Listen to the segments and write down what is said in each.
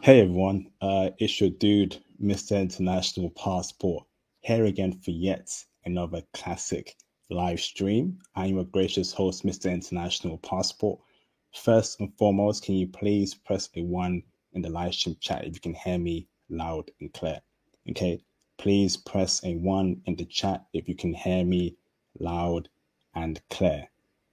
Hey everyone, it's your dude, Mr. International Passport, here again for yet another classic live stream. I am your gracious host, Mr. International Passport. First and foremost, can you please press a one in the live stream chat if you can hear me loud and clear? Okay, please press a one in the chat if you can hear me loud and clear.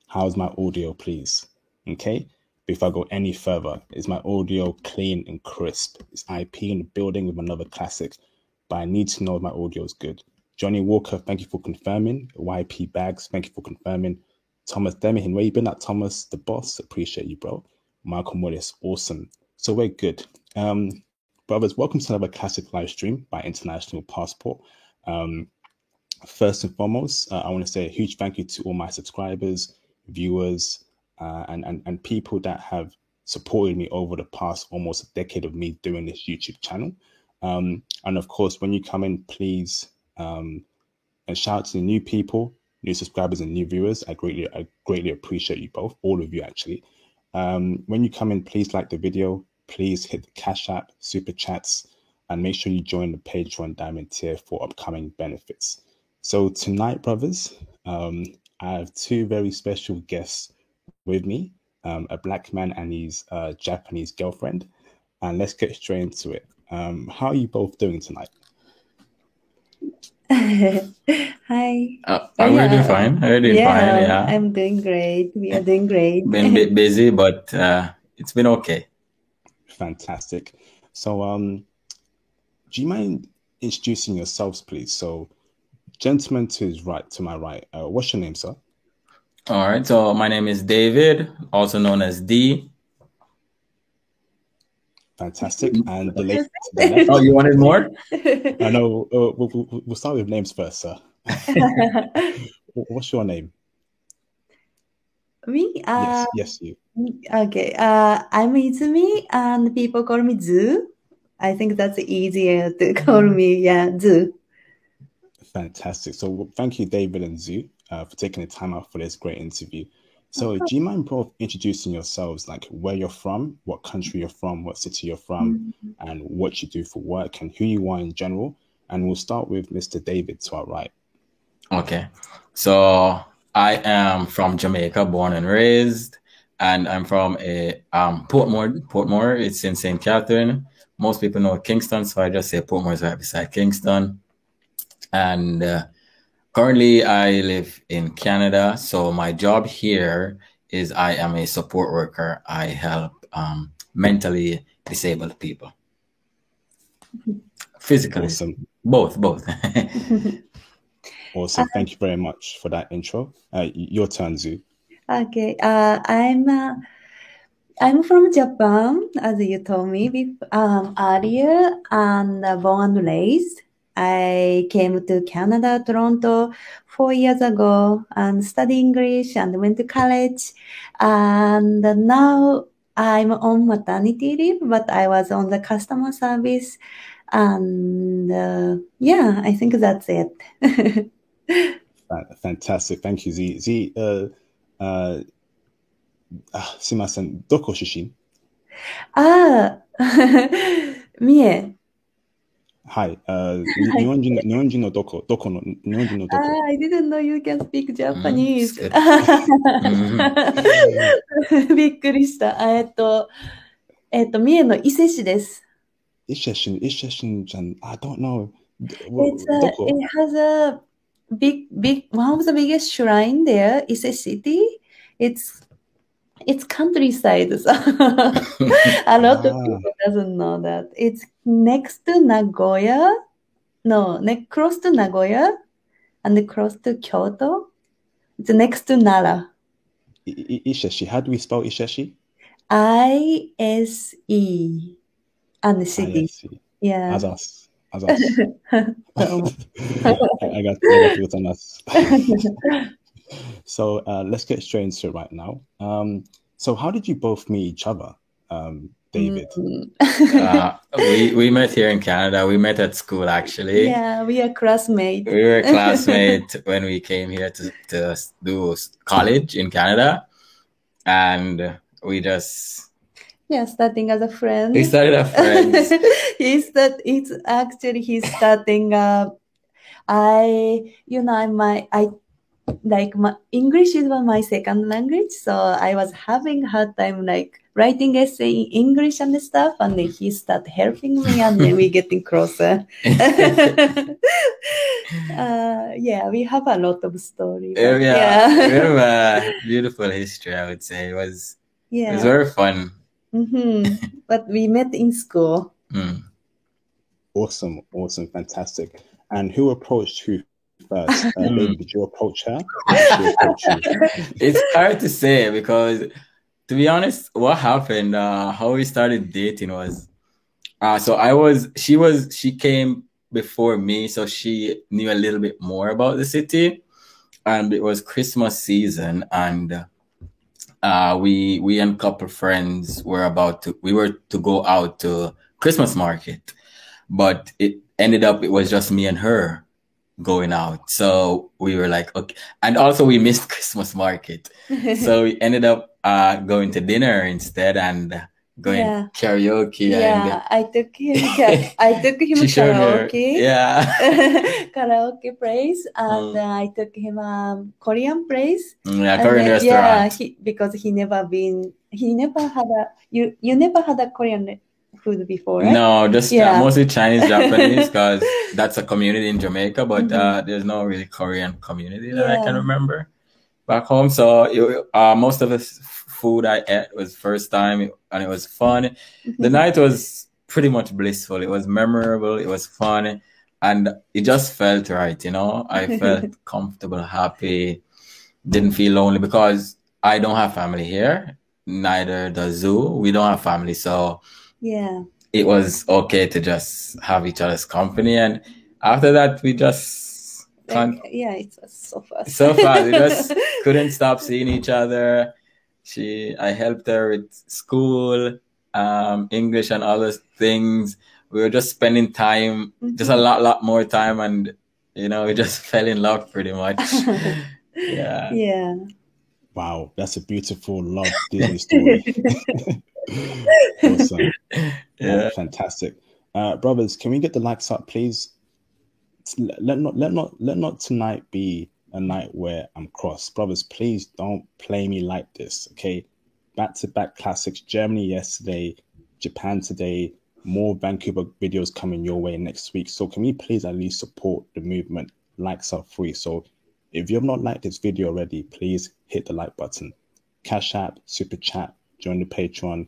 How's my audio, please? Okay. Before I go any further, is my audio clean and crisp? Is IP in the building with another classic? But I need to know if my audio is good. Johnny Walker, thank you for confirming. YP Bags, thank you for confirming. Thomas Demihin, where you been at, Thomas the boss? Appreciate you, bro. Malcolm Willis, awesome. So we're good. Brothers, welcome to another classic live stream by International Passport. First and foremost, I want to say a huge thank you to all my subscribers, viewers, and people that have supported me over the past almost a decade of me doing this YouTube channel. And of course, when you come in, please, and shout out to the new people, new subscribers and new viewers. I greatly appreciate you both, all of you actually. When you come in, please like the video, please hit the Cash App, Super Chats, and make sure you join the Patreon Diamond tier for upcoming benefits. So tonight, brothers, I have two very special guests with me, a black man and his Japanese girlfriend. And let's get straight into it. How are you both doing tonight? Hi. We're doing fine. We're doing fine. Yeah, I'm doing great. We are doing great. Been a bit busy, but it's been okay. Fantastic. So, do you mind introducing yourselves, please? So, gentleman to my right. What's your name, sir? All right. So my name is David, also known as D. Fantastic. And the left. Oh, you wanted more? I know. We'll start with names first, sir. What's your name? Me? Yes, you. Okay. I'm Izumi, and people call me Zoo. I think that's easier to call me. Yeah, Zoo. Fantastic. So thank you, David and Zoo, for taking the time out for this great interview. So do you mind both introducing yourselves, like where you're from, what country you're from, what city you're from, and what you do for work and who you are in general? And we'll start with Mr. David to our right. Okay. So I am from Jamaica, born and raised, and I'm from a Portmore. Portmore, it's in St. Catherine. Most people know Kingston, so I just say Portmore is right beside Kingston. And currently, I live in Canada. So my job here is I am a support worker. I help mentally disabled people. Physically. Awesome. Both. Awesome. Thank you very much for that intro. Your turn, Zoo. Okay. I'm from Japan, as you told me earlier, and born and raised. I came to Canada, Toronto, 4 years ago and studied English and went to college. And now I'm on maternity leave, but I was on the customer service. And I think that's it. Fantastic. Thank you, Z. Z, すいません。どこ出身？三重。はい。日本人のどこ日本人のどこI didn't know you can speak Japanese. びっくりした。三重の伊勢市です。伊勢市じゃん。I don't know. It has a big, one of the biggest shrine there, Ise City. It's countryside. So a lot of people doesn't know that. It's next to Nagoya. No, close to Nagoya and close to Kyoto. It's next to Nara. Isheshi. How do we spell Isheshi? I-S-E. And the city. I-S-E. Yeah. As us. I got it on us. So let's get straight into it right now. So how did you both meet each other, David? We met here in Canada. We met at school, actually. Yeah, we are classmates. We were classmates when we came here to do college in Canada. And we just Yeah, starting as a friend. We started as friends. He's starting. My English is my second language, so I was having hard time like writing essay in English and stuff, and then he started helping me, and then we getting closer. Yeah, we have a lot of stories. We but have a beautiful history, I would say. It was very fun. But we met in school. Awesome, fantastic. And who approached who first? David, did you approach her? Or did she approach you? It's hard to say because, to be honest, what happened, how we started dating was, she came before me, so she knew a little bit more about the city, and it was Christmas season, and we and a couple friends were to go out to Christmas market, but it ended up it was just me and her going out. So we were like, okay, and also we missed Christmas market, so we ended up going to dinner instead and going karaoke. Yeah, I took him karaoke. Karaoke place, and I took him Korean place. Korean restaurant. Because he never had you never had a Korean food before, right? No, just mostly Chinese, Japanese, because that's a community in Jamaica, but there's no really Korean community that I can remember back home. So most of the food I ate was first time, and it was fun. The night was pretty much blissful. It was memorable. It was fun, and it just felt right. I felt comfortable, happy, didn't feel lonely because I don't have family here. Neither does Zoo. We don't have family, so it was okay to just have each other's company. And after that, we just it was so fast. So fast, we just couldn't stop seeing each other. I helped her with school, English and other things. We were just spending time, just a lot more time, and we just fell in love pretty much. Yeah. Wow, that's a beautiful love Disney story. Awesome. Yeah, fantastic. Brothers, can we get the likes up, please? Let not tonight be a night where I'm cross. Brothers, please don't play me like this, okay? Back-to-back classics. Germany yesterday, Japan today, more Vancouver videos coming your way next week. So can we please at least support the movement? Likes are free. So if you have not liked this video already, please hit the like button. Cash App, Super Chat, join the Patreon.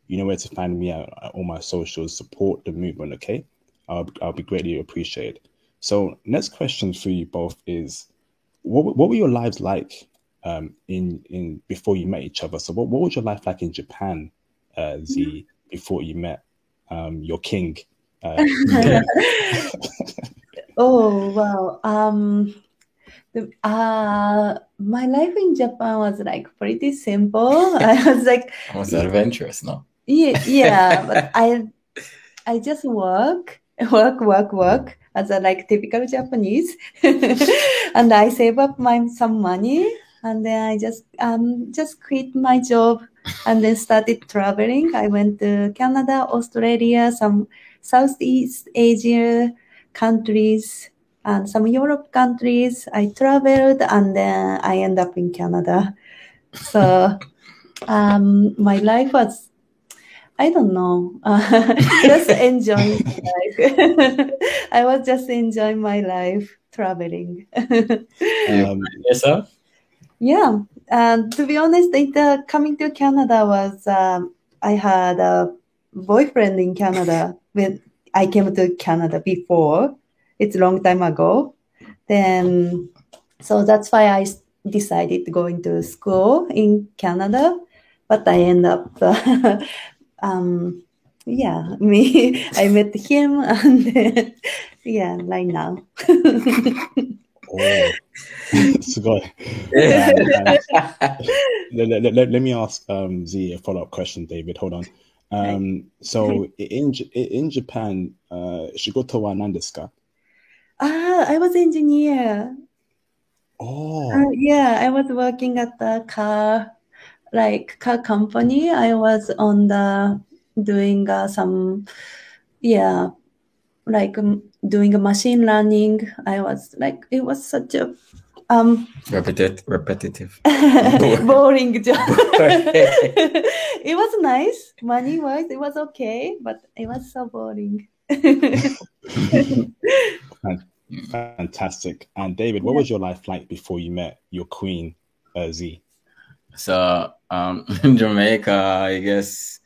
You know where to find me at all my socials. Support the movement, okay? I'll be greatly appreciated. So next question for you both is, what were your lives like in before you met each other? So what was your life like in Japan, Z, before you met your king? Oh wow. My life in Japan was like pretty simple. I was like almost adventurous, no? Yeah, but I just work as a like typical Japanese, and I save up some money, and then I just quit my job, and then started traveling. I went to Canada, Australia, some Southeast Asia countries, and some Europe countries. I traveled, and then I end up in Canada. So my life was, I don't know, just enjoying life. I was just enjoying my life traveling. Yourself? Yeah. To be honest, coming to Canada was, I had a boyfriend in Canada when I came to Canada before. It's a long time ago. Then, so that's why I decided to go into school in Canada. But I end up, I met him, and then, right now. Oh, Scott. Let me ask Z a follow-up question, David. Hold on. So in Japan, shigoto wa nan desu ka? I was engineer. Oh. I was working at the car like car company. I was on the doing some, yeah, like doing a machine learning. I was like, it was such a repetitive. boring job. It was nice, money wise, it was okay, but it was so boring. Fantastic. And David, what was your life like before you met your queen, Z? So in Jamaica, I guess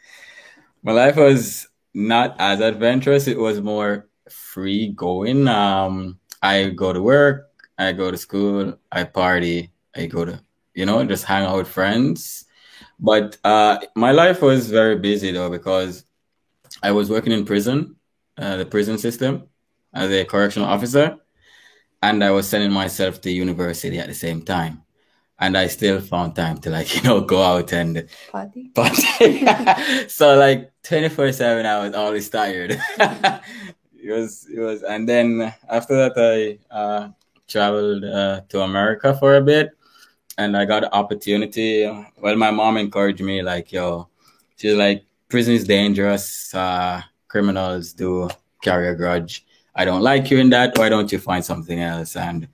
my life was not as adventurous. It was more free going. I go to work, I go to school, I party, I go to, just hang out with friends. But my life was very busy though, because I was working in prison, the prison system as a correctional officer, and I was sending myself to university at the same time. And I still found time to go out and Party. So 24/7 I was always tired. It was, and then after that I traveled to America for a bit, and I got an opportunity. Well, my mom encouraged me, she's like, prison is dangerous. Criminals do carry a grudge. I don't like you in that. Why don't you find something else? And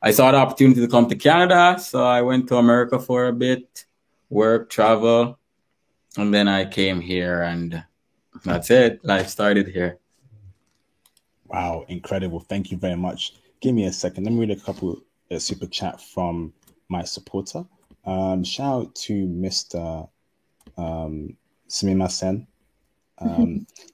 I saw the opportunity to come to Canada, so I went to America for a bit, work, travel, and then I came here, and that's it. Life started here. Wow, incredible. Thank you very much. Give me a second. Let me read a couple super chat from my supporter. Shout out to Mr. Sumimasen.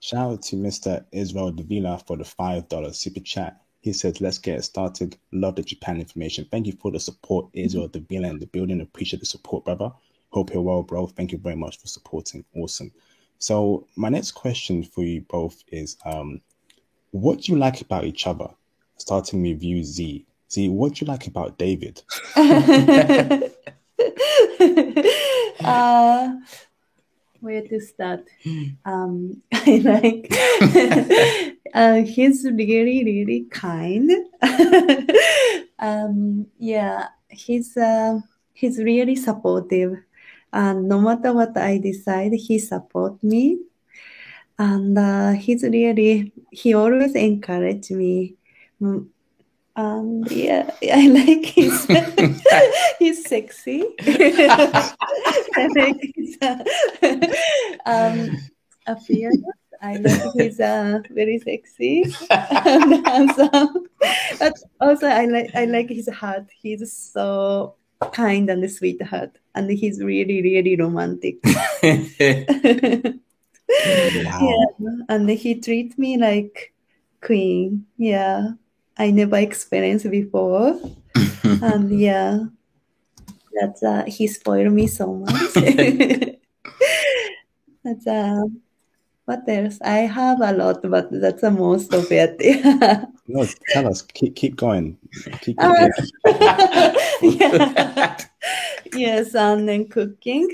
Shout out to Mr. Israel Davila for the $5 super chat. He said, let's get started. Love the Japan information. Thank you for the support, Israel Davila, in the building. Appreciate the support, brother. Hope you're well, bro. Thank you very much for supporting. Awesome. So my next question for you both is, what do you like about each other? Starting with you, Z. Z, what do you like about David? Where to start? I like he's really, really kind. Yeah, he's really supportive, and no matter what I decide, he supports me. And he always encourage me. And yeah, I like he's sexy. I like his appearance. I like he's very sexy and handsome. But also I like his heart. He's so kind and sweetheart, and he's really, really romantic. Wow. Yeah, and he treats me like queen. Yeah, I never experienced before. And yeah, that's he spoiled me so much. That's what else? I have a lot, but that's the most of it. Yeah. No, tell us. Keep going. Keep going. Yeah. Yes, and then cooking.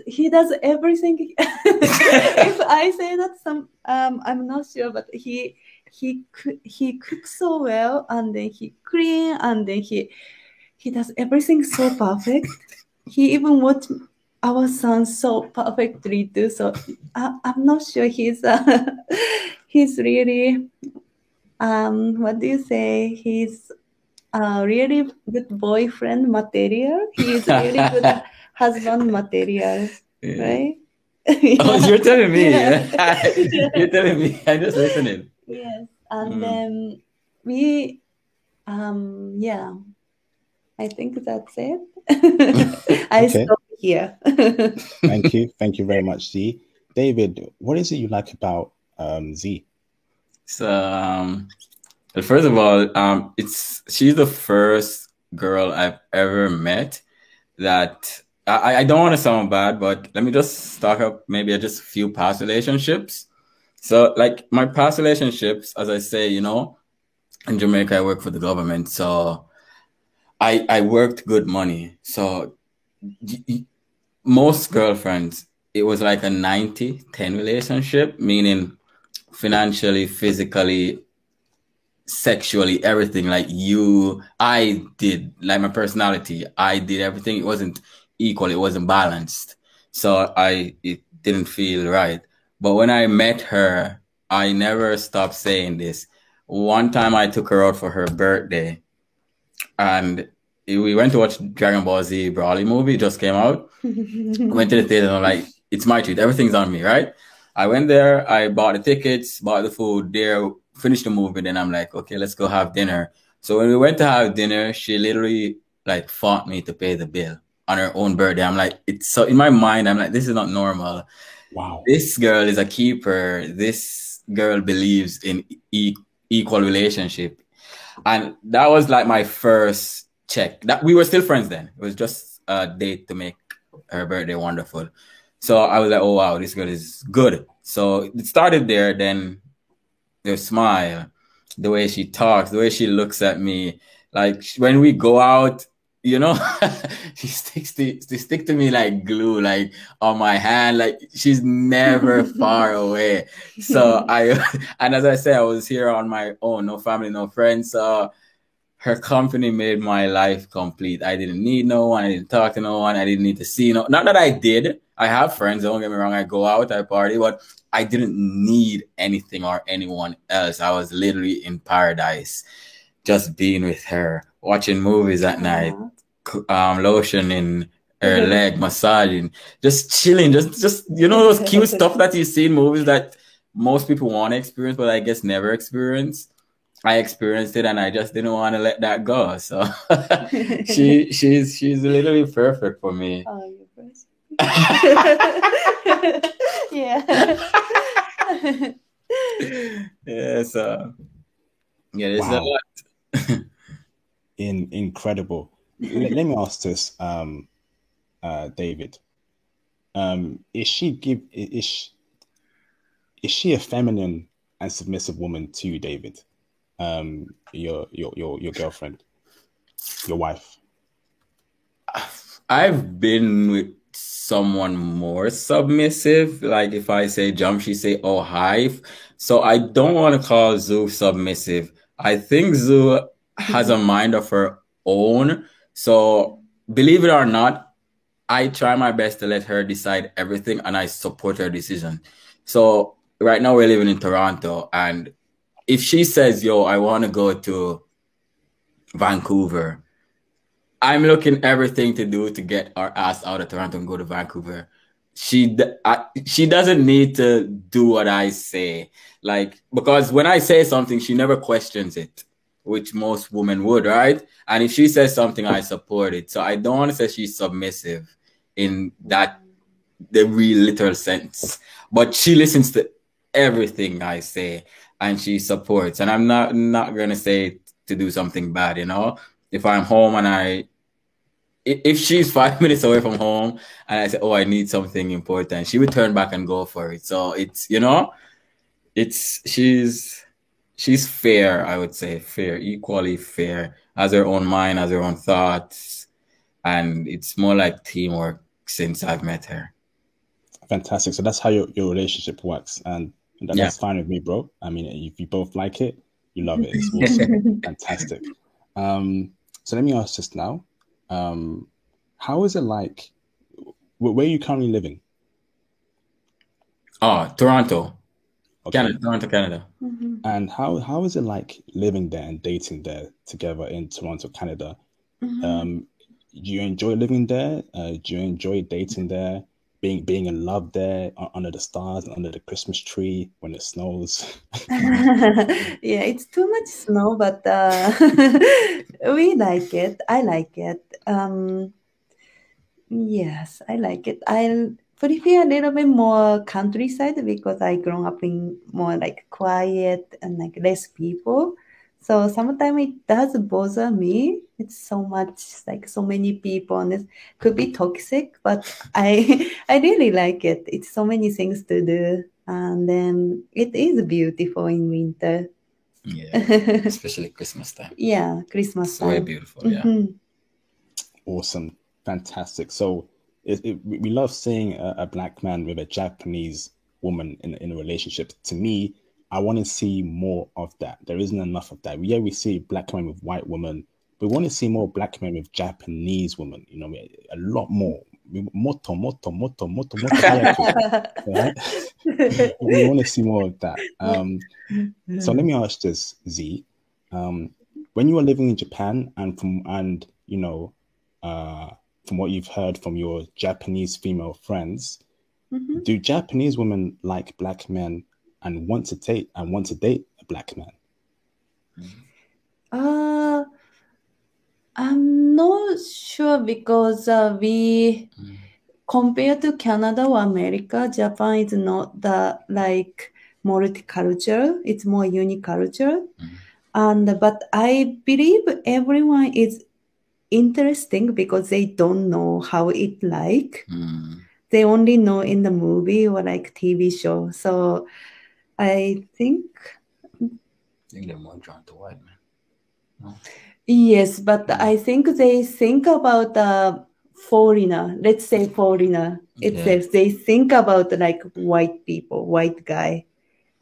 He does everything. If I say that, I'm not sure, but he cooks so well, and then he clean, and then he does everything so perfect. He even watched our son so perfectly too. So I'm not sure he's really what do you say? He's really good boyfriend material. He's really good husband material, right? Oh, you're telling me. Yeah. You're telling me. I'm just listening. Yes, and then we, yeah, I think that's it. I Okay. stop here. Thank you very much, Z. David, what is it you like about Z? So, well, first of all, she's the first girl I've ever met that I don't want to sound bad, but let me just talk up maybe just a few past relationships. So, my past relationships, as I say, in Jamaica, I work for the government, so I worked good money. So most girlfriends, it was like a 90-10 relationship, meaning financially, physically, sexually, everything. Like I did, like my personality, I did everything. It wasn't equal, it wasn't balanced. So it didn't feel right. But when I met her, I never stopped saying this. One time I took her out for her birthday, and we went to watch Dragon Ball Z Broly movie, it just came out. Went to the theater and I'm like, it's my treat. Everything's on me, right? I went there, I bought the tickets, bought the food there, finished the movie, then I'm like, okay, let's go have dinner. So when we went to have dinner, she literally like fought me to pay the bill on her own birthday. I'm like, it's so in my mind, I'm like, this is not normal. Wow. This girl is a keeper. This girl believes in equal relationship. And that was like my first check. That we were still friends then. It was just a date to make her birthday wonderful. So I was like, oh wow, this girl is good. So it started there. Then the smile, the way she talks, the way she looks at me. Like when we go out, you know, she stick to me like glue, like on my hand. Like she's never far away. So and as I said, I was here on my own, no family, no friends. So her company made my life complete. I didn't need no one. I didn't talk to no one. I didn't need to see no. Not that I did. I have friends. Don't get me wrong. I go out, I party, but I didn't need anything or anyone else. I was literally in paradise, just being with her, watching movies at night, lotion in her leg, massaging, just chilling, just you know those cute stuff that you see in movies that most people want to experience, but I guess never experience. I experienced it, and I just didn't want to let that go. So she's literally perfect for me. Oh, you're perfect. Yeah. Yeah. So yeah, there's a lot. Incredible. Let me ask this, David. Is she a feminine and submissive woman to you, David? Your girlfriend, your wife? I've been with someone more submissive. Like if I say jump, she say oh hi. So I don't want to call Zoo submissive. I think Zoo has a mind of her own. So believe it or not, I try my best to let her decide everything, and I support her decision. So right now we're living in Toronto, and if she says, yo, I want to go to Vancouver, I'm looking everything to do to get our ass out of Toronto and go to Vancouver. She doesn't need to do what I say. Like, because when I say something, she never questions it, which most women would, right? And if she says something, I support it. So I don't want to say she's submissive in that, the real literal sense. But she listens to everything I say, and she supports. And I'm not gonna say to do something bad, you know. If I'm home and if she's 5 minutes away from home and I say, oh, I need something important, she would turn back and go for it. So it's, you know, she's fair, I would say, fair, equally fair, has her own mind, has her own thoughts, and it's more like teamwork since I've met her. Fantastic. So that's how your relationship works, and that's fine with me, bro. I mean, if you both like it, you love it. It's awesome. Fantastic. So let me ask this now. How is it like? Where are you currently living? Oh, Toronto. Okay. Canada, Toronto, Canada. Mm-hmm. And how is it like living there and dating there together in Toronto, Canada? Mm-hmm. Do you enjoy living there? Do you enjoy dating there? Being in love there under the stars, under the Christmas tree when it snows? Yeah, it's too much snow, but we like it. I like it. Yes, I like it. I prefer a little bit more countryside because I grown up in more like quiet and like less people. So sometimes it does bother me. It's so much like so many people and it could be toxic, but I really like it. It's so many things to do. And then it is beautiful in winter. Yeah, especially Christmas time. Yeah, Christmas So very time. beautiful, yeah. Mhm. Awesome. Fantastic. So we love seeing a black man with a Japanese woman in a relationship. To me, I want to see more of that. There isn't enough of that. Yeah, we see black men with white women. We want to see more black men with Japanese women. You know, a lot more. Moto, moto, moto, moto, moto. Right? We want to see more of that. So let me ask this, Z. When you were living in Japan, and from what you've heard from your Japanese female friends, do Japanese women like black men and want to date a black man? I'm not sure because we compared to Canada or America, Japan is not that like multicultural. It's more unicultural. But I believe everyone is interesting because they don't know how it like. They only know in the movie or like TV show. So I think they're more drawn to white men. No? Yes, but I think they think about the foreigner. Let's say foreigner itself. They think about like white people, white guy.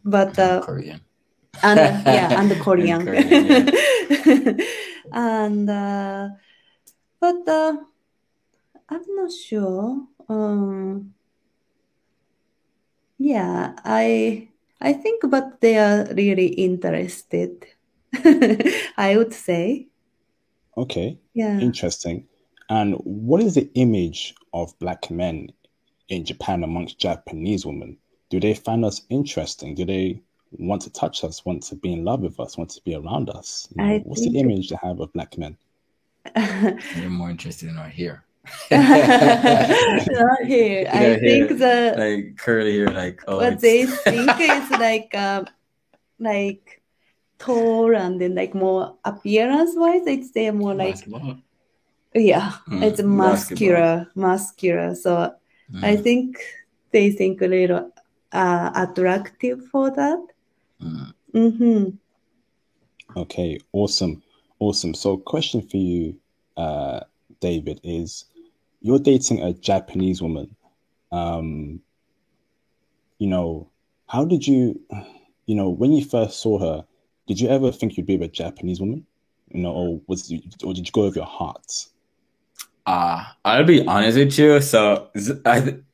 But Korean. And and the Korean. And but I'm not sure. Yeah, I think, but they are really interested. I would say. Okay. Yeah. Interesting. And what is the image of black men in Japan amongst Japanese women? Do they find us interesting? Do they want to touch us, want to be in love with us, want to be around us? You know, what's the image they have of black men? They're more interested in our hair. Not here. I think the like curly hair, like what they think is like tall and then like more appearance wise, it's they're more like it's muscular. So I think they think a little attractive for that. Okay, awesome. So question for you, David, is you're dating a Japanese woman. You know, how did you, when you first saw her, did you ever think you'd be with a Japanese woman? You know, or did you go with your heart? I'll be honest with you. So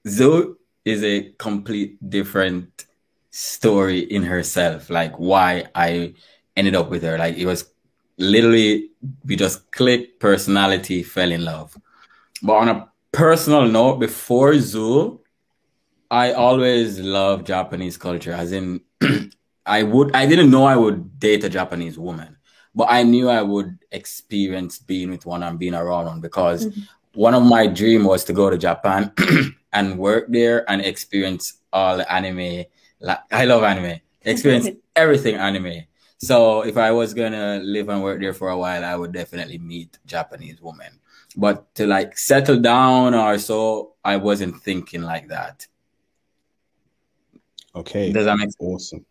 Zoe is a complete different story in herself. Like why I ended up with her. Like it was literally, we just clicked, personality, fell in love. But on a personal note, before Zoe, I always loved Japanese culture. As in, I didn't know I would date a Japanese woman, but I knew I would experience being with one and being around one because one of my dreams was to go to Japan and work there and experience all the anime. Like, I love anime. Experience everything anime. So if I was going to live and work there for a while, I would definitely meet Japanese women. But to like settle down or so, I wasn't thinking like that. Okay. Does that make sense? Awesome.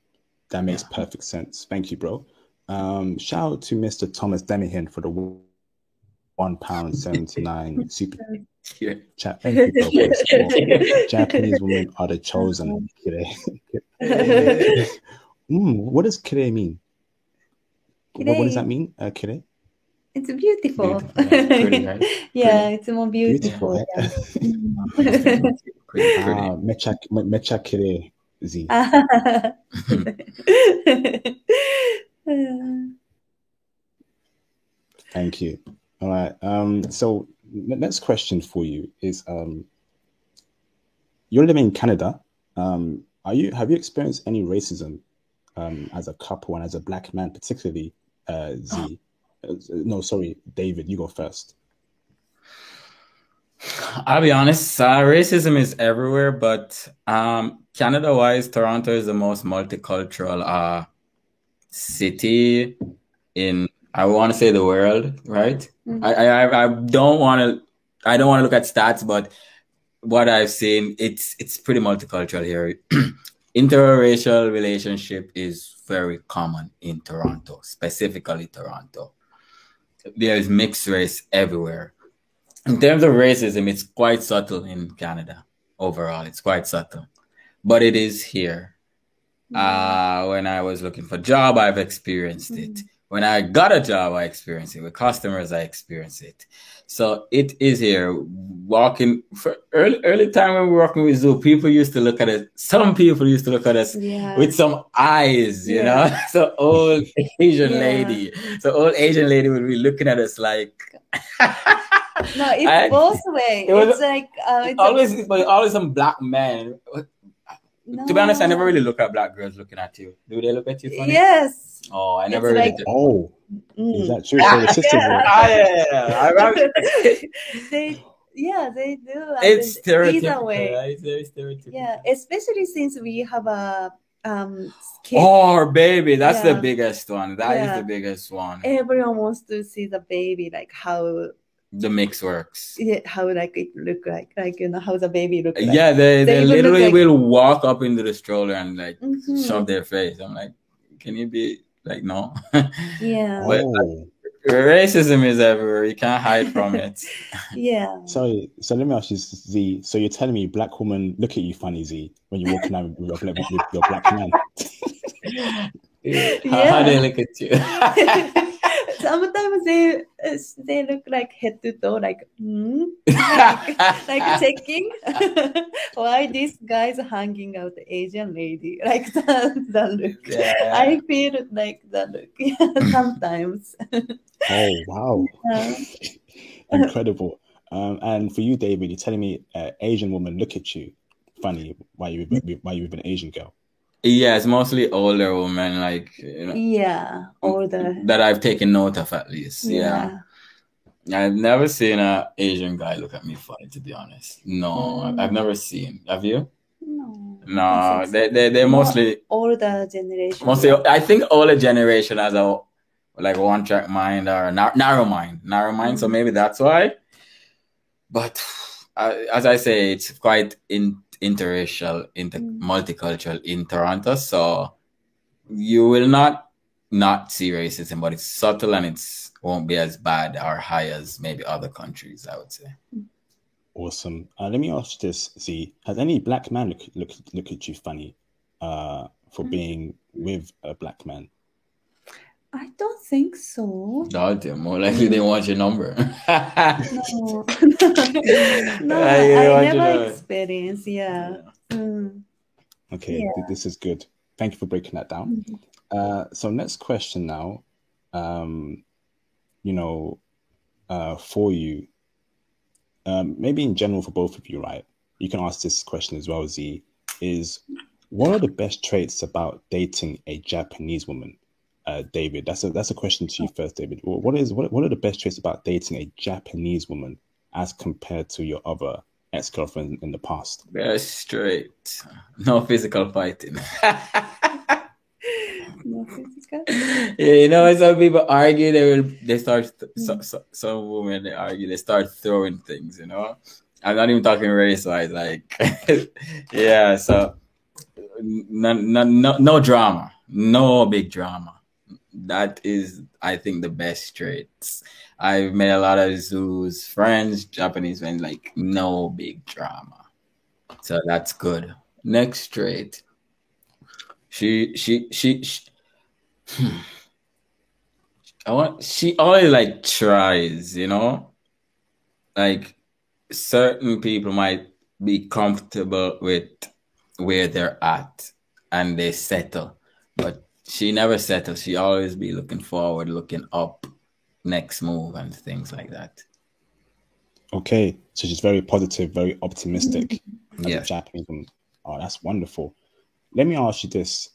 That makes perfect sense. Thank you, bro. Shout out to Mr. Thomas Demihan for the £1.79 super chat. Thank you, bro, for the support. Japanese women are the chosen. What does kire mean? What does that mean, kire? It's beautiful. Pretty, right? Yeah, it's more beautiful. Mecha kire Z. Thank you. All right. So the next question for you is, you're living in Canada. Have you experienced any racism as a couple and as a black man, particularly Z? No, sorry, David, you go first. I'll be honest, racism is everywhere, but Canada-wise, Toronto is the most multicultural city in, I want to say, the world, right? I don't want to look at stats, but what I've seen, it's pretty multicultural here. Interracial relationship is very common in Toronto, specifically Toronto. There's mixed race everywhere. In terms of racism, it's quite subtle in Canada. Overall, it's quite subtle. But it is here. When I was looking for a job, I've experienced it. When I got a job, I experienced it. With customers, I experienced it. So it is here. Walking for early time when we were working with Zoo, people used to look at us. Some people used to look at us with some eyes, you know. So old Asian lady. So old Asian lady would be looking at us like. No, it's both ways. It's like always some black men. No. To be honest, I never really look at black girls looking at you. Do they look at you funny? Yes. Oh, I never really did. Oh, is that true? So the sisters they do. It's stereotypical. It's very stereotypical. Yeah, especially since we have a kid. Oh, baby, that's the biggest one. That is the biggest one. Everyone wants to see the baby, like how the mix works. Yeah, how like it look like you know how the baby look like. Yeah, they literally will walk up into the stroller and like shove their face. I'm like, can you be like no? Yeah. But racism is everywhere. You can't hide from it. Yeah. So let me ask you, Z. So you're telling me black women look at you funny, Z, when you're walking out with your black man? How they look at you? Sometimes they look like head to toe, like like checking why these guys hanging out the Asian lady, like the look. Yeah. I feel like the look sometimes. Oh wow, incredible! And for you, David, you're telling me Asian woman look at you funny while you with an Asian girl. Yeah, it's mostly older women, like you know. Yeah, older. That I've taken note of at least. Yeah. I've never seen an Asian guy look at me funny, to be honest. No, I've never seen. Have you? No, they're mostly older generation. Mostly, I think older generation has a like one track mind or narrow mind. So maybe that's why. But as I say, it's quite interracial, multicultural in Toronto, so you will not see racism, but it's subtle and it won't be as bad or high as maybe other countries, I would say. Awesome. Let me ask this, Z. Has any black man look at you funny for being with a black man? I don't think so. No, they're more likely they want your number. No, I never experienced. Yeah. Okay, this is good. Thank you for breaking that down. So next question now, for you, maybe in general for both of you, right? You can ask this question as well, Z. Is what are the best traits about dating a Japanese woman? David, that's a question to you first, David. What are the best traits about dating a Japanese woman as compared to your other ex-girlfriend in the past? Very straight. No physical fighting. No physical? Yeah, some people argue, they start some women they argue, they start throwing things, I'm not even talking race-wise, like yeah, so no drama, no big drama. That is, I think, the best traits. I've met a lot of Zoo's friends, Japanese friends, like no big drama. So that's good. Next trait. She always like tries, like certain people might be comfortable with where they're at and they settle, but she never settles. She always be looking forward, looking up, next move and things like that. Okay, so she's very positive, very optimistic. Yeah, Japanese woman. Oh, that's wonderful. Let me ask you this,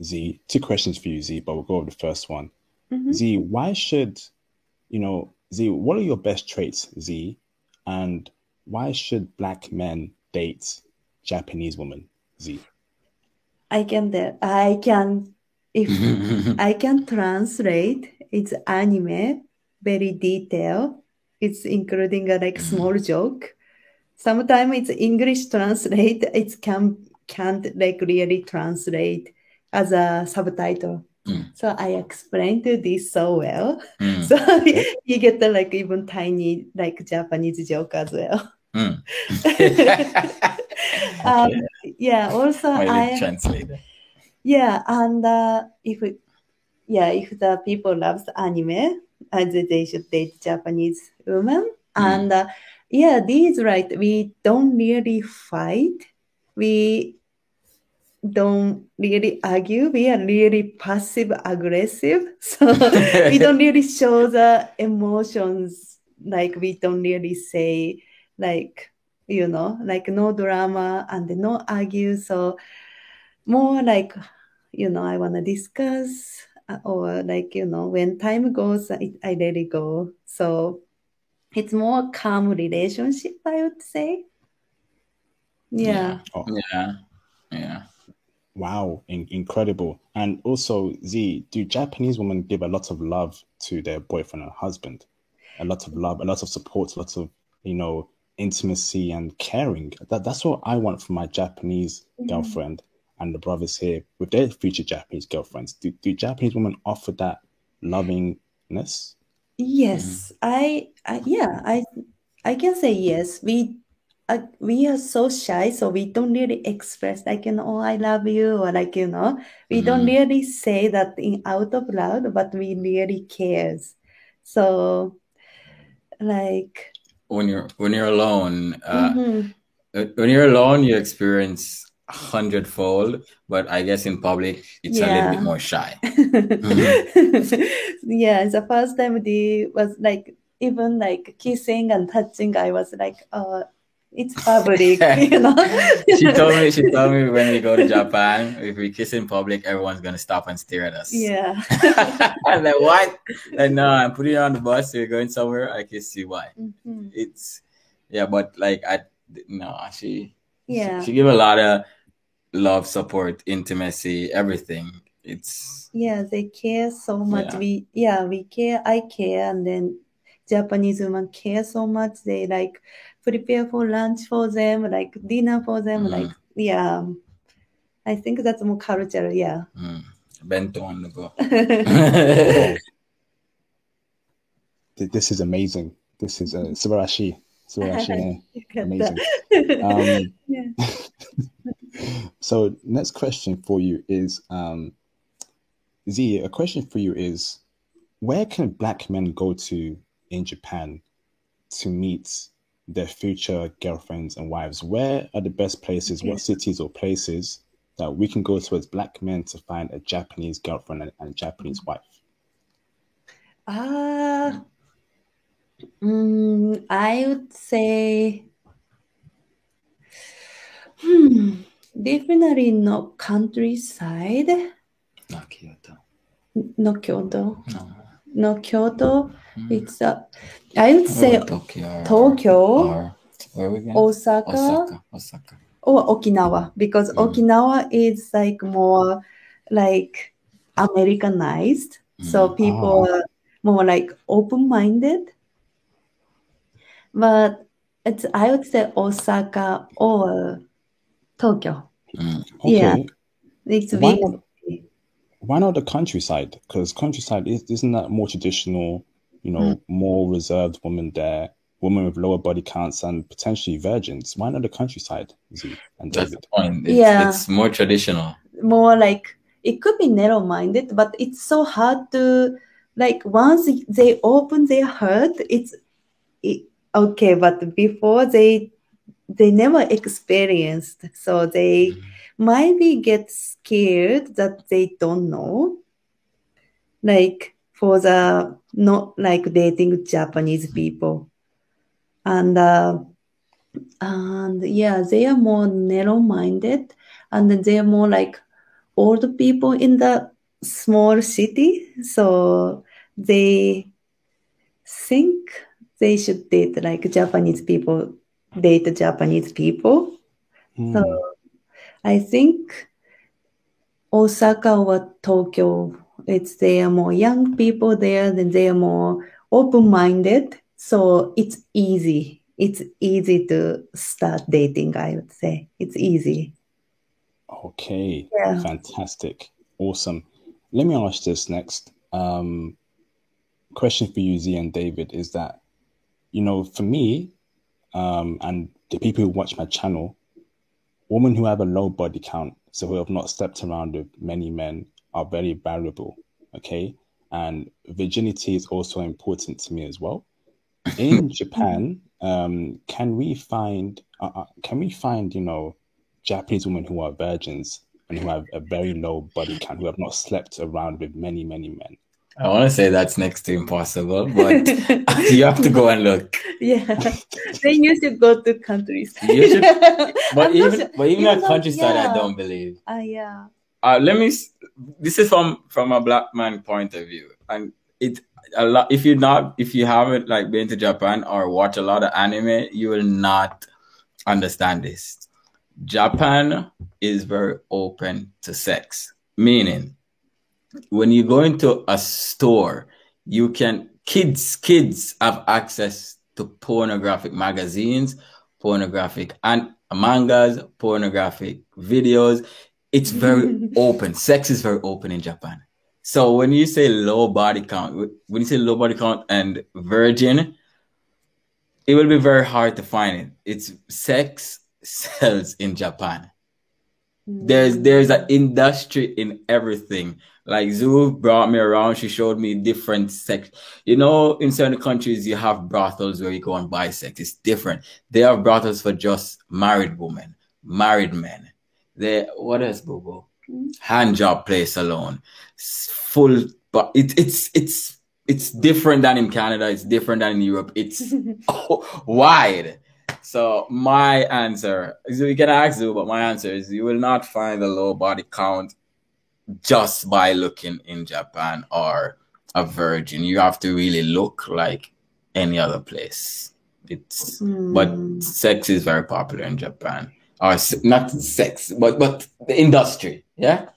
Z. 2 questions for you, Z, but we'll go over the first one. Z, why should, Z, what are your best traits, Z? And why should black men date Japanese women, Z? If I can translate, it's anime, very detailed. It's including a small joke. Sometimes it's English translate. It can't really translate as a subtitle. So I explained this so well. So you get the even tiny Japanese joke as well. Okay. Yeah. Also, I translate it. Yeah, and if the people loves anime, they should date Japanese women. And these right, we don't really fight. We don't really argue. We are really passive aggressive. So we don't really show the emotions. Like we don't really say like, like no drama and no argue. So more like, I want to discuss or like, when time goes, I let it go. So it's more calm relationship, I would say. Yeah. Oh, Yeah. wow, incredible. And also, Z, do Japanese women give a lot of love to their boyfriend and husband? A lot of love, a lot of support, a lot of, intimacy and caring. That's what I want from my Japanese girlfriend and the brothers here with their future Japanese girlfriends. Do Japanese women offer that lovingness? Yes, I can say yes. We are so shy, so we don't really express like, oh, I love you, or like, we don't really say that in out of loud, but we really cares. So like When you're alone, mhm. when you're alone, you experience 100-fold, but I guess in public, it's a little bit Yeah. more shy. Yeah, the first time they was like even like kissing and touching, I was like, it's public, She told me when we go to Japan, if we kiss in public, everyone's gonna stop and stare at us. Yeah. I'm like, what? Like, no, I'm putting you on the bus. You're going somewhere. I kiss you. Why? It's but like she give a lot of love, support, intimacy, everything. It's they care so much. Yeah. We care. I care, and then Japanese women care so much. They like prepare for lunch for them, like dinner for them, like I think that's more cultural. Yeah. Bento on the go. This is amazing. This is Subarashi. Amazing. So next question for you is, Z, a question for you is, where can Black men go to in Japan to meet their future girlfriends and wives? Where are the best places? What cities or places that we can go to as Black men to find a Japanese girlfriend and a Japanese wife? I would say definitely not countryside. Not Kyoto. No Kyoto. No Kyoto. It's I would say Tokyo Osaka. Or Okinawa, because Okinawa is like more like Americanized. So people are more like open-minded. But I would say Osaka or Tokyo. Okay. It's why not the countryside? Because countryside isn't that more traditional, more reserved women there, women with lower body counts and potentially virgins. Why not the countryside, Z and David? That's the point. It's more traditional. More like it could be narrow-minded, but it's so hard to like once they open their heart, it's okay. But before they never experienced, so they might be get scared that they don't know. Like for the not like dating Japanese people, and they are more narrow-minded, and they are more like old people in the small city, so they think they should date like Japanese people, date Japanese people. So I think Osaka or Tokyo, they are more young people there, then they are more open-minded. So it's easy. It's easy to start dating, I would say. It's easy. Okay. Yeah. Fantastic. Awesome. Let me ask this next. Question for you, Z and David, is that, for me, and the people who watch my channel, women who have a low body count, so who have not slept around with many men, are very valuable. Okay, and virginity is also important to me as well. In Japan, can we find Japanese women who are virgins and who have a very low body count, who have not slept around with many men? I want to say that's next to impossible, but you have to go and look. Yeah, then you should go to countryside. You should, but I'm not even sure. but even Even at though- countryside, I yeah. don't believe. Yeah. This is from a black man point of view, and it a lot. If you haven't like been to Japan or watch a lot of anime, you will not understand this. Japan is very open to sex, meaning when you go into a store, kids have access to pornographic magazines, pornographic and mangas, pornographic videos. It's very open. Sex is very open in Japan. So when you say low body count and virgin, it will be very hard to find it. It's sex sells in Japan. There's an industry in everything. Like Zoo brought me around. She showed me different sex. In certain countries, you have brothels where you go and buy sex. It's different. They have brothels for just married women, married men. What else, Bobo? Hand job place alone. Full, but it's different than in Canada. It's different than in Europe. It's wide. So my answer, you can ask Zoo, but my answer is you will not find a low body count just by looking in Japan or a virgin. You have to really look like any other place. But sex is very popular in Japan. Or not sex, but the industry, yeah?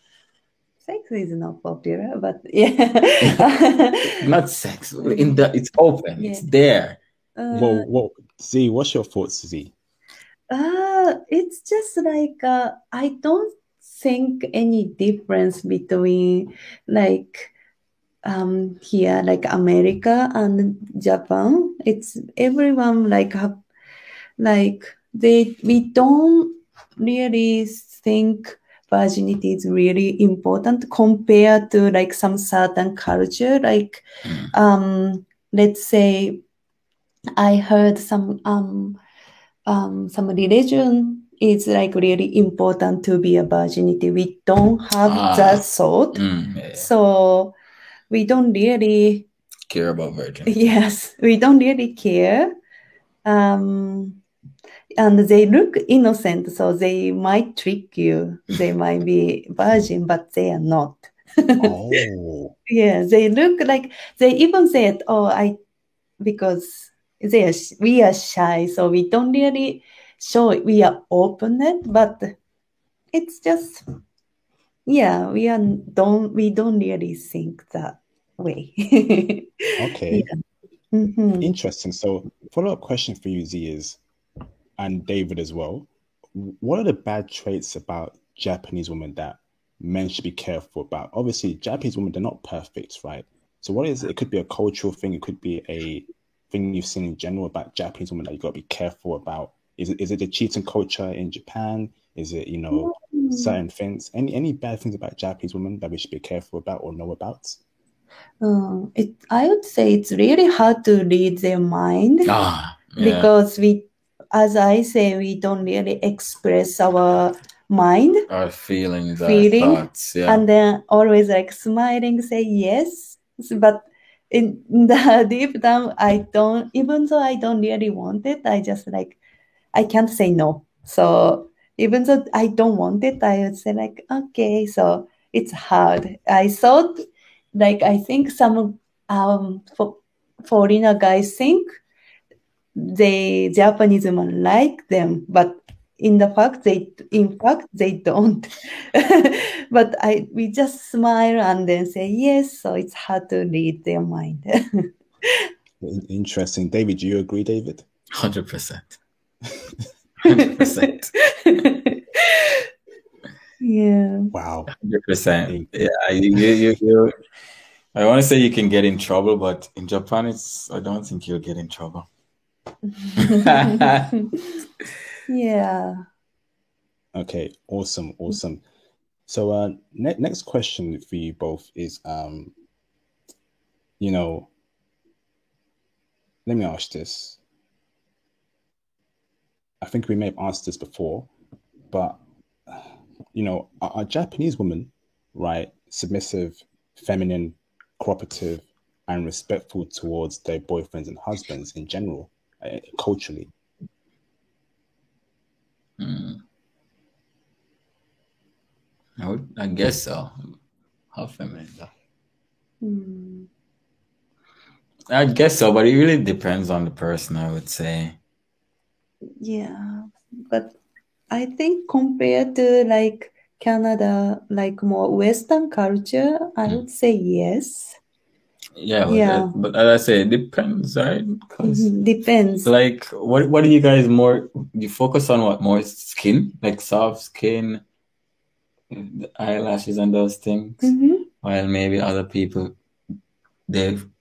Sex is not popular, but yeah. Not sex. It's open. Yeah. It's there. Well, Z, what's your thoughts, Z? It's just like I don't think any difference between like here, like America and Japan. It's everyone we don't really think virginity is really important compared to like some certain culture. Like let's say I heard some religion is like really important to be a virginity. We don't have that thought. Yeah. So we don't really care about virginity. Yes, we don't really care. And they look innocent, so they might trick you. They might be virgin, but they are not. Oh. Yeah, they look like, they even said, because we are shy, so we don't really show it. We are open it, but it's just, yeah, we don't really think that way. Okay. Yeah. Mm-hmm. Interesting. So follow-up question for you, Z, is, and David as well, what are the bad traits about Japanese women that men should be careful about? Obviously, Japanese women, they're not perfect, right? So what is it? It could be a cultural thing. It could be a thing you've seen in general about Japanese women that you've got to be careful about. Is it the cheating culture in Japan? Is it, certain things? Any bad things about Japanese women that we should be careful about or know about? I would say it's really hard to read their mind because as I say, we don't really express our mind, our feelings, our thoughts, and then always like smiling, say yes, but in the deep down, even though I don't really want it, I just like, I can't say no. So even though I don't want it, I would say like, okay, so it's hard. I think some foreigner guys think the Japanese women like them, but in fact they don't. But we just smile and then say yes, so it's hard to read their mind. Interesting. David, do you agree, David? 100%. 100%. Yeah. Wow. 100%. Yeah, I want to say you can get in trouble, but in Japan, I don't think you'll get in trouble. Yeah. Okay, awesome, awesome. So, next question for you both is, you know, let me ask this. I think we may have asked this before, but are Japanese women, right, submissive, feminine, cooperative, and respectful towards their boyfriends and husbands in general, culturally? I guess so. How feminine though? I guess so, but it really depends on the person, I would say. Yeah, but I think compared to like Canada, like more Western culture, I would say yes. Yeah, but as I say, it depends, right? Depends. Like, what do you guys more? You focus on what more? Skin, like soft skin, the eyelashes, and those things. While maybe other people,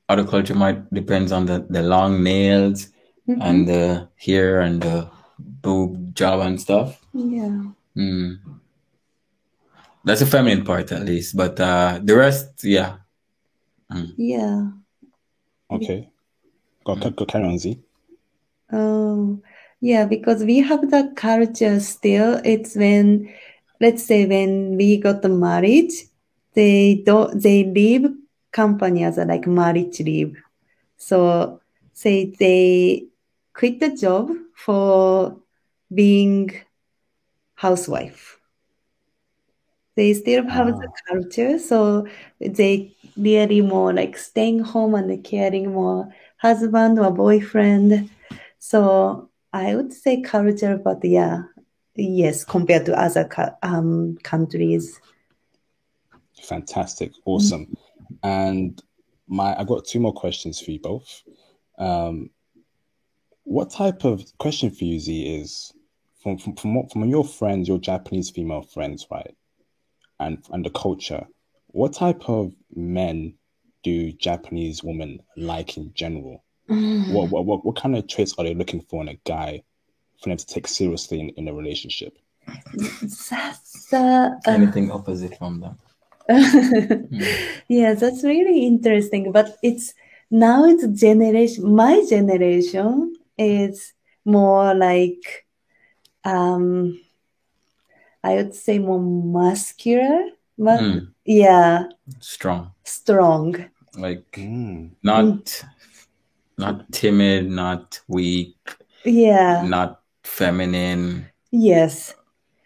other culture might depends on the long nails and the hair and the boob job and stuff. Yeah. That's a feminine part at least, but the rest, yeah. Yeah. Okay. Go carry on, Z. Yeah, because we have the culture still. It's when, let's say, when we got married, they leave company as a like marriage leave. So say they quit the job for being housewife. They still have the culture, so they really more like staying home and caring more husband or boyfriend. So I would say culture, but yeah, yes, compared to other countries. Fantastic, awesome. And I got two more questions for you both. What type of question for you, Z, is from your friends, your Japanese female friends, right? And the culture, what type of men do Japanese women like in general? What kind of traits are they looking for in a guy for them to take seriously in a relationship? That's anything opposite from them. Yeah, that's really interesting. But now it's generation. My generation is more like, I would say more muscular. Yeah. Strong. Like not timid, not weak. Yeah. Not feminine. Yes.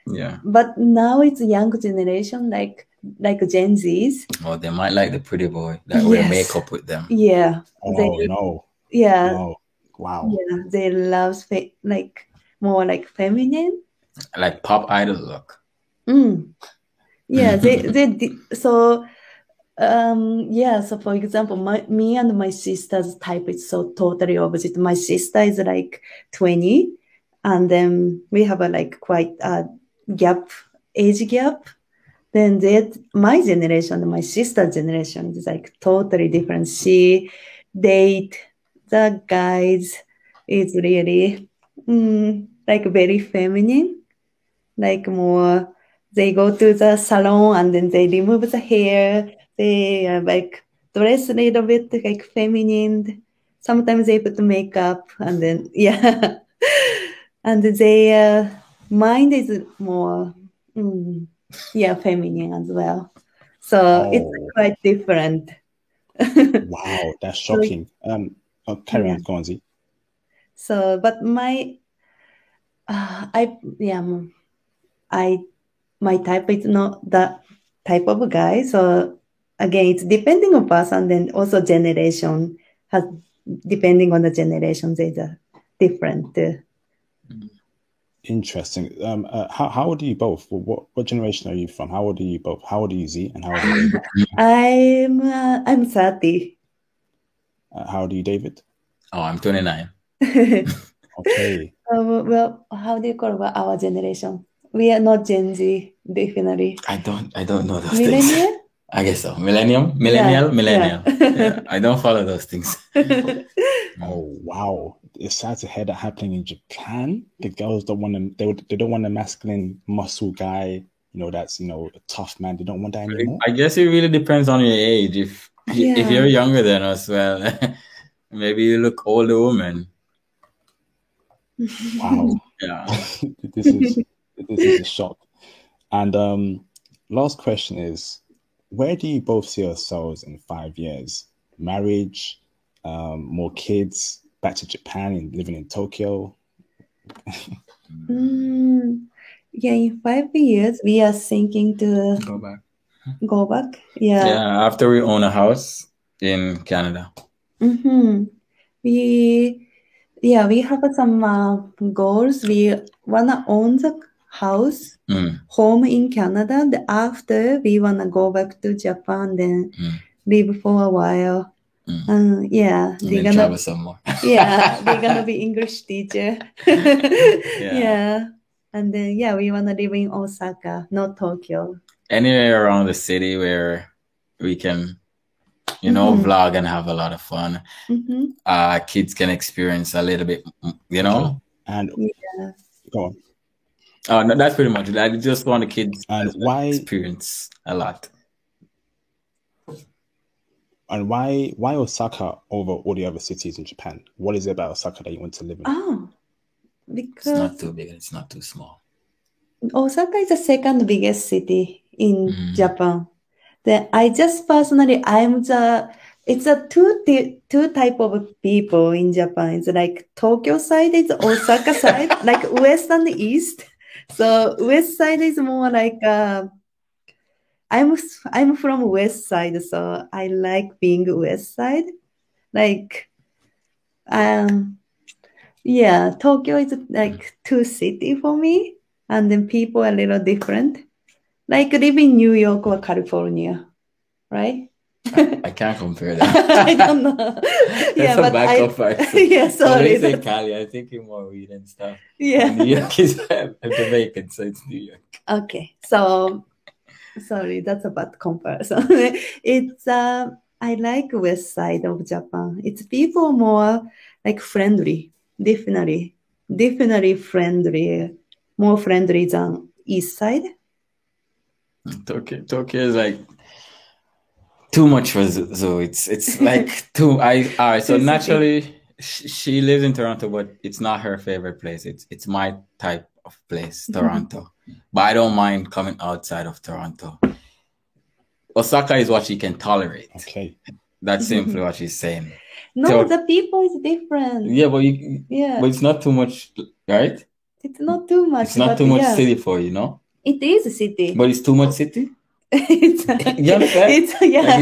Yeah. But now it's a young generation, like Gen Zs. Oh, they might like the pretty boy that wear makeup with them. Yeah. No. Yeah. No. Wow. Yeah, they love like more like feminine. Like pop idol look. Yeah, so yeah, so for example, me and my sister's type is so totally opposite. My sister is like 20, and then we have a like quite a age gap. Then my generation and my sister's generation is like totally different. She date the guys is really like very feminine, like more they go to the salon and then they remove the hair. They like dress a little bit like feminine. Sometimes they put makeup and then yeah, and they mind is more feminine as well. So it's quite different. Wow, that's shocking. Carry on, Gonzi. So, but my type is not that type of guy. So again, it's depending on person, then also generation has depending on the generation, there's a different. Interesting. How old are you both? What generation are you from? How old are you both? How old are you, Z? And how old are you, David? I'm 30. How old are you, David? Oh, I'm 29. Okay. Well, how do you call our generation? We are not Gen Z, definitely. I don't know those Millennial? things. I guess so. Millennial. Yeah. I don't follow those things. Oh wow, it's sad to hear that happening in Japan. The girls don't want they don't want a masculine muscle guy, that's a tough man. They don't want that anymore. I guess it really depends on your age. If you're younger than us, well, maybe you look older woman. Wow. Yeah. This is a shock. And last question is, where do you both see yourselves in 5 years? Marriage, more kids, back to Japan and living in Tokyo? Yeah, in 5 years, we are thinking to go back. Yeah. Yeah, after we own a house in Canada. We have some goals. We wanna own the house, home in Canada. And after, we wanna go back to Japan, then live for a while. Yeah, they're gonna travel some more. Yeah, they're gonna be English teacher. Yeah. And then we wanna live in Osaka, not Tokyo. Anywhere around the city where we can, vlog and have a lot of fun. Kids can experience a little bit, And go on. Oh no, that's pretty much it. I just want the kids to experience a lot. And why Osaka over all the other cities in Japan? What is it about Osaka that you want to live in? Oh, because it's not too big and it's not too small. Osaka is the second biggest city in Japan. Then I just personally, it's a two type of people in Japan. It's like Tokyo side, it's Osaka side, like west and east. So west side is more like I'm from west side, so I like being west side. Like Tokyo is like two city for me, and then people are a little different. Like live in New York or California, right? I can't compare that. I don't know. Yeah, but yeah, sorry. When they say Cali, I think more weed and stuff. Yeah. New York is Jamaican, so it's New York. Okay, so sorry, that's a bad comparison. It's I like west side of Japan. It's people more like friendly, definitely friendly, more friendly than east side. Tokyo is like too much for Zoe. It's like too. So naturally, she lives in Toronto, but it's not her favorite place. It's my type of place, Toronto. But I don't mind coming outside of Toronto. Osaka is what she can tolerate. Okay, that's simply what she's saying. No, the people is different. Yeah, but but it's not too much, right? It's not too much. It's not too much city for you, no? It is a city. But it's too much city? It's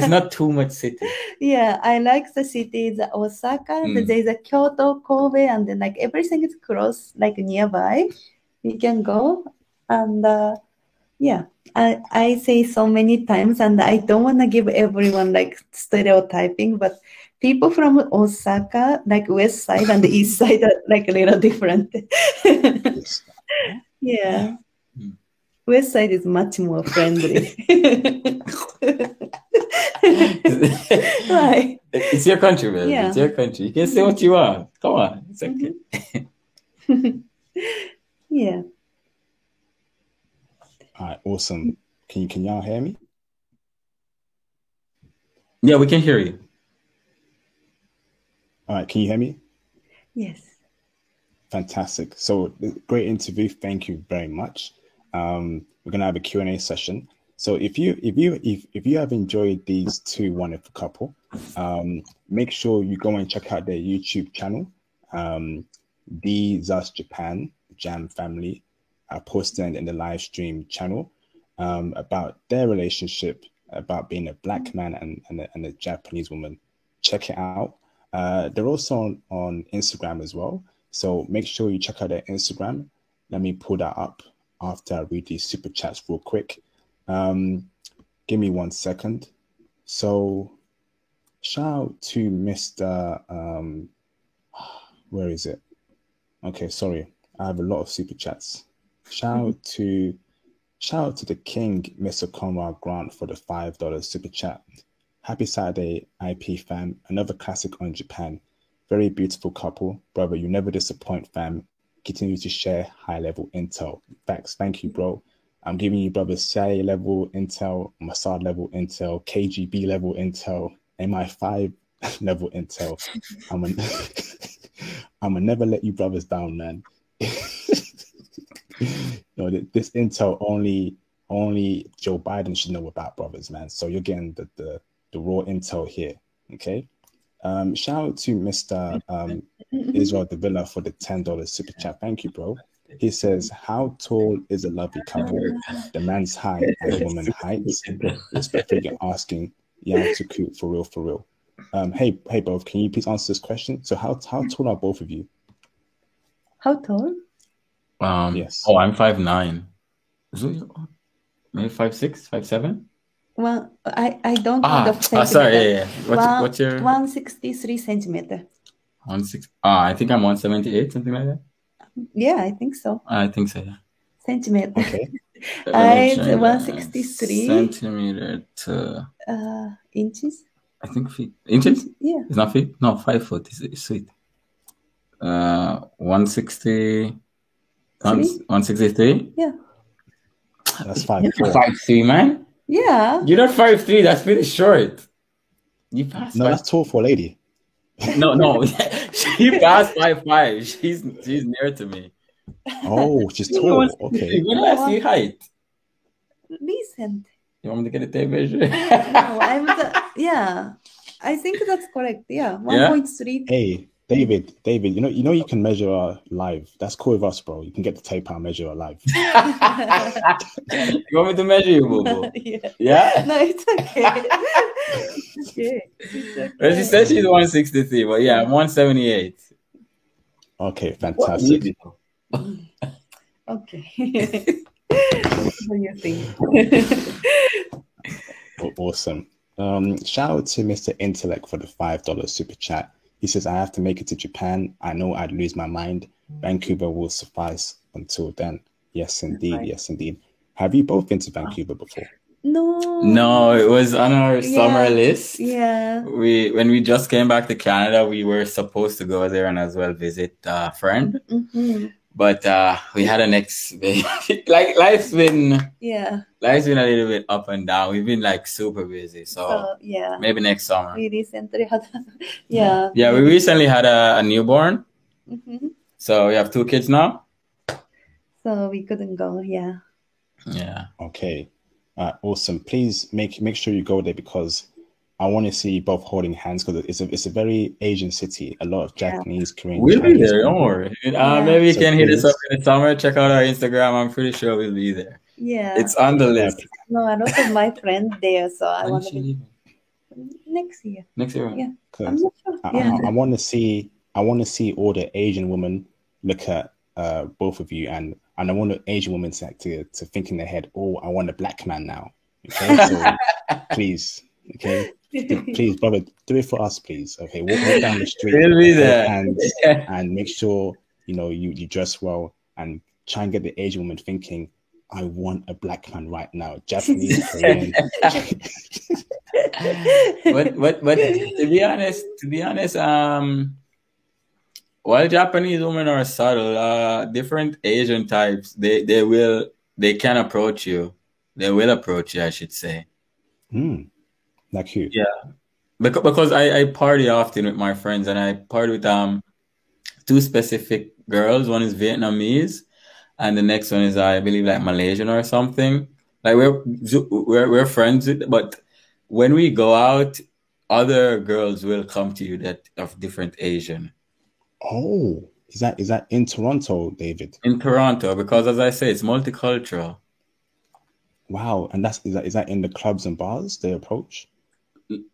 not too much city. Yeah, I like the city. The Osaka, there's a Kyoto, Kobe, and then like everything is close, like nearby. We can go, and I say so many times, and I don't want to give everyone like stereotyping, but people from Osaka, like west side and the east side, are like a little different. Yeah. West side is much more friendly. Right. It's your country, man. Yeah. It's your country. You can say what you want. Come on. It's okay. Yeah. All right, awesome. Can y'all hear me? Yeah, we can hear you. All right, can you hear me? Yes. Fantastic. So great interview. Thank you very much. We're gonna have a Q&A session. So if you have enjoyed these two wonderful couple, make sure you go and check out their YouTube channel, the Zas Japan Jam Family. I posted in the live stream channel about their relationship, about being a black man and a Japanese woman. Check it out. They're also on Instagram as well. So make sure you check out their Instagram. Let me pull that up after I read these super chats real quick. Give me 1 second. So shout out to Mr. Where is it? Okay, sorry. I have a lot of super chats. Shout out to the king, Mr. Conrad Grant, for the $5 super chat. Happy Saturday, IP fam. Another classic on Japan. Very beautiful couple. Brother, you never disappoint, fam. Continue to share high-level intel. Facts. Thank you, bro. I'm giving you, brother, CIA level intel, Mossad level intel, KGB level intel, MI5 level intel. I'm gonna never let you brothers down, man. This intel only Joe Biden should know about, brothers, man. So you're getting the raw intel here. Okay. Shout out to Mr. Israel Davila for the $10 super chat. Thank you, bro. He says, how tall is a lovely couple? The man's height and the woman height. Respectfully asking, yeah, to coot for real. Hey, both, can you please answer this question? So how tall are both of you? How tall? Yes. Oh, I'm 5'9". Maybe 5'6", 5'7"? Well, I don't know the centimeter. Sorry, yeah. What's your 163 centimeter? 160. I think I'm 178, something like that. Yeah, I think so. I think so, yeah. Centimeter. Okay. I 163 centimeter to inches. I think feet. Inches? Yeah. It's not feet? No, 5 foot. It's sweet. 160. 163? Yeah. That's 5'4". 5'3", man. Yeah. You're not 5'3". That's pretty short. You passed. No, that's tall for a lady. No. She passed 5'5". She's near to me. Oh, she's tall. Okay. When I see height. Recent. You want me to get a tape measure? No, yeah. I think that's correct. Yeah. 1.3. Hey, David, you know you can measure live. That's cool with us, bro. You can get the tape out and measure live. You want me to measure you, boo? Yeah? No, it's okay. It's okay. Well, she said she's 163, but yeah, I'm 178. Okay, fantastic. Okay. What do you think? Awesome. Shout out to Mr. Intellect for the $5 super chat. He says, I have to make it to Japan. I know I'd lose my mind. Vancouver will suffice until then. Yes, indeed. Right. Yes, indeed. Have you both been to Vancouver before? No, it was on our summer list. Yeah. When we just came back to Canada, we were supposed to go there and as well visit a friend. Mm-hmm. But we had an like life's been a little bit up and down. We've been like super busy. So maybe next summer. We recently had we recently had a newborn. Mm-hmm. So we have 2 kids now. So we couldn't go, Yeah. Okay. Awesome. Please make sure you go there because I want to see you both holding hands because it's a very Asian city. A lot of Japanese, Korean. We'll be there. Don't worry. Maybe you can hit us up in the summer. Check out our Instagram. I'm pretty sure we'll be there. Yeah. It's on the list. No, a lot of my friends there, so I want to be next year. Next year. Yeah. I'm not sure. I want to see all the Asian women look at both of you and I want the Asian women to think in their head, oh, I want a black man now. Okay, so please, okay. Please, brother, do it for us, please. Okay, walk down the street and make sure you dress well and try and get the Asian woman thinking, I want a black man right now. Japanese, Korean. but to be honest, while Japanese women are subtle, different Asian types they can approach you. They will approach you, I should say. Like who? Yeah, because I party often with my friends, and I party with 2 specific girls. One is Vietnamese, and the next one is I believe like Malaysian or something. Like we're friends with, but when we go out, other girls will come to you that of different Asian. Oh, is that in Toronto, David? In Toronto, because as I say, it's multicultural. Wow, and is that in the clubs and bars they approach?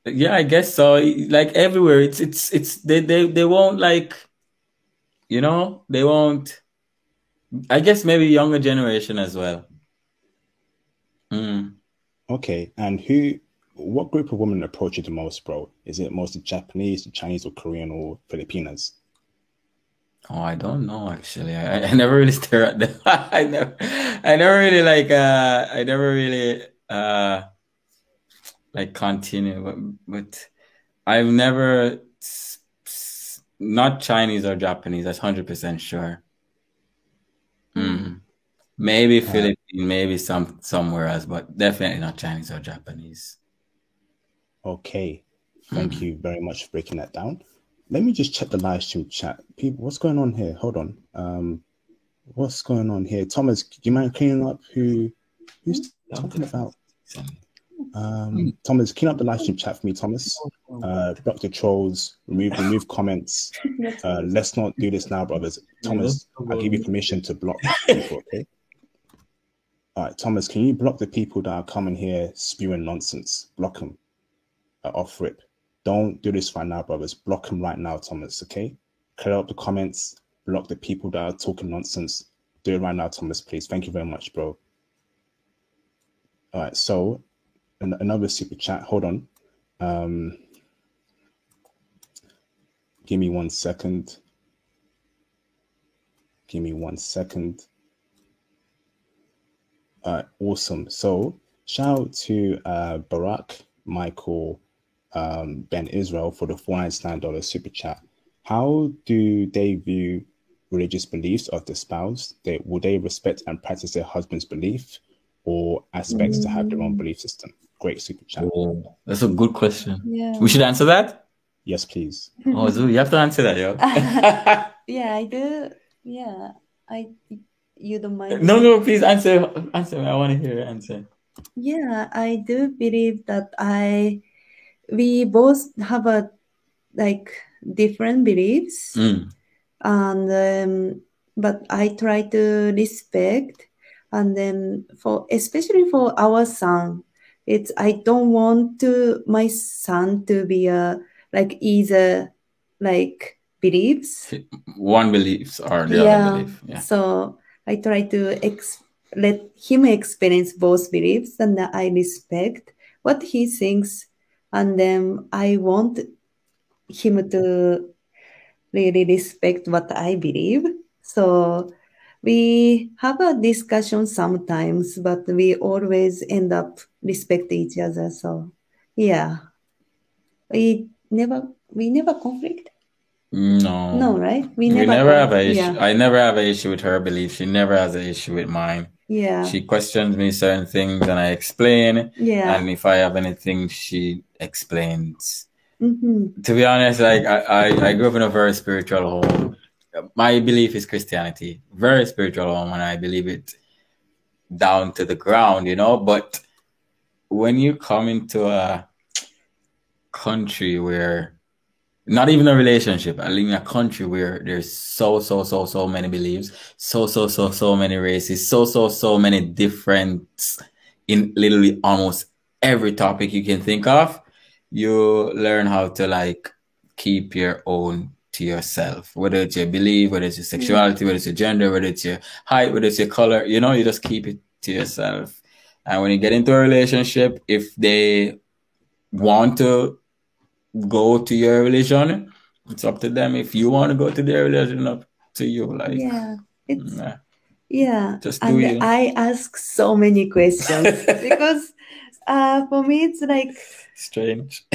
Yeah, I guess so. Like everywhere, it's they won't like, they won't. I guess maybe younger generation as well. Okay, and what group of women approach you the most, bro? Is it mostly Japanese, Chinese, or Korean, or Filipinas? Oh, I don't know actually. I never really stare at them. I never really like continue, but I've never not Chinese or Japanese. That's 100% sure. Maybe Philippine, maybe somewhere else, but definitely not Chinese or Japanese. Okay. Thank you very much for breaking that down. Let me just check the live stream chat. People, what's going on here? Hold on. What's going on here? Thomas, do you mind cleaning up who's talking about? Thomas, clean up the live stream chat for me, Thomas. Block the trolls, remove comments. Let's not do this now, brothers. Thomas, I'll give you permission to block people, okay? All right, Thomas, can you block the people that are coming here spewing nonsense? Block them off rip. Don't do this right now, brothers. Block them right now, Thomas, okay? Clear up the comments, block the people that are talking nonsense. Do it right now, Thomas, please. Thank you very much, bro. All right, so another super chat. Hold on. Give me 1 second. Give me 1 second. All right, awesome. So shout out to Barack, Michael, Ben Israel for the $499 super chat. How do they view religious beliefs of the spouse? Will they respect and practice their husband's belief, or aspects to have their own belief system? Great super chat. Oh, that's a good question. Yeah. We should answer that? Yes, please. Oh, Zoo, you have to answer that, yo. Yeah, I do. Yeah, you don't mind? No, please answer me. I want to hear your answer. Yeah, I do believe that we both have a different beliefs, and but I try to respect, and then especially for our son, I don't want my son to be either beliefs. One believes or the other belief. Yeah. So I try to let him experience both beliefs, and I respect what he thinks, and then I want him to really respect what I believe. So we have a discussion sometimes, but we always end up respect each other. So yeah, we never conflict. No, right? We never have an issue. Yeah. I never have an issue with her belief. She never has an issue with mine. Yeah. She questions me certain things and I explain. Yeah. And if I have anything, she explains. To be honest, I grew up in a very spiritual home. My belief is Christianity. Very spiritual home, and I believe it down to the ground, But when you come into a country where not even a relationship, I live in a country where there's so many beliefs, so many races, so many different in literally almost every topic you can think of. You learn how to keep your own to yourself, whether it's your belief, whether it's your sexuality, whether it's your gender, whether it's your height, whether it's your color, you just keep it to yourself. And when you get into a relationship, if they want to go to your religion, it's up to them. If you want to go to their religion, up to you. Just do it. I ask so many questions because for me it's strange.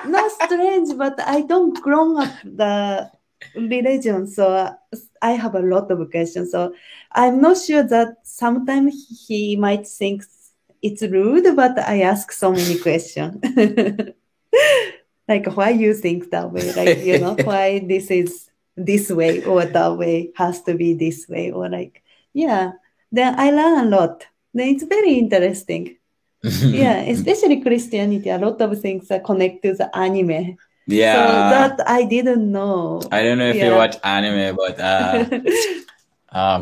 Not strange, but I don't grown up the religion, so I have a lot of questions. So I'm not sure that sometimes he might think it's rude, but I ask so many questions. Why you think that way? Why this is this way or that way has to be this way, or then I learn a lot. Then it's very interesting. Yeah, especially Christianity, a lot of things are connected to the anime. Yeah. So that I didn't know. I don't know if you watch anime, but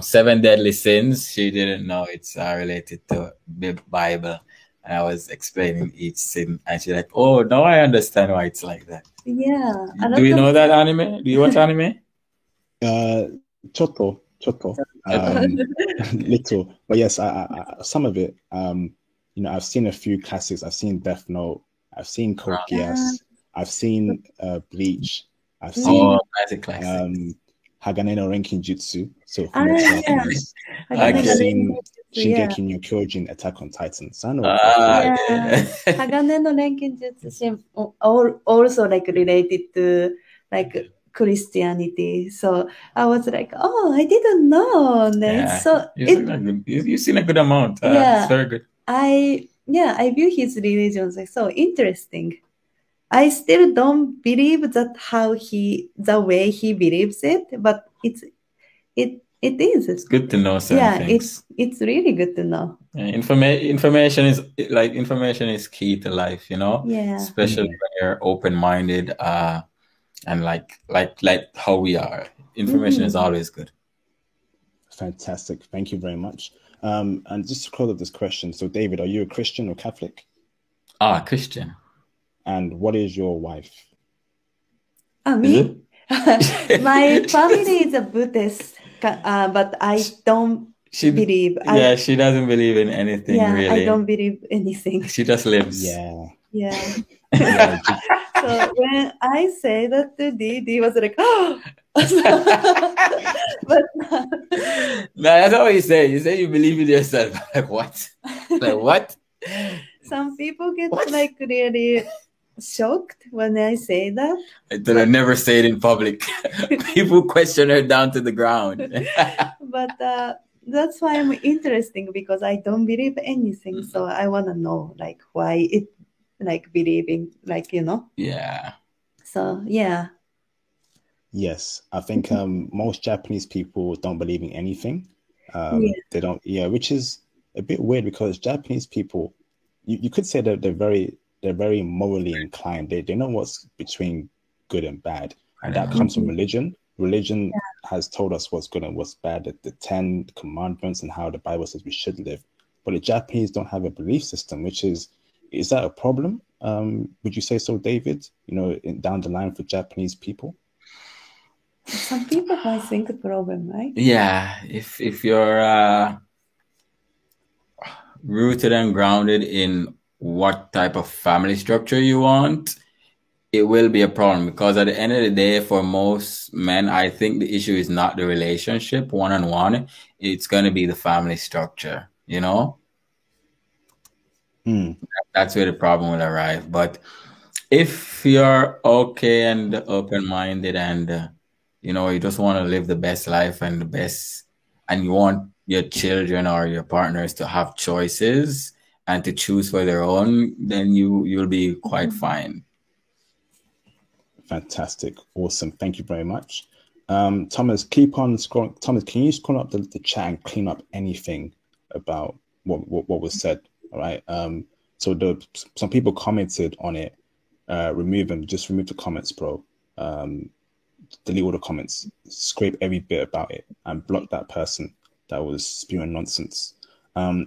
7 Deadly Sins, she didn't know it's related to the Bible. And I was explaining each sin, and she's like, "Oh, now I understand why it's like that." Yeah. Do you know that anime? Do you watch anime? Choto. Little, but yes, I some of it. I've seen a few classics. I've seen Death Note. I've seen Code Geass. I've seen Bleach. I've seen Hagane no Renkinjutsu. So I've seen Shingeki no Kyojin, Attack on Titan. So I know. Hagane no Renkinjutsu also related to Christianity. So I was like, oh, I didn't know. Yeah. So You've seen a good amount. Yeah. It's very good. I view his religion like so interesting. I still don't believe that the way he believes it, but it is. It's good to know certain things. It's really good to know. Yeah, information is key to life, Yeah. especially when you're open-minded, and like how we are. Information is always good. Fantastic. Thank you very much. And just to close up this question, so David, are you a Christian or Catholic? Christian. And what is your wife? Me? My family is a Buddhist, but I don't believe. She doesn't believe in anything, really. I don't believe anything. She just lives. Yeah. So when I say that to Dee was like, oh! But no, that's not what you say. You say you believe in yourself. Like what? Like what? Some people get like really shocked when I say that. I never say it in public. People question her down to the ground. But that's why I'm interesting, because I don't believe anything. So I want to know like why it like believing, like, Yeah. So yeah. Yes, I think most Japanese people don't believe in anything. They don't, which is a bit weird, because Japanese people, you could say that they're very morally inclined. They know what's between good and bad, and that comes from religion. Religion has told us what's good and what's bad, the 10 commandments and how the Bible says we should live. But the Japanese don't have a belief system, which is that a problem? Would you say so, David? Down the line for Japanese people? Some people might think a problem, right? Yeah, if you're rooted and grounded in what type of family structure you want, it will be a problem, because at the end of the day, for most men, I think the issue is not the relationship one-on-one. It's going to be the family structure, That's where the problem will arrive. But if you're okay and open-minded and you just want to live the best life and you want your children or your partners to have choices and to choose for their own, then you'll be quite fine. Fantastic. Awesome. Thank you very much. Thomas, keep on scrolling. Thomas, can you scroll up the chat and clean up anything about what was said? All right. So some people commented on it. Remove them. Just remove the comments, bro. Delete all the comments. Scrape every bit about it and block that person that was spewing nonsense.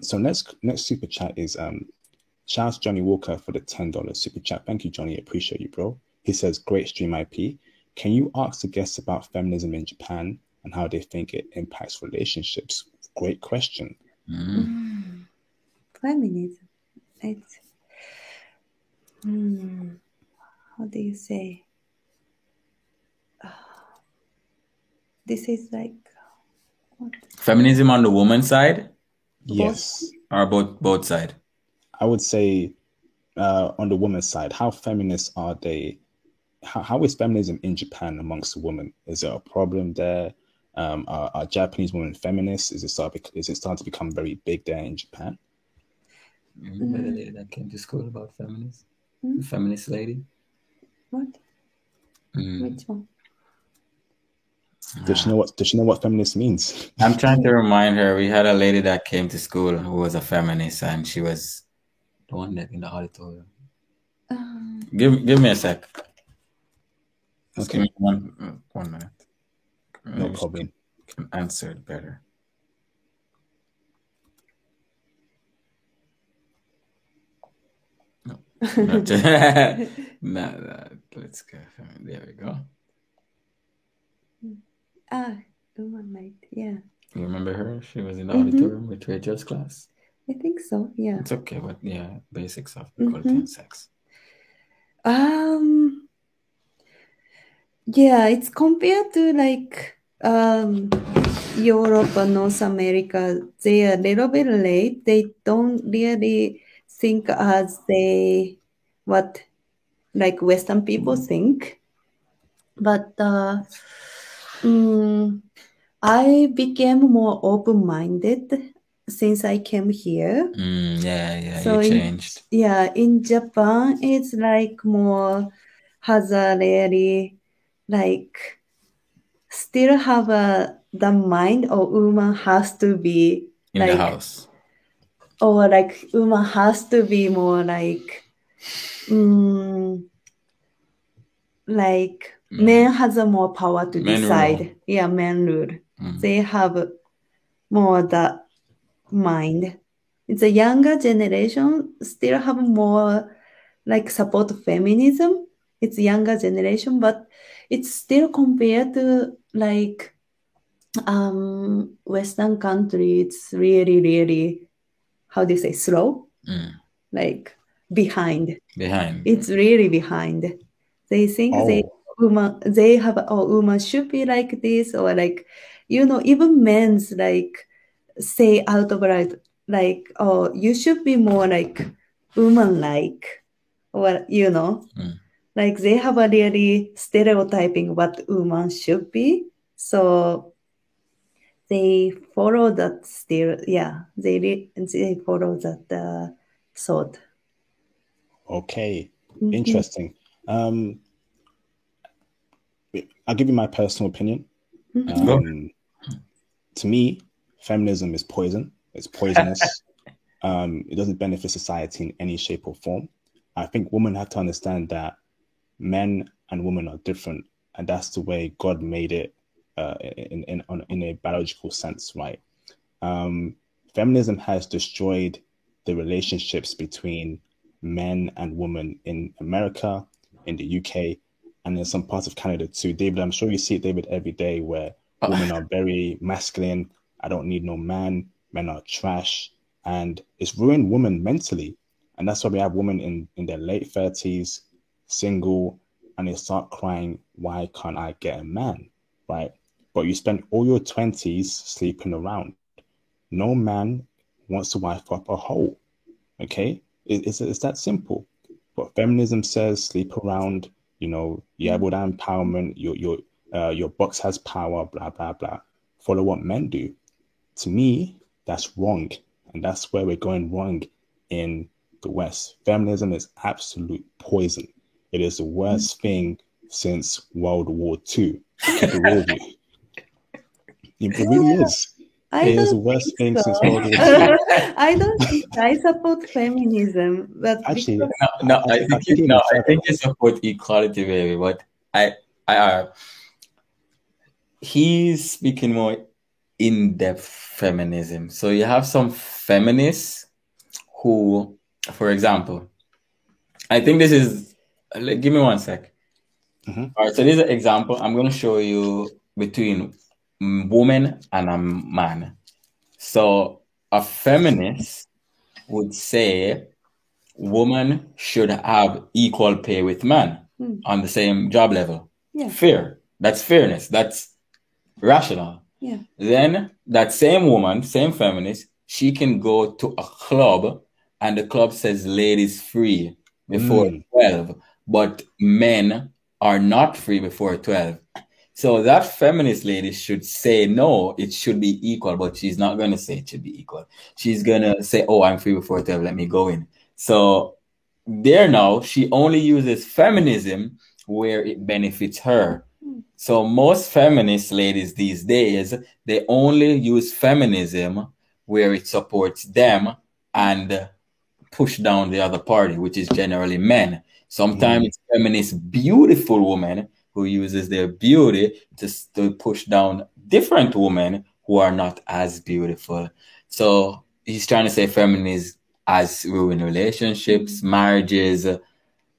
So next super chat is shout out to Johnny Walker for the $10 super chat. Thank you, Johnny. Appreciate you, bro. He says, great stream IP. Can you ask the guests about feminism in Japan and how they think it impacts relationships? Great question. Feminism. It's how do you say? This is like what? Feminism on the woman's side? Yes. Or both sides? I would say on the woman's side. How feminist are they? How is feminism in Japan amongst women? Is there a problem there? Are Japanese women feminists? Is it starting to become very big there in Japan? Remember the lady that came to school about feminism? The feminist lady? What? Which one? Does she know what feminist means? I'm trying to remind her. We had a lady that came to school who was a feminist, and she was the one that in the auditorium. Give me a sec. Just give me one minute. No problem. Can answer it better. No. No, let's go. There we go. Woman night. Yeah. You remember her? She was in the auditorium with Rachel's class. I think so. Yeah. It's okay, but yeah, basics of equality and sex. Yeah, it's compared to like Europe and North America. They are a little bit late. They don't really think as what like Western people think. But I became more open-minded since I came here. You changed. In Japan, it's like more has a really like still have the mind or woman has to be in the house, or like woman has to be more like men has a more power to decide. Men rule. They have more the mind. It's a younger generation still have more like support feminism. It's younger generation, but it's still compared to like Western country. It's really, really, how do you say, slow? Like behind. It's really behind. They think they have woman should be like this, or like, even men's like say out of like, oh, you should be more like woman like, or like they have a really stereotyping what woman should be. So they follow that still, they follow that thought. Okay, interesting. I'll give you my personal opinion. To me, feminism is poison. It's poisonous. It doesn't benefit society in any shape or form. I think women have to understand that men and women are different, and that's the way God made it in a biological sense, right? Feminism has destroyed the relationships between men and women in America, in the UK, and in some parts of Canada too. David, I'm sure you see it, David, every day where women are very masculine. I don't need no man. Men are trash. And it's ruined women mentally. And that's why we have women in their late 30s, single, and they start crying, why can't I get a man, right? But you spend all your 20s sleeping around. No man wants to wife up a hoe, okay? It's that simple. But feminism says sleep around, you have all that empowerment, your box has power, blah, blah, blah. Follow what men do. To me, that's wrong. And that's where we're going wrong in the West. Feminism is absolute poison. It is the worst thing since World War II. It really is. It is the worst thing since World War II. I don't think I support feminism, but actually, I think you support equality, baby. But he's speaking more in-depth feminism. So you have some feminists who, for example, I think this is. Give me 1 sec. All right. So this is an example. I'm going to show you between woman and a man. So a feminist would say woman should have equal pay with man on the same job level. Yeah. Fair. That's fairness. That's rational. Yeah. Then that same woman, same feminist, she can go to a club and the club says ladies free before 12, but men are not free before 12. So that feminist lady should say, no, it should be equal, but she's not going to say it should be equal. She's going to say, oh, I'm free before 12, let me go in. So there now, she only uses feminism where it benefits her. So most feminist ladies these days, they only use feminism where it supports them and push down the other party, which is generally men. Sometimes it's feminist, beautiful women who uses their beauty to push down different women who are not as beautiful. So he's trying to say feminism as ruin relationships, marriages. We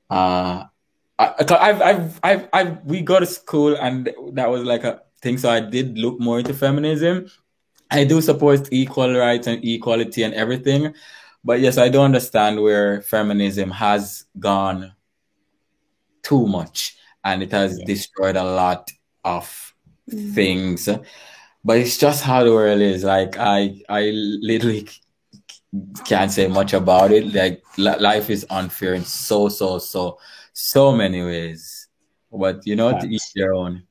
go to school and that was like a thing. So I did look more into feminism. I do support equal rights and equality and everything. But yes, I do understand where feminism has gone too much and it has destroyed a lot of things. But it's just how the world is. Like I literally can't say much about it. Like life is unfair in so many ways. but you know, to each Facts. their own.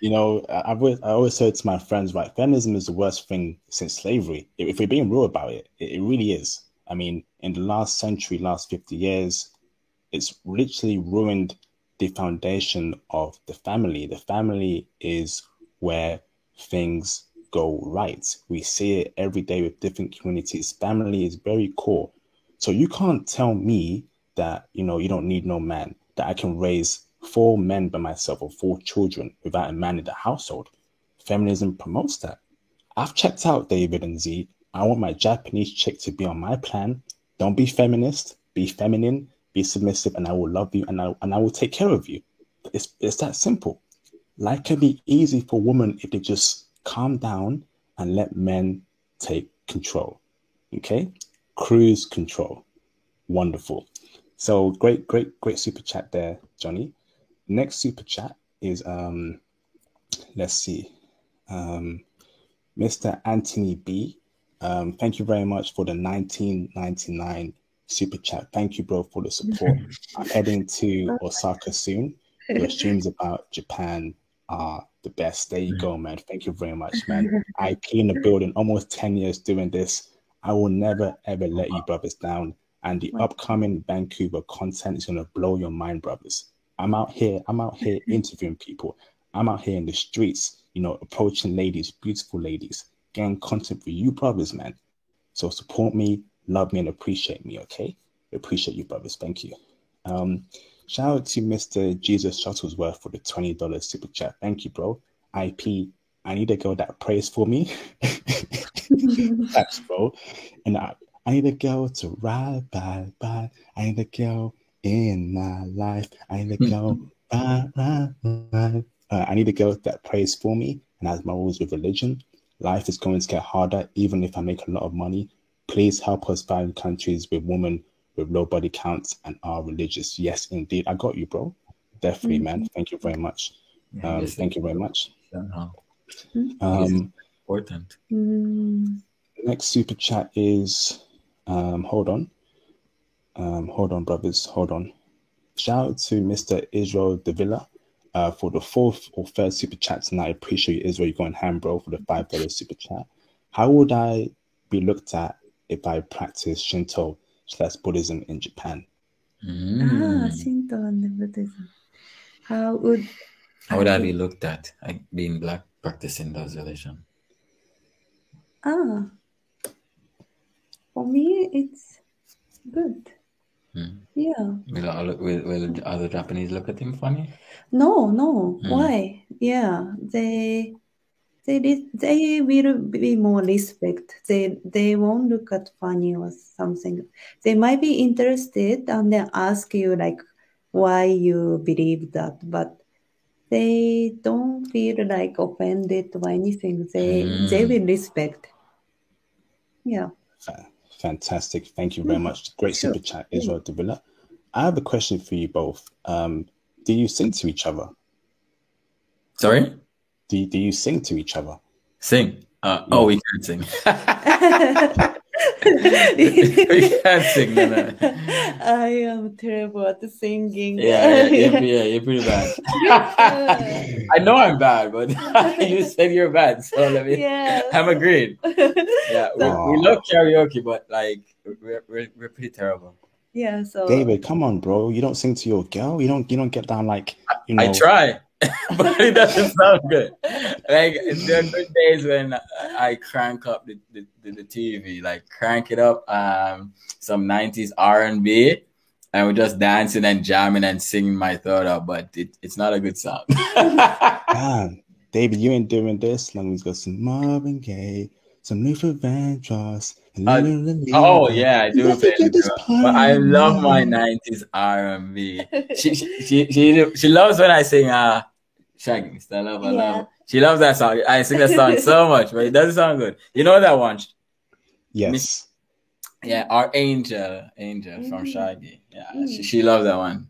You know, I always say to my friends, right, feminism is the worst thing since slavery. If we're being real about it, it really is. I mean, in the last century, last 50 years, it's literally ruined the foundation of the family. The family is where things go right. We see it every day with different communities. Family is very core. So you can't tell me that, you know, you don't need no man, that I can raise 4 men by myself or 4 children without a man in the household. Feminism promotes that. I've checked out David and Z. I want my Japanese chick to be on my plan. Don't be feminist, be feminine, be submissive, and I will love you and I will take care of you. It's that simple. Life can be easy for women if they just calm down and let men take control. Okay? Cruise control. Wonderful. So great super chat there, Johnny. Next super chat is let's see. Mr. Anthony B. Thank you very much for the 1999 super chat. Thank you, bro, for the support. I'm heading to Osaka soon. Your streams about Japan are the best. There you go, man. Thank you very much, man. IP in the building, almost 10 years doing this. I will never, ever let you brothers down. And the upcoming Vancouver content is going to blow your mind, brothers. I'm out here interviewing people. I'm out here in the streets, you know, approaching ladies, beautiful ladies, getting content for you brothers, man. So support me, love me, and appreciate me, okay? Appreciate you, brothers. Thank you. Shout out to Mr. Jesus Shuttlesworth for the $20 super chat. Thank you, bro. IP, I need a girl that prays for me. Thanks, bro. And I need a girl to ride by. I need a girl in my life. I need a girl ride. I need a girl that prays for me and has morals with religion. Life is going to get harder, even if I make a lot of money. Please help us find countries with women with low body counts and are religious. Yes, indeed. I got you, bro. Definitely, man. Thank you very much. Thank you very much. Important. Next super chat is, hold on, brothers, hold on. Shout out to Mr. Israel Davila for the 4th or 3rd super chat tonight. I appreciate you, Israel. You're going ham, bro, for the $5 super chat. How would I be looked at if I practice Shinto/Buddhism in Japan? Shinto and Buddhism. How would I be looked at, like being black practicing those religion? For me, it's good. Yeah. Will other Japanese look at him funny? No. Why? Yeah, they will be more respect. They won't look at funny or something. They might be interested and then ask you like why you believe that, but they don't feel like offended or anything. They will respect. Yeah. Fantastic. Thank you very much. Great super chat, Israel Davila. I have a question for you both. Do you sing to each other? Sorry? Do you sing to each other? Sing? Oh, we can't sing. We can't sing. No. I am terrible at singing. Yeah, you're pretty bad. I know I'm bad, but you said you're bad, so let me. Yes. I'm agreed. Yeah, we love karaoke, but like we're pretty terrible. Yeah, so David, come on, bro. You don't sing to your girl. You don't get down like, you know. I try, but it doesn't sound good. Like there are good days when I crank up the TV, like crank it up, some 90s R&B, and we're just dancing and jamming and singing my throat out, but it's not a good sound. Man, David, you ain't doing this. Let me go some Marvin Gaye, some Luther Vandross. Oh yeah, I do. But I love my 90s R&B. She loves when I sing Shaggy, Mr. Love, I love. She loves that song. I sing that song so much, but it doesn't sound good. You know that one? Yes. Yeah, our Angel from Shaggy. Yeah, she loves that one.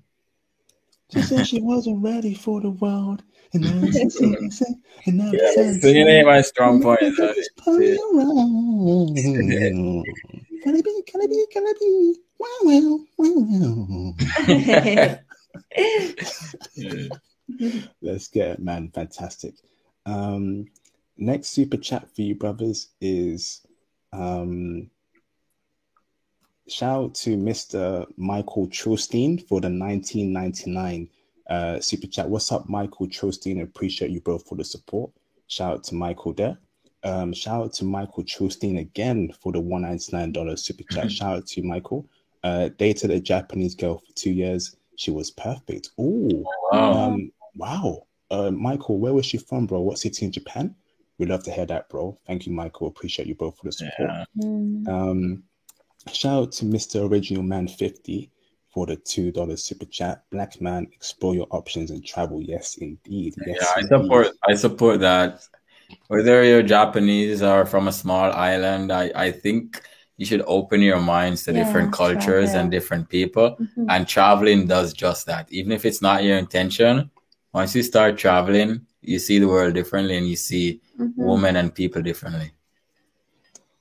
She said she wasn't ready for the world. Singing ain't my strong point. Can I be? Wow. Let's get it, man. Fantastic. Next super chat for you, brothers, is shout out to Mr. Michael Trostein for the 1999 super chat. What's up, Michael Trostein? Appreciate you both for the support. Shout out to Michael there. Shout out to Michael Trostein again for the $199 super chat. Shout out to Michael. Dated a Japanese girl for 2 years. She was perfect. Ooh, Wow. wow. Michael, where was she from, bro? What city in Japan? We'd love to hear that, bro. Thank you, Michael. Appreciate you both for the support. Yeah. Shout out to Mr. Original Man 50 for the $2 super chat. Black man, explore your options and travel. Yes, indeed. Yes, Yeah, indeed. I support that. Whether you're Japanese or from a small island, I think you should open your minds to different cultures and different people. And traveling does just that. Even if it's not your intention, once you start traveling, you see the world differently and you see women and people differently.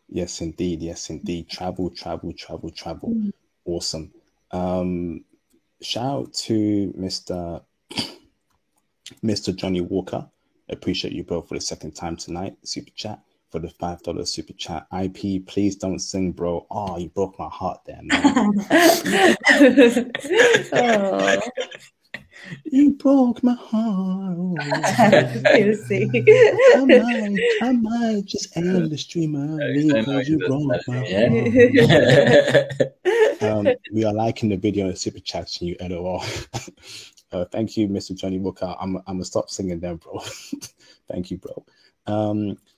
Yes, indeed. Yes, indeed. Travel, travel, travel, travel. Awesome. Shout out to Mr. Johnny Walker. Appreciate you both for the second time tonight. Super chat for the $5 super chat. IP, please don't sing, bro. Oh, you broke my heart there, man. Oh, You broke my heart. you see. I might just end the stream early because you broke my heart. We are liking the video and super chatting you, LOL. Thank you, Mr. Johnny Walker. I'm gonna stop singing then, bro. Thank you, bro.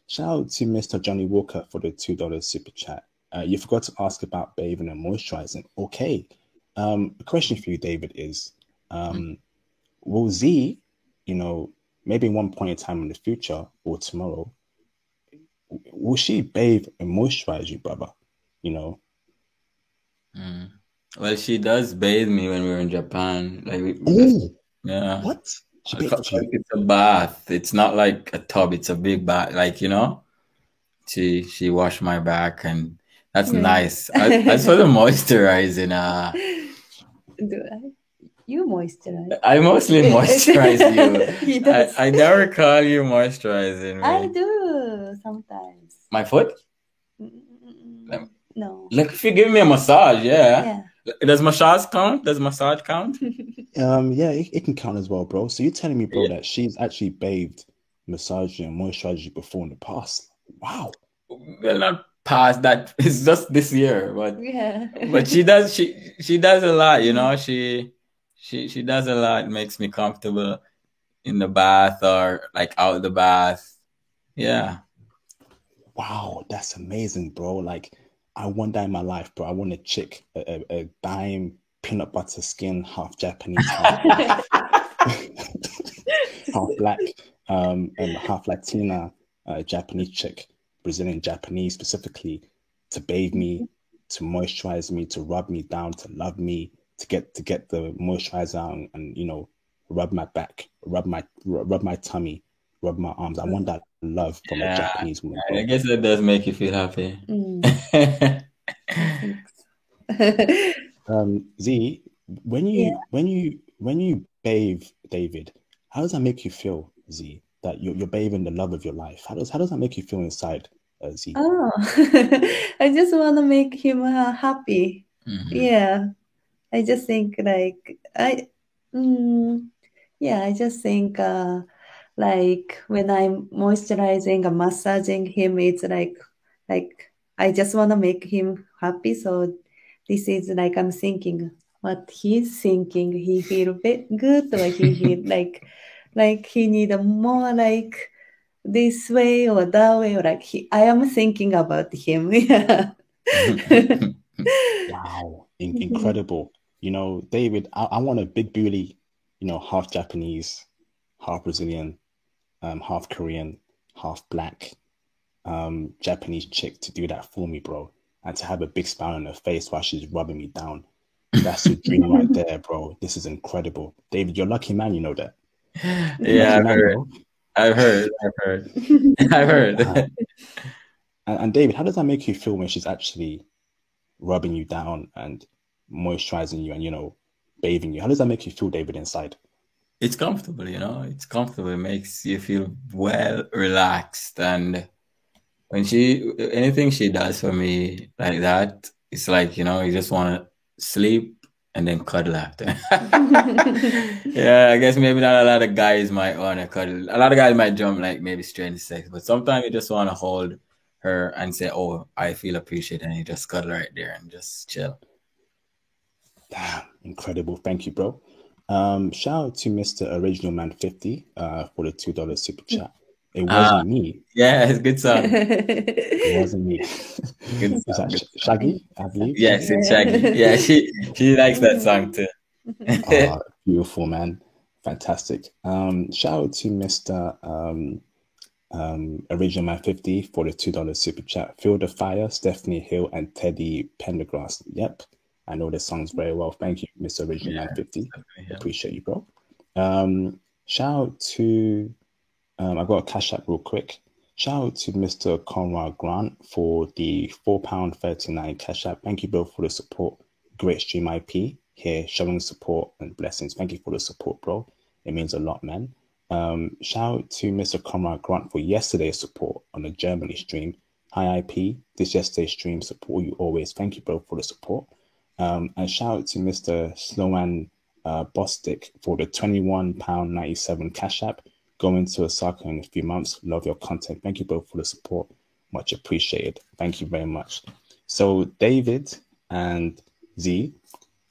Shout out to Mr. Johnny Walker for the $2 super chat. You forgot to ask about bathing and moisturizing. Okay. The question for you, David, is will Z, maybe one point in time in the future or tomorrow, will she bathe and moisturize you, brother? Well, she does bathe me when we were in Japan. Yeah. What? It's a bath. It's not like a tub. It's a big bath. She washed my back, and that's nice. As for the moisturizing, Do I? You moisturize. I mostly moisturize you. He does. I never call you moisturizing me. I do sometimes. My foot? No. Like if you give me a massage, yeah. Does massage count? Yeah, it can count as well, bro. So you're telling me, bro, that she's actually bathed, massaged you, and moisturized you before in the past? Wow. Well, not past that. It's just this year, but Yeah. But she does. She does a lot. She does a lot. Makes me comfortable in the bath or like out the bath. Yeah. Wow, that's amazing, bro. Like, I want that in my life, bro. I want a chick, a dime peanut butter skin, half Japanese, half black, and half Latina, Japanese chick, Brazilian Japanese specifically, to bathe me, to moisturize me, to rub me down, to love me, to get the moisturizer and rub my back, rub my tummy, rub my arms. I want that love from a Japanese woman. I guess that does make you feel happy. Z, when you bathe David, how does that make you feel, Z? That you're bathing the love of your life. How does that make you feel inside, Z? Oh, I just want to make him happy. Yeah, I just think I just think like when I'm moisturizing and massaging him, it's like I just want to make him happy. So this is like I'm thinking what he's thinking. He feel good, or he feel like he need a more like this way or that way, or like I am thinking about him. Yeah. Wow, incredible. David, I want a big booty, half Japanese, half Brazilian, half Korean, half black, Japanese chick to do that for me, bro. And to have a big smile on her face while she's rubbing me down. That's a dream right there, bro. This is incredible. David, you're a lucky man, you know that. Yeah, I've heard. And David, how does that make you feel when she's actually rubbing you down and moisturizing you and, bathing you? How does that make you feel, David, inside? It's comfortable, it's comfortable. It makes you feel well relaxed. And when anything she does for me like that, it's like, you just want to sleep and then cuddle after. Yeah, I guess maybe not a lot of guys might want to cuddle. A lot of guys might jump like maybe straight into sex, but sometimes you just want to hold her and say, oh, I feel appreciated, and you just cuddle right there and just chill. Damn, incredible. Thank you, bro. Shout out to Mr. Original Man 50 for the $2 super chat. It wasn't me. Yeah, it's a good song. It wasn't me. Good Is song. that Shaggy, I believe? Yes, it's Shaggy. Yeah, she likes that song too. Beautiful, man. Fantastic. Shout out to Mr. Original Man 50 for the $2 super chat. Feel the Fire, Stephanie Hill, and Teddy Pendergrass. Yep, I know the songs very well. Thank you, Mr. Original Man 50. Appreciate you, bro. Shout out to I got a cash app real quick. Shout out to Mr. Conrad Grant for the £4.39 cash app. Thank you, bro, for the support. Great stream IP here, showing support and blessings. Thank you for the support, bro. It means a lot, man. Shout out to Mr. Conrad Grant for yesterday's support on the Germany stream. Hi, IP. This yesterday's stream, support you always. Thank you, bro, for the support. And shout out to Mr. Sloan Bostic for the £21.97 cash app. Going to Osaka in a few months. Love your content. Thank you both for the support. Much appreciated. Thank you very much. So David and Z,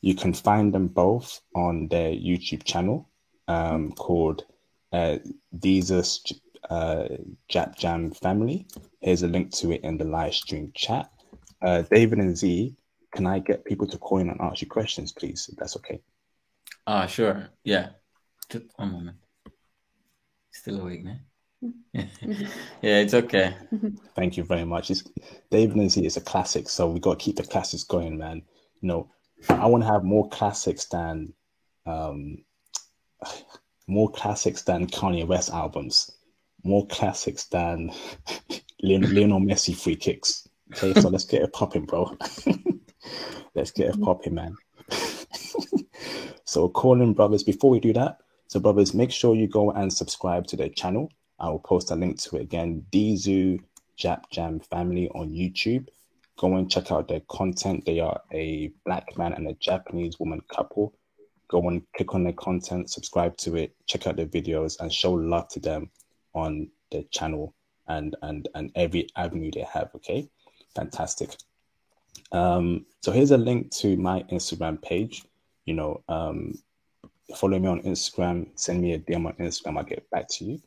you can find them both on their YouTube channel called Deezus Jap Jam Family. Here's a link to it in the live stream chat. David and Z, can I get people to call in and ask you questions, please, if that's okay? Sure. Yeah. Just one moment. Still awake, man. Yeah, it's okay. Thank you very much. David and Z is a classic, so we got to keep the classics going, man. I want to have more classics than Kanye West albums, more classics than Lionel Messi free kicks. Okay, so let's get it popping, bro. Let's get it popping, man. So call in, brothers. Before we do that, so brothers, make sure you go and subscribe to their channel. I will post a link to it again, Deezus Jap Jam Family on YouTube. Go and check out their content. They are a black man and a Japanese woman couple. Go and click on their content, subscribe to it, check out their videos, and show love to them on their channel and every avenue they have. Okay, fantastic. So here's a link to my Instagram page. Follow me on Instagram, send me a DM on Instagram, I'll get back to you.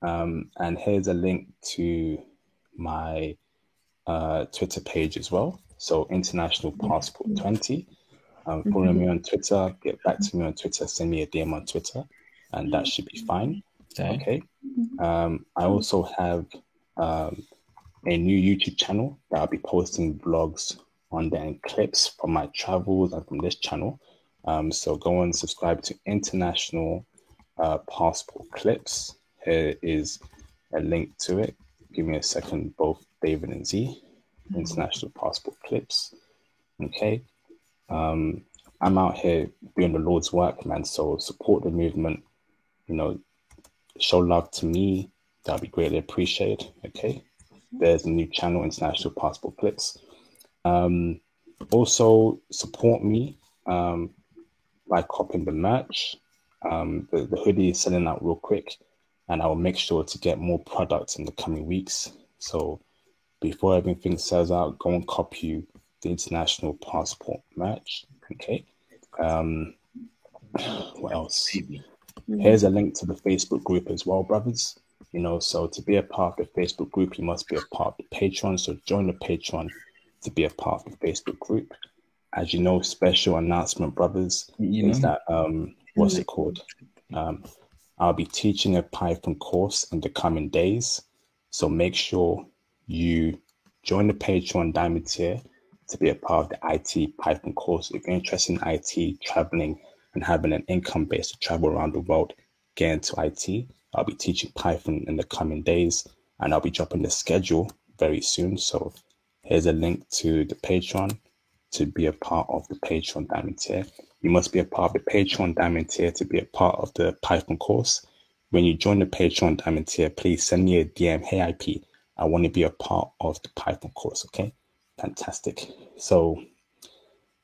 And here's a link to my Twitter page as well. So International Passport 20. Follow me on Twitter, get back to me on Twitter, send me a DM on Twitter, and that should be fine. Okay. I also have a new YouTube channel that I'll be posting vlogs on there and clips from my travels and from this channel. So go and subscribe to International Passport Clips. Here is a link to it. Give me a second, both David and Z. International Passport Clips. Okay. I'm out here doing the Lord's work, man. So support the movement. Show love to me. That'll be greatly appreciated. Okay. There's a new channel, International Passport Clips. Also support me by copying the merch. The hoodie is selling out real quick, and I will make sure to get more products in the coming weeks. So before everything sells out, go and copy the International Passport merch. Okay. What else? Here's a link to the Facebook group as well, brothers. So to be a part of the Facebook group, you must be a part of the Patreon. So join the Patreon to be a part of the Facebook group. As you know, special announcement, brothers, is that what's it called? I'll be teaching a Python course in the coming days. So make sure you join the Patreon diamond tier to be a part of the IT Python course. If you're interested in IT, traveling, and having an income base to travel around the world, get into IT. I'll be teaching Python in the coming days, and I'll be dropping the schedule very soon. So here's a link to the Patreon to be a part of the Patreon diamond tier. You must be a part of the Patreon Diamond tier to be a part of the Python course. When you join the Patreon Diamond tier, please send me a DM. Hey, IP, I want to be a part of the Python course. Okay, fantastic. So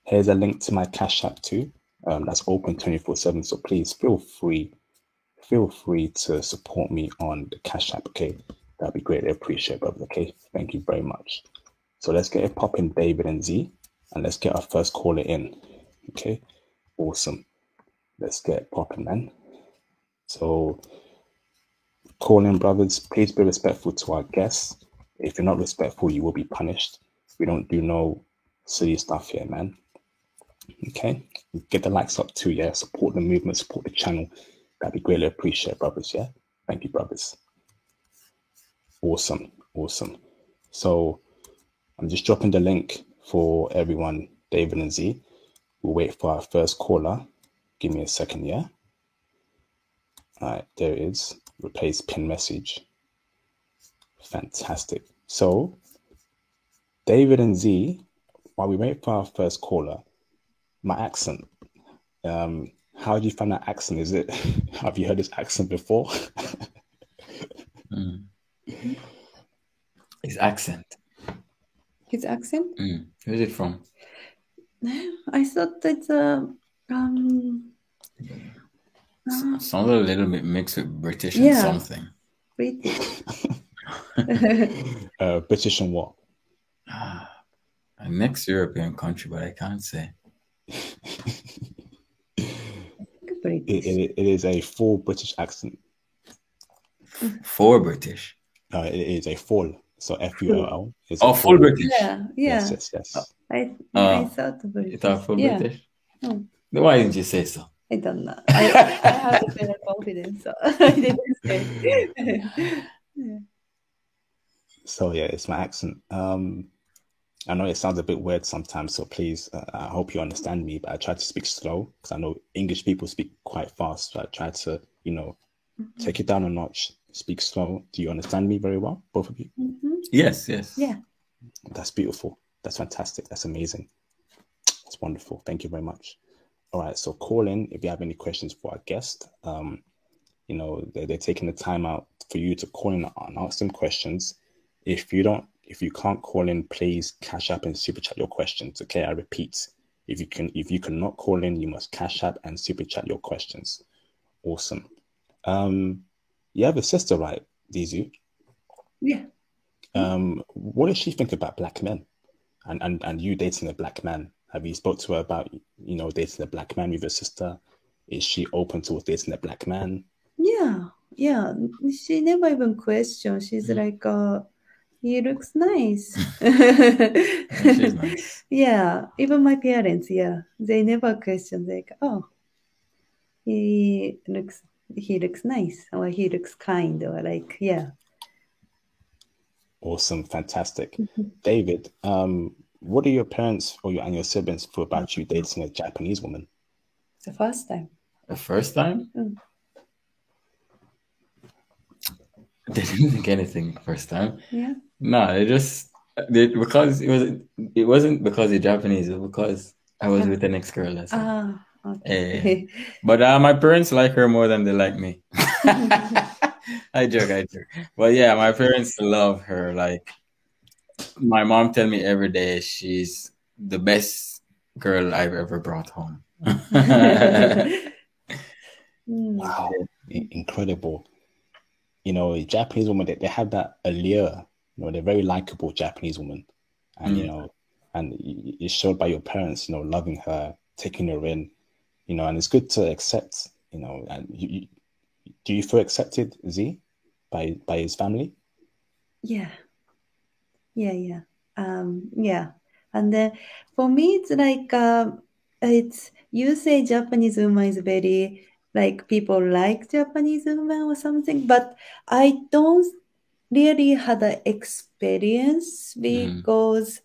here's a link to my Cash App too. That's open 24/7. So please feel free to support me on the Cash App. Okay, that'd be greatly appreciated, brother. Okay, thank you very much. So let's get it popping, David and Z, and let's get our first caller in. Okay, awesome. Let's get it popping, man. So, call in, brothers. Please be respectful to our guests. If you're not respectful, you will be punished. We don't do no silly stuff here, man. Okay, get the likes up too, yeah. Support the movement, support the channel. That'd be greatly appreciated, brothers. Yeah, thank you, brothers. Awesome. So I'm just dropping the link for everyone, David and Z. We'll wait for our first caller. Give me a second, yeah. All right, there it is. Replace pin message. Fantastic. So David and Z, while we wait for our first caller, my accent. How do you find that accent? Is it? Have you heard this accent before? His accent. His accent? Where's it from? I thought it's Sounds a little bit mixed with British Yeah. and something. British. British and what? A next European country, but I can't say. British. It is a full British accent. For British. It is a full. So FULL. Oh, full British. Yeah. Yes. I thought British. You thought full Yeah. British? No. Then why didn't you say so? I don't know. I have a better confidence, so I didn't say. So yeah, it's my accent. I know it sounds a bit weird sometimes, so please, I hope you understand me, but I try to speak slow because I know English people speak quite fast. So I try to, take it down a notch, speak slow. Do you understand me very well, both of you? Yes. Yeah. That's beautiful. That's fantastic. That's amazing. That's wonderful. Thank you very much. All right, so call in if you have any questions for our guest. They're taking the time out for you to call in and ask them questions. If you can't call in, please Cash App and Super Chat your questions. Okay, I repeat, if you cannot call in, you must Cash App and Super Chat your questions. Awesome. You have a sister, right, Dizu? Yeah. What does she think about black men, and you dating a black man? Have you spoke to her about dating a black man with your sister? Is she open to dating a black man? Yeah. She never even questioned. She's like, he looks nice. She's nice. Yeah, even my parents, they never question like, oh, he looks nice, or he looks kind, or like, yeah. Awesome, fantastic. David, what do your parents and your siblings feel about you dating a Japanese woman? The first time. The first time? Mm. They didn't think anything the first time. Yeah. No, because it wasn't because you're Japanese, it was because I was with an ex-girl. That's it. Okay. But my parents like her more than they like me. I joke. But yeah, my parents love her. Like, my mom tell me every day she's the best girl I've ever brought home. Wow, incredible. Japanese women, they have that allure. They're very likable Japanese women, and and it's showed by your parents, loving her, taking her in, and it's good to accept, and do you feel accepted, Z, by his family? Yeah. And then for me, it's like, you say Japanese woman is very, like, people like Japanese woman or something, but I don't really had an experience because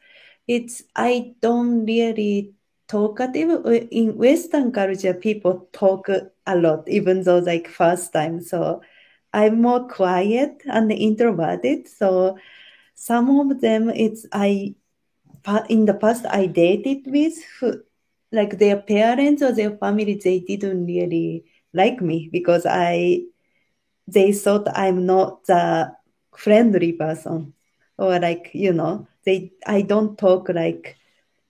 I don't really talkative. In Western culture, people talk a lot, even though like first time. So I'm more quiet and introverted. So some of them, in the past I dated with like their parents or their family, they didn't really like me because they thought I'm not the friendly person, or like I don't talk like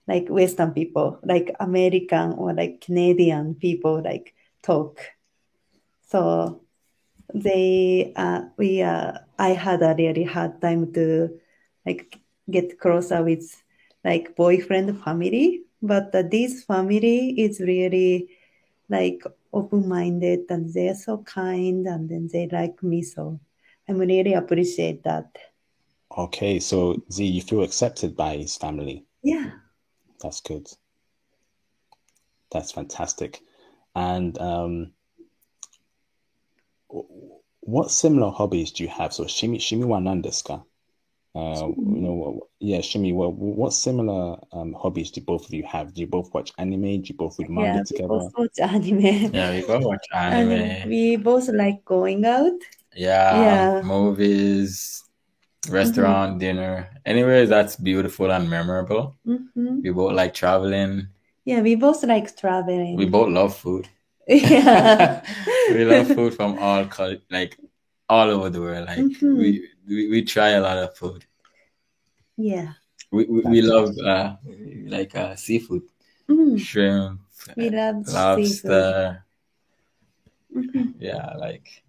Western people, like American or like Canadian people like talk. So I had a really hard time to like get closer with like boyfriend family, but this family is really like open-minded and they're so kind and then they like me, so I'm really appreciate that. Okay, so Z, you feel accepted by his family. Yeah. That's good. That's fantastic. And what similar hobbies do you have? So Shimi wa nan desu ka? Yeah, Shimi, what similar hobbies do both of you have? Do you both watch anime? Do you both read manga Yeah, we together? both watch anime. Yeah, we go watch And anime. we both like going out. Yeah, Yeah. movies, restaurant, dinner, anywhere that's beautiful and memorable. Mm-hmm. We both like traveling. Yeah, we both like traveling. We both love food. Yeah. We love food from all over the world. Like we try a lot of food. Yeah. We love seafood, shrimp, We love lobster. Yeah, like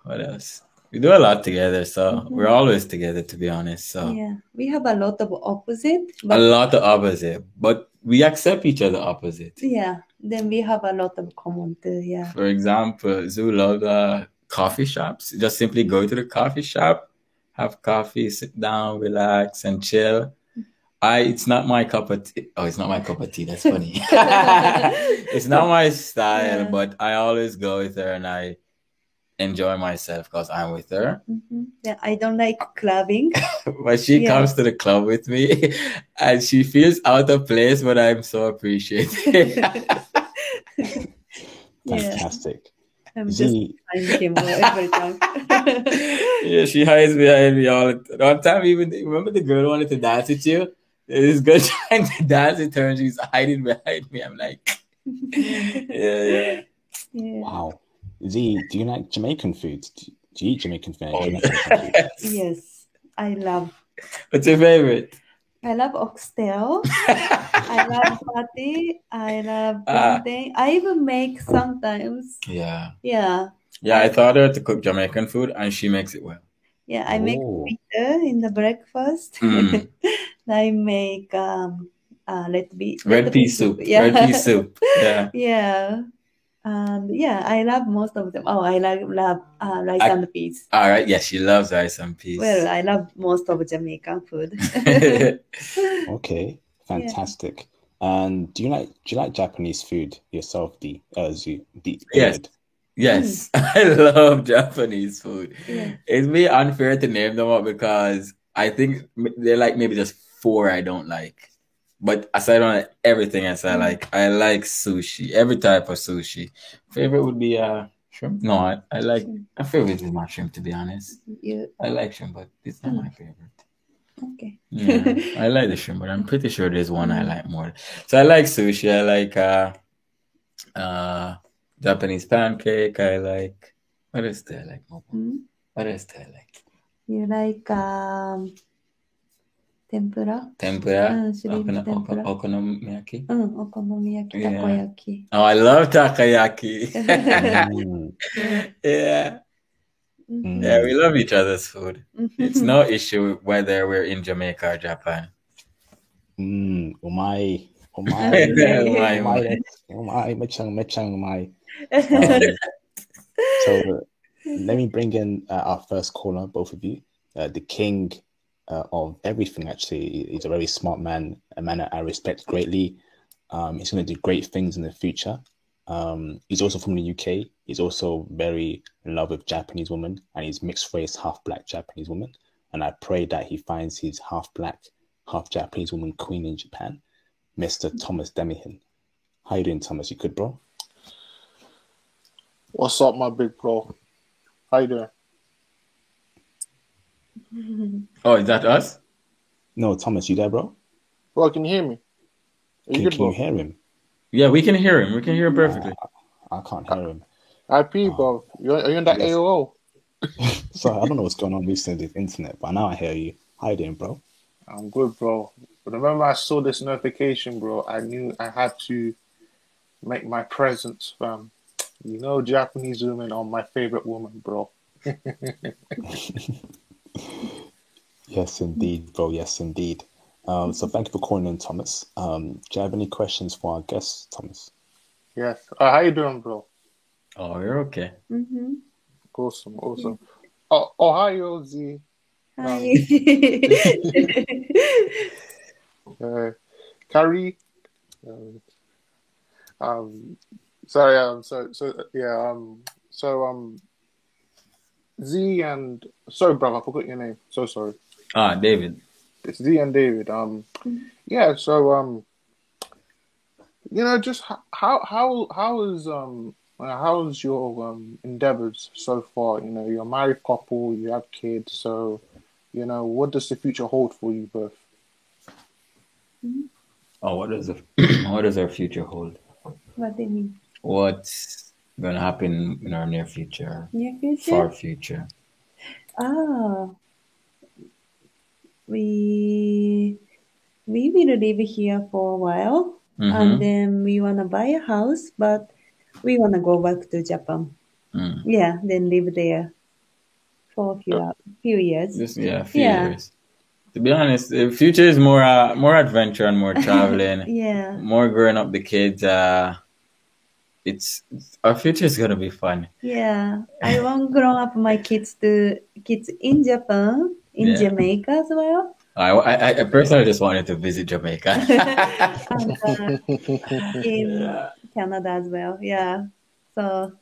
what else? We do a lot together, so we're always together, to be honest. So yeah, we have a lot of opposite. A lot of opposite, but we accept each other opposite. Yeah, then we have a lot of common too. Yeah. For example, Zoo loves coffee shops. Just simply go to the coffee shop, have coffee, sit down, relax, and chill. It's not my cup of tea. Oh, it's not my cup of tea. That's funny. It's not my style, but I always go with her and I enjoy myself because I'm with her. Yeah, I don't like clubbing. But she comes to the club with me and she feels out of place, but I'm so appreciative. Fantastic. I'm just behind him every time. Yeah, she hides behind me all the time. One time, even remember the girl wanted to dance with you? This girl trying to dance with her and she's hiding behind me. I'm like, yeah. Wow. Z, do you like Jamaican food? Do you eat Jamaican food? Yes, I love. What's your favorite? I love oxtail. I love patty. I love plantain. I even make sometimes. Yeah. Yeah. Yeah, I taught her to cook Jamaican food and she makes it well. Yeah, I make pita in the breakfast. I make red pea soup. Yeah. Red pea soup. Yeah. Yeah. Yeah, I love most of them. Oh, I love rice and peas. All right. Yes, she loves rice and peas. Well, I love most of Jamaican food. Okay, fantastic. And do you like Japanese food yourself, D? Yes, I love Japanese food. Yeah. It's me unfair to name them up because I think they're like maybe just 4 I don't like. But aside on everything else, I like sushi, every type of sushi. Favorite would be shrimp. No, I like my favorite is not shrimp, to be honest. Yeah. I like shrimp, but it's not my favorite. Okay. Yeah, I like the shrimp, but I'm pretty sure there's one I like more. So I like sushi. I like Japanese pancake. I like what else do I like? What else do I like? You like tempura? Tempura. Tempura. Okonomiyaki. Okonomiyaki. Takoyaki. Oh, I love takoyaki. Yeah. Yeah, we love each other's food. It's no issue whether we're in Jamaica or Japan. So let me bring in our first caller, both of you. The king of everything, actually. He's a very smart man, a man that I respect greatly. He's going to do great things in the future. He's also from the UK. He's also very in love with Japanese women, and he's mixed race, half black Japanese woman. And I pray that he finds his half black, half Japanese woman queen in Japan, Mr. Thomas Demihin. How you doing, Thomas? You good, bro? What's up, my big bro? How you doing? Oh, is that us? No, Thomas, you there, bro? Bro, can you hear me? Can you hear him? Yeah, we can hear him. We can hear him No, perfectly. I can't hear him. IP, bro. Are you on that Yes. AOL? So I don't know what's going on recently with the internet, but now I hear you. How you doing, bro? I'm good, bro. But the moment I saw this notification, bro, I knew I had to make my presence, fam. You know, Japanese women are my favorite woman, bro. Yes, indeed, bro. Yes, indeed. So thank you for calling in, Thomas. Do you have any questions for our guest, Thomas? Yes. How you doing, bro? Oh, you're okay. Mm-hmm. Awesome. Oh, Ohio, Z. Hi. Carrie. Um, um, sorry. Z and sorry, brother, I forgot your name. So sorry. David. It's Z and David. Yeah. So just how's your endeavors so far? You know, you're a married couple, you have kids, so what does the future hold for you both? Oh, what does what does our future hold? What do you mean? What's gonna happen in our near future, Near future? far future? We will live here for a while, and then we wanna buy a house, but we wanna go back to Japan. Yeah, then live there for a few years. Just a few years. To be honest, the future is more adventure and more traveling. Yeah. More growing up the kids. It's our future is gonna be fun. Yeah, I want grow up my kids in Japan, in Jamaica as well. I personally just wanted to visit Jamaica. And in Canada as well. Yeah. So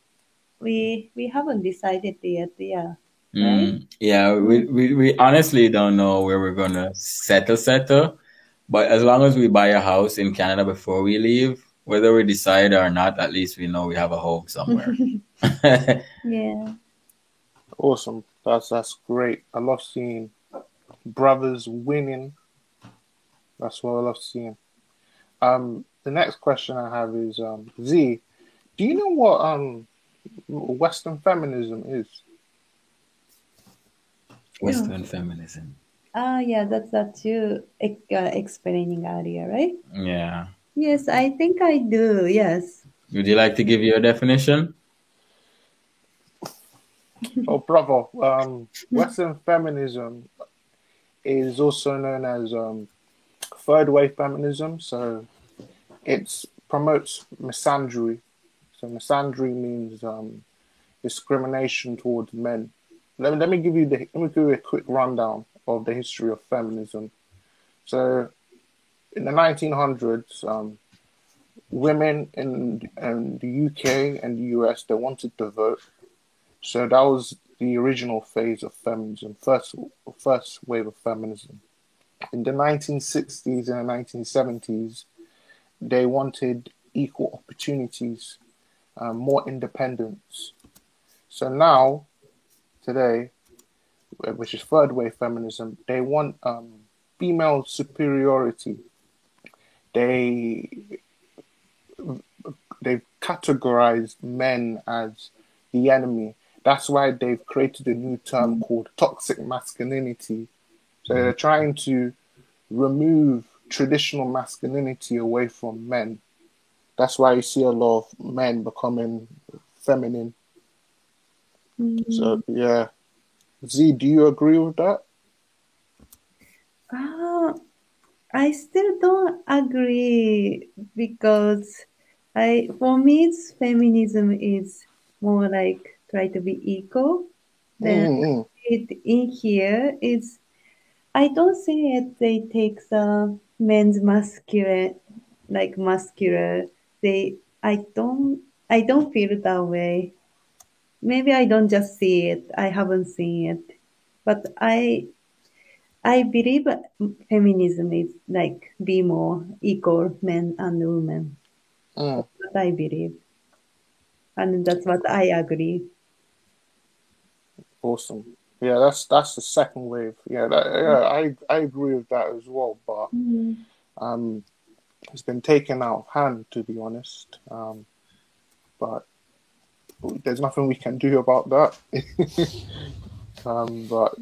we haven't decided yet. Yeah. Right? Yeah, we honestly don't know where we're gonna settle. But as long as we buy a house in Canada before we leave, whether we decide or not, at least we know we have a home somewhere. Yeah. Awesome. That's great. I love seeing brothers winning. That's what I love seeing. The next question I have is Z. Do you know what Western feminism is? Western feminism. Yeah, that's you explaining earlier, right? Yeah. Yes, I think I do. Yes. Would you like to give your definition? Oh, brother. Western feminism is also known as third wave feminism. So it promotes misandry. So misandry means discrimination towards men. Let me give you a quick rundown of the history of feminism. So in the 1900s, women in the UK and the US, they wanted to vote. So that was the original phase of feminism, first wave of feminism. In the 1960s and the 1970s, they wanted equal opportunities, more independence. So now, today, which is third wave feminism, they want female superiority. They've categorized men as the enemy. That's why they've created a new term called toxic masculinity. So they're trying to remove traditional masculinity away from men. That's why you see a lot of men becoming feminine. So yeah. Z, do you agree with that? I still don't agree because for me, feminism is more like try to be equal. Then in here is I don't see it. They take the men's masculine, like muscular. I don't feel that way. Maybe I don't just see it. I haven't seen it, but I believe feminism is like be more equal men and women. That's what I believe, and that's what I agree. Awesome. Yeah, that's the second wave. Yeah, I agree with that as well. But it's been taken out of hand, to be honest. But there's nothing we can do about that. But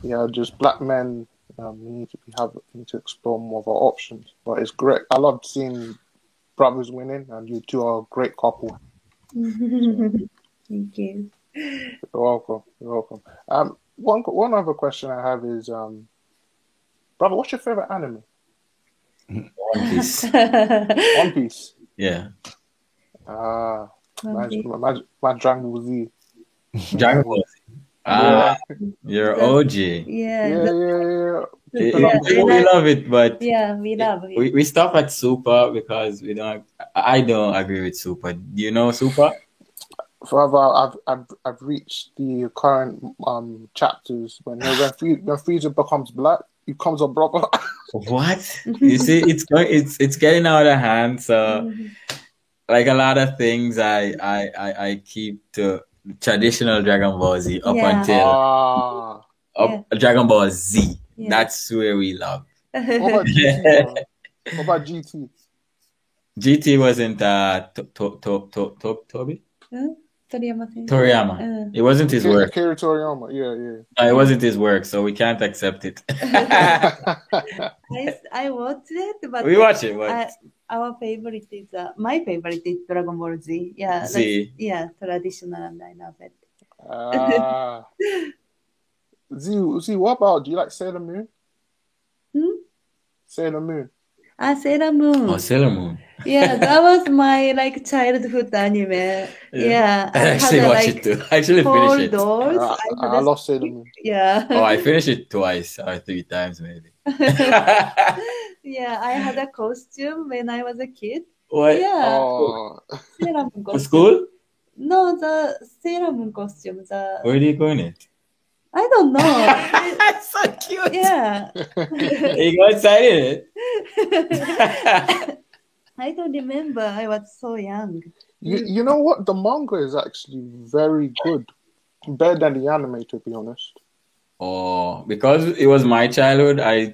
yeah, just black men, we need to explore more of our options. But it's great. I loved seeing brothers winning, and you two are a great couple. Thank you. You're welcome. You're welcome. One other question I have is, brother, what's your favorite anime? One Piece. One Piece. Yeah. My Dragon Ball Z. Dragon Ball Z. You're OG. Yeah. We love it, but yeah, we love it. we stop at Super because I don't agree with Super. Do you know Super? However, I've reached the current chapters when Frieza becomes black, he becomes a brother. What? You see, it's getting out of hand. So, like a lot of things, I keep to traditional Dragon Ball Z up until Dragon Ball Z. Yeah. That's where we love. What about GT? What about GT? GT wasn't Toby? Toriyama. It wasn't his work. Akira Toriyama, yeah. It wasn't his work, so we can't accept it. I watched it, but we watch it. But our favorite is my favorite is Dragon Ball Z. Yeah, Z. Yeah, traditional, and I love it. Z, what about? Do you like Sailor Moon? Sailor Moon. Sailor Moon. Oh, Sailor Moon. Yeah, that was my childhood anime. Yeah. I actually watched it too. I actually finished it. I love Sailor Moon. Yeah. Oh, I finished it twice or 3 times maybe. Yeah, I had a costume when I was a kid. What? Yeah. Oh. Sailor Moon costume. For school? No, the Sailor Moon costume. Where do you go in it? I don't know. That's so cute. Yeah. You got excited. I don't remember. I was so young. You know what? The manga is actually very good. Better than the anime, to be honest. Oh, because it was my childhood, I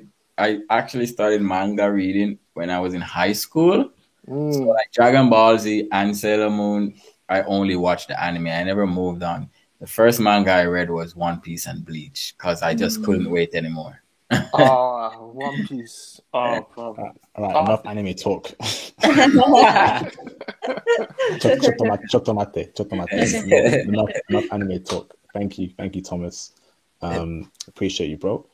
actually started manga reading when I was in high school. So like Dragon Ball Z and Sailor Moon, I only watched the anime. I never moved on. The first manga I read was One Piece and Bleach because I just couldn't wait anymore. One Piece. All right, enough anime talk. Enough anime talk. Thank you, Thomas. Appreciate you, bro.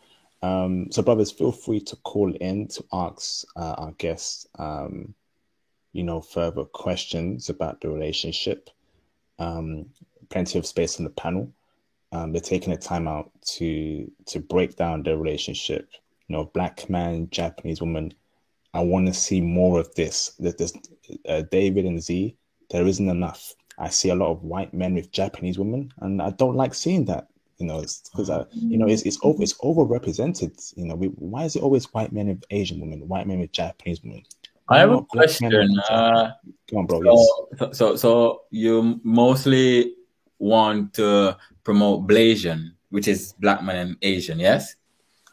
So, brothers, feel free to call in to ask our guests, further questions about the relationship. Plenty of space on the panel. They're taking the time out to break down the relationship. Black man, Japanese woman. I want to see more of this. There's David and Z. There isn't enough. I see a lot of white men with Japanese women, and I don't like seeing that. It's because it's overrepresented. Why is it always white men with Asian women, white men with Japanese women? I have a question. Come on, bro. So you mostly want to promote Blasian, which is black man and Asian, yes?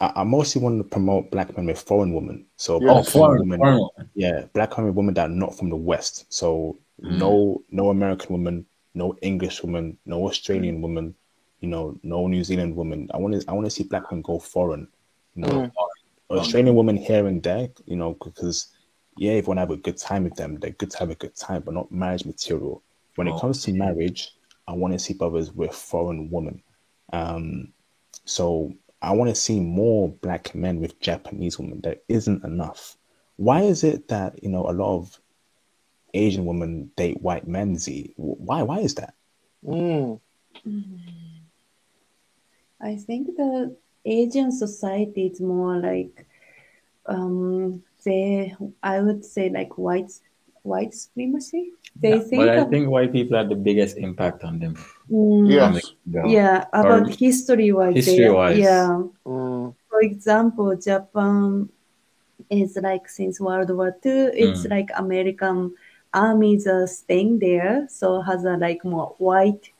I mostly want to promote black men with foreign women. So foreign women. Yeah, black women that are not from the West. So no American woman, no English woman, no Australian woman, no New Zealand woman. I want to see black women go foreign. Australian women here and there, because if you want to have a good time with them, they're good to have a good time, but not marriage material. When it comes to marriage, I want to see brothers with foreign women. So I want to see more black men with Japanese women. There isn't enough. Why is it that, a lot of Asian women date white men, Z? Why is that? I think the Asian society is more like, I would say like white supremacy. I think white people had the biggest impact on them. Yes. Yeah, about history-wise. Yeah. For example, Japan is like since World War II, it's like American armies are staying there, so has like more white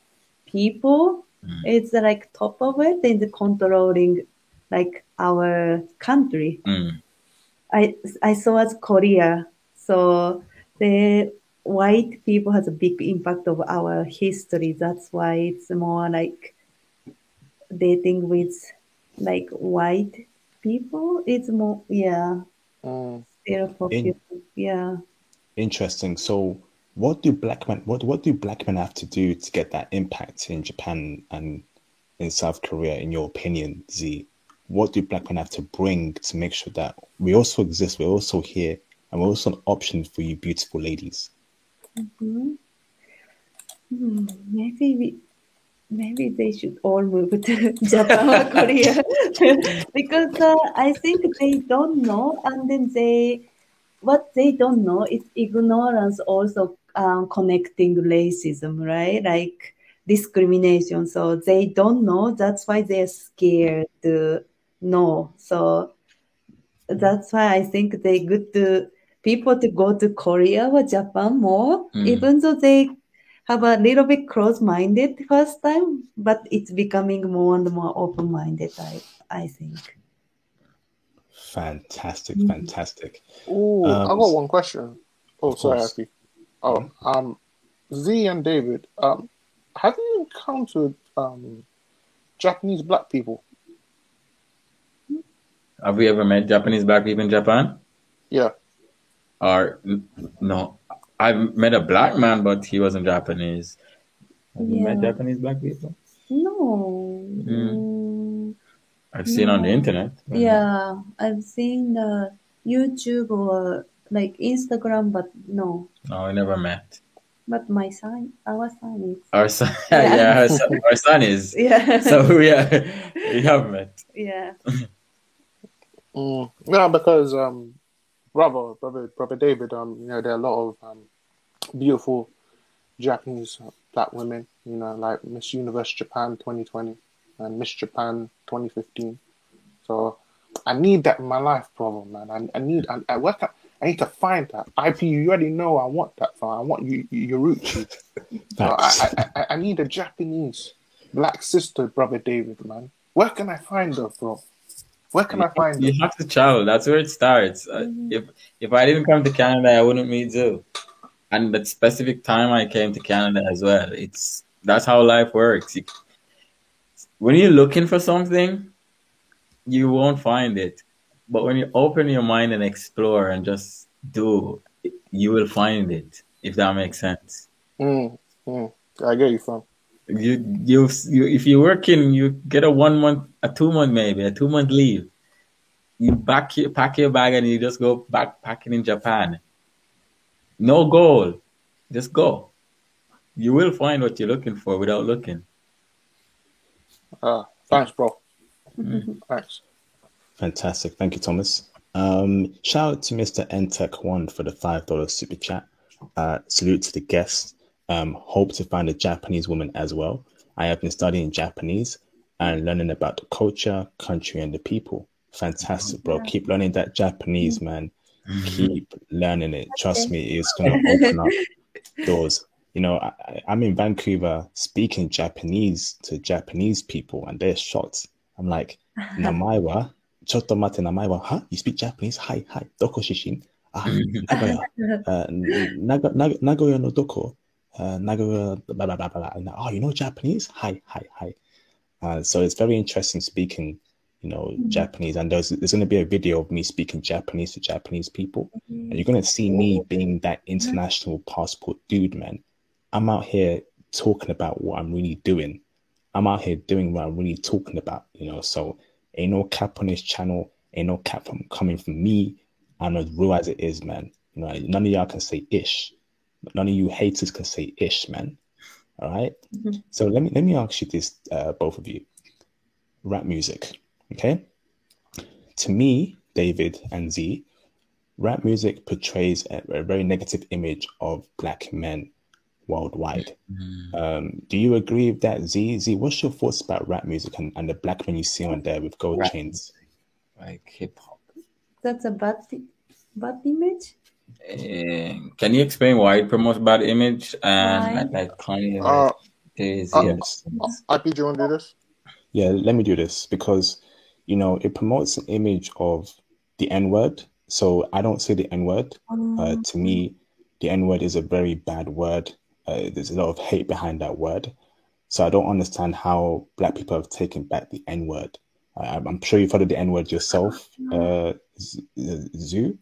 people. It's like top of it and controlling like our country. I saw as Korea. So the white people has a big impact of our history. That's why it's more like dating with like white people. It's more, yeah, still popular. Yeah. Interesting. So, what do black men have to do to get that impact in Japan and in South Korea, in your opinion, Z? What do black men have to bring to make sure that we also exist, we're also here, and we're also an option for you beautiful ladies? Maybe they should all move to Japan or Korea because I think they don't know, and then what they don't know is ignorance also connecting racism, right? Like discrimination. So they don't know. That's why they're scared to know. So that's why I think they good to people to go to Korea or Japan more, even though they have a little bit close-minded first time, but it's becoming more and more open-minded, I think. Fantastic, fantastic. Oh, I got one question. Oh, sorry, course. Happy. Oh, Z and David, have you encountered Japanese black people? Have we ever met Japanese black people in Japan? Yeah. Or no? I've met a black man, but he wasn't Japanese. Have you met Japanese black people? No. I've seen on the internet. Yeah, I've seen the YouTube or like Instagram, but no. No, I never met. But our son is. Our son, yeah, our son is. Yeah. So yeah, we have met. Yeah. No, because brother David, there are a lot of beautiful Japanese black women, like Miss Universe Japan 2020 and Miss Japan 2015. So I need that in my life, brother, man. I need to find that. IP, you already know I want that. I want Yoruchi. So I need a Japanese black sister, brother David, man. Where can I find her, bro? Where can I find her? You have to travel. That's where it starts. If I didn't come to Canada, I wouldn't meet you. And that specific time I came to Canada as well. That's how life works. When you're looking for something, you won't find it. But when you open your mind and explore and just do, you will find it. If that makes sense. I get you, fam. You if you're working, you get a 1 month, a 2 month, maybe a 2 month leave. You pack your bag and you just go backpacking in Japan. No goal, just go. You will find what you're looking for without looking. Thanks, bro. Thanks. Fantastic. Thank you, Thomas. Shout out to Mr. Ntech1 for the $5 super chat. Salute to the guests. Hope to find a Japanese woman as well. I have been studying Japanese and learning about the culture, country, and the people. Fantastic, bro. Keep learning that Japanese, man. Keep learning it. Trust me, it's going to open up doors. I'm in Vancouver speaking Japanese to Japanese people, and they're shocked. I'm like, Namaiwa, chotto mate namaiwa, huh? You speak Japanese? Hi, doko shishin? Nagoya. Nagoya no doko? Nagoya, blah, blah, blah, blah. And, oh, you know Japanese? Hi. So it's very interesting speaking, Japanese. And there's going to be a video of me speaking Japanese to Japanese people. And you're going to see me being that international passport dude, man. I'm out here talking about what I'm really doing. I'm out here doing what I'm really talking about, So ain't no cap on this channel. Ain't no cap coming from me. I'm as real as it is, man. None of y'all can say ish. None of you haters can say ish, man. All right. So let me ask you this, both of you. Rap music, okay? To me, David and Z, rap music portrays a very negative image of black men worldwide. Do you agree with that, Z? Z, what's your thoughts about rap music and the black men you see on there with gold chains? Like hip hop. That's a bad image? Can you explain why it promotes bad image and like Kanye? Yes. IP, do you want to do this? Yeah, let me do this because, it promotes an image of the N-word So I don't say the N word. Um, To me, the N word is a very bad word. There's a lot of hate behind that word. So I don't understand how black people have taken back the N word. I'm sure you've heard of the N word yourself, Zoo,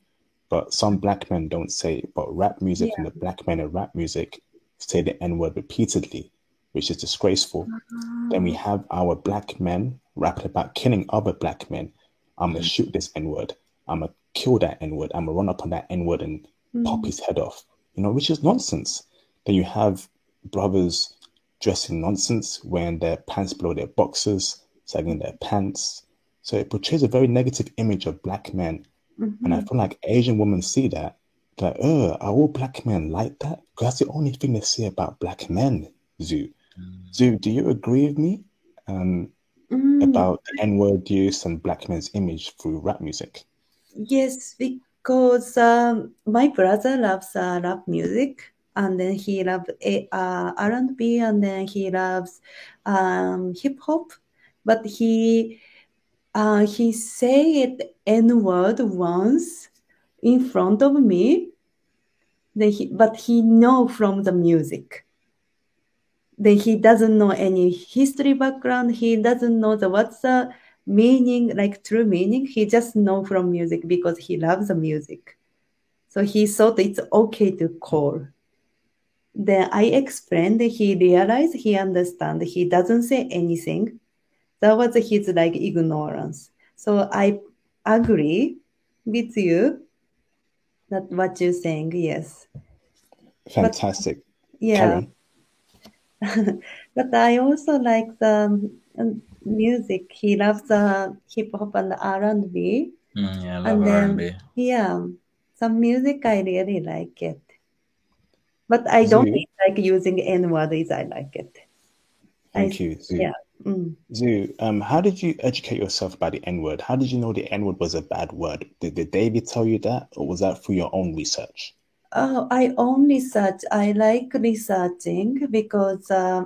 but some black men don't say it. But rap music and yeah. the black men in rap music say the N word repeatedly, which is disgraceful. Then we have our black men rapping about killing other black men. I'm gonna shoot this N word. I'm gonna kill that N word. I'm gonna run up on that N word and pop his head off. Which is nonsense. Then you have brothers dressing nonsense, wearing their pants below their boxers, sagging their pants. So it portrays a very negative image of black men. And I feel like Asian women see that, they're like, are all black men like that? Because that's the only thing they say about black men, Zoo. Zoo, do you agree with me about the N-word use and black men's image through rap music? Yes, because my brother loves rap music, and then he loves R&B, and then he loves hip hop. But he said N word once in front of me. But he know from the music. Then he doesn't know any history background. He doesn't know what's the meaning, like true meaning. He just know from music because he loves the music. So he thought it's okay to call. Then I explained, he realized, he understand. He doesn't say anything. That was his like ignorance. So I agree with you that what you're saying, yes. Fantastic. Yeah. Carry on. But I also like the music. He loves the hip hop and the R&B. Yeah, I love And then, R&B. yeah, some music I really like it. But I don't Zoo, like using N words. I like it. thank you, Zoo. Yeah. Zoo, how did you educate yourself about the N-word? How did you know the N-word was a bad word? Did David tell you that, or was that through your own research? Oh, I only research. I like researching because I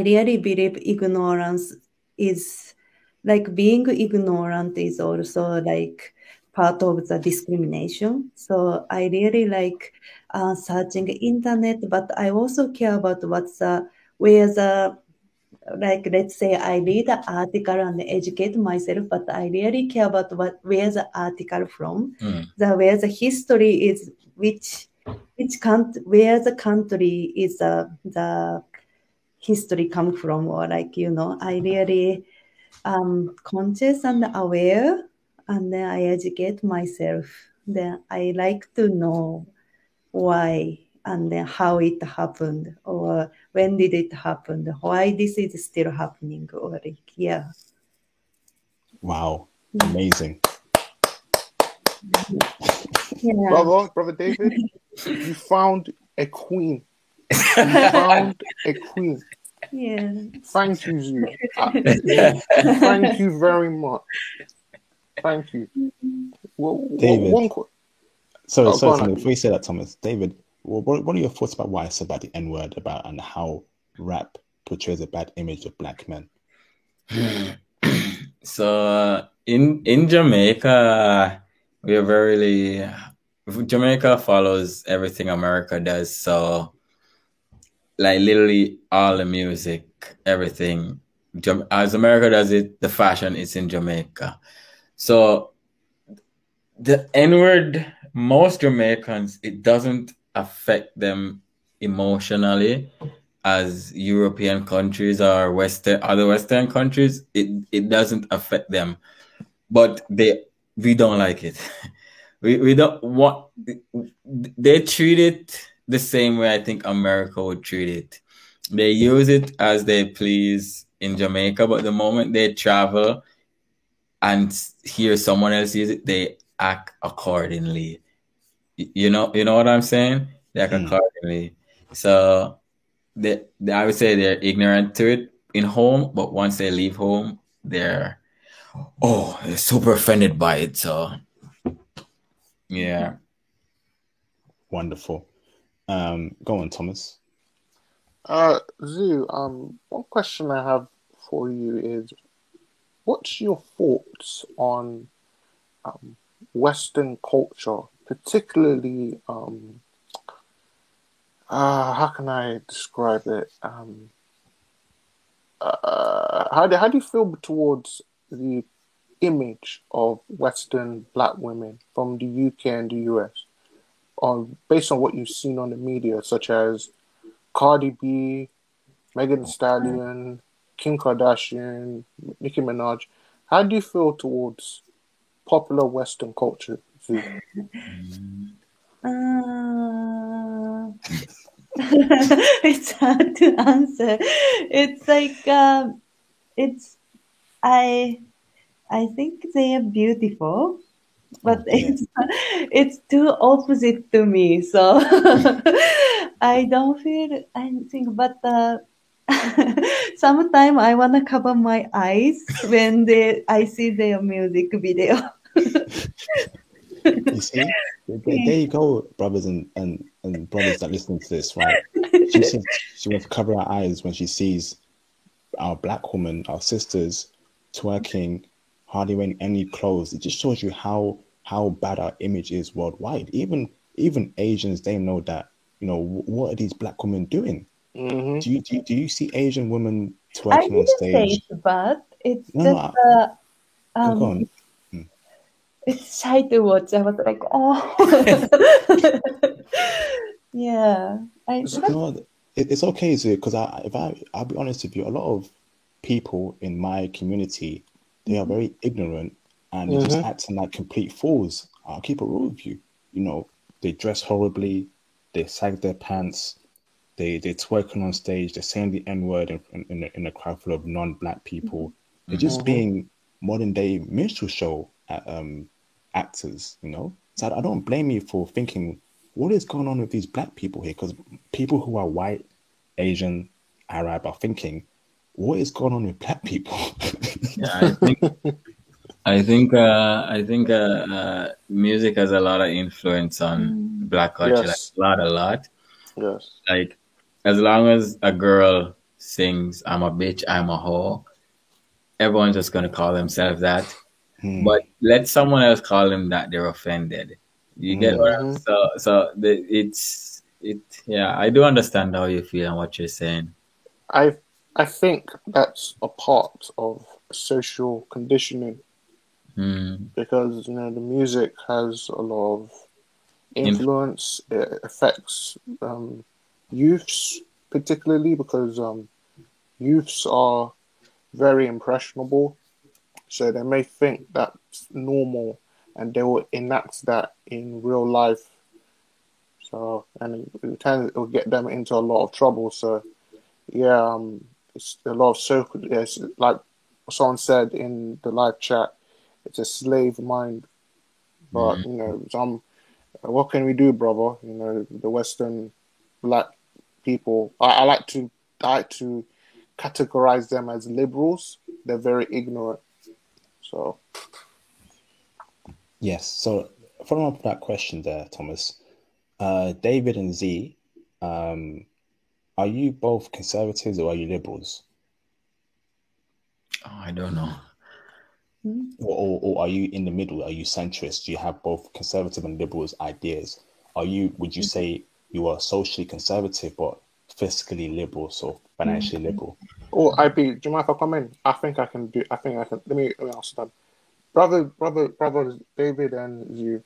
really believe ignorance is like being ignorant is also like part of the discrimination. So I really like searching internet, but I also care about where the like let's say I read an article and educate myself, but I really care about where the article from, where the history is, which country, where the country is the history come from, or like I really conscious and aware, and then I educate myself. Then I like to know why and then how it happened, or when did it happen, why this is still happening, or like, yeah. Wow, amazing. Yeah. Brother David, you found a queen. You found a queen. Yeah. Thank you, Zoo. Thank you very much. Thank you. David. Sorry, go Thomas. on. Before you say that, Thomas, David, what are your thoughts about what I said about the N-word and how rap portrays a bad image of black men? So in Jamaica, we are Jamaica follows everything America does. So like literally all the music, everything. As America does it, the fashion is in Jamaica. So the N-word, most Jamaicans, it doesn't affect them emotionally as European countries or other Western countries. It doesn't affect them, but we don't like it. We don't want. They treat it the same way I think America would treat it. They use it as they please in Jamaica, but the moment they travel and hear someone else use it, they act accordingly. You know what I'm saying? They act accordingly. So I would say they're ignorant to it in home, but once they leave home, they're super offended by it. So yeah. Wonderful. Go on, Thomas. Zoo, one question I have for you is, what's your thoughts on Western culture, particularly how can I describe it? How do you feel towards the image of Western black women from the UK and the US, based on what you've seen on the media, such as Cardi B, Megan Thee Stallion, Kim Kardashian, Nicki Minaj? How do you feel towards popular Western culture? Zoo? It's hard to answer. It's like I think they are beautiful, but it's too opposite to me. So I don't feel anything. But sometimes I wanna cover my eyes when I see their music video. You see, there you go, brothers and brothers that listen to this, right? She says she wants to cover her eyes when she sees our black women, our sisters, twerking, hardly wearing any clothes. It just shows you how bad our image is worldwide. Even Asians, they know that. You know, what are these black women doing? Mm-hmm. Do you see Asian women I twerking on didn't say stage? it's bad. It's No, just go on. it's shy to watch. I was like, oh, yeah. No, it's okay, Zoo, because I'll be honest with you, a lot of people in my community, they are very ignorant and they're just acting like complete fools. I'll keep it real with you. You know, they dress horribly, they sag their pants, they're twerking on stage, they're saying the N-word in a crowd full of non-black people. They're just being modern day minstrel show actors, you know. So I don't blame you for thinking, what is going on with these black people here? Because people who are white, Asian, Arab are thinking, what is going on with black people? Yeah, I think music has a lot of influence on black culture. Yes. Like, a lot. Yes. Like, as long as a girl sings "I'm a bitch, I'm a hoe," everyone's just gonna call themselves that. But let someone else call them that, they're offended. You get what I'm yeah, I do understand how you feel and what you're saying. I think that's a part of social conditioning because the music has a lot of influence. It affects youths particularly because youths are very impressionable, so they may think that's normal and they will enact that in real life. So, and it will get them into a lot of trouble. So, yeah, it's a lot of social. Yes, like someone said in the live chat, it's a slave mind. But what can we do, brother? You know, the Western black people. I like to categorize them as liberals. They're very ignorant. So Yes. So following up that question there, Thomas, David and Z, are you both conservatives or are you liberals? Oh, I don't know. Or are you in the middle? Are you centrist? Do you have both conservative and liberals ideas? Would you say you are socially conservative but fiscally liberal, so financially liberal? Oh, IP, do you mind if I come in? I think I can. Let me ask them. Brothers David and you,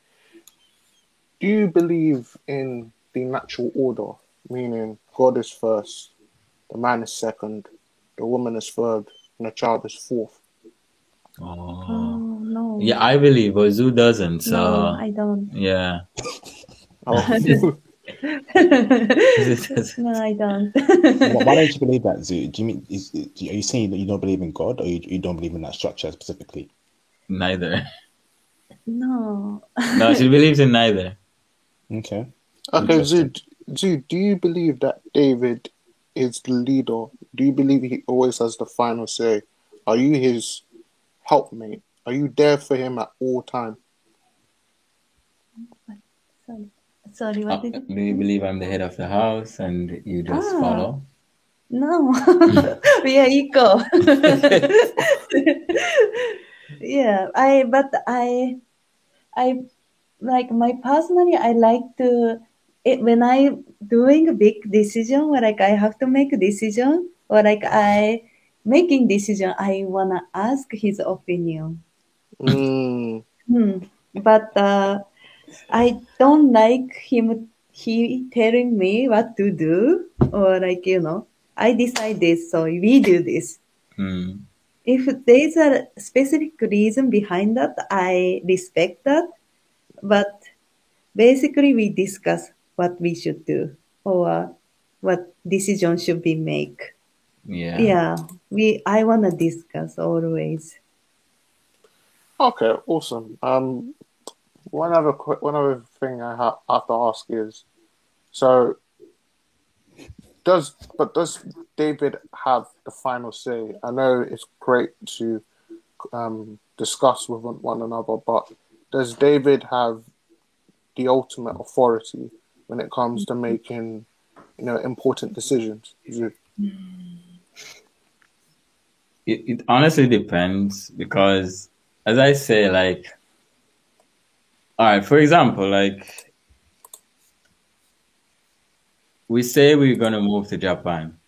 do you believe in the natural order? Meaning God is first, the man is second, the woman is third, and the child is fourth. Oh, no. Yeah, I believe, but Zoo doesn't. So No, I don't. Yeah. Oh. No, I don't. Why don't you believe that, Zoo? Do you mean are you saying that you don't believe in God, or you don't believe in that structure specifically? Neither. No. No, she believes in neither. Okay. Okay, Zoo, do you believe that David is the leader? Do you believe he always has the final say? Are you his helpmate? Are you there for him at all time? Sorry, what did you Do you believe I'm the head of the house and you just follow? No, we are equal. Yeah, I like my personally, I like to when I doing a big decision, or like I have to make a decision, or like I making decision, I wanna ask his opinion. Mm, But I don't like he telling me what to do, or like I decide this, so we do this. Mm. If there's a specific reason behind that, I respect that. But basically, we discuss what we should do or what decision should be make. Yeah. Yeah, I wanna discuss always. okay, awesome. One other thing I have to ask is, so does David have the final say? I know it's great to discuss with one another, but does David have the ultimate authority when it comes to making, important decisions? It honestly depends because, as I say, like, all right, for example, like, we say we're going to move to Japan.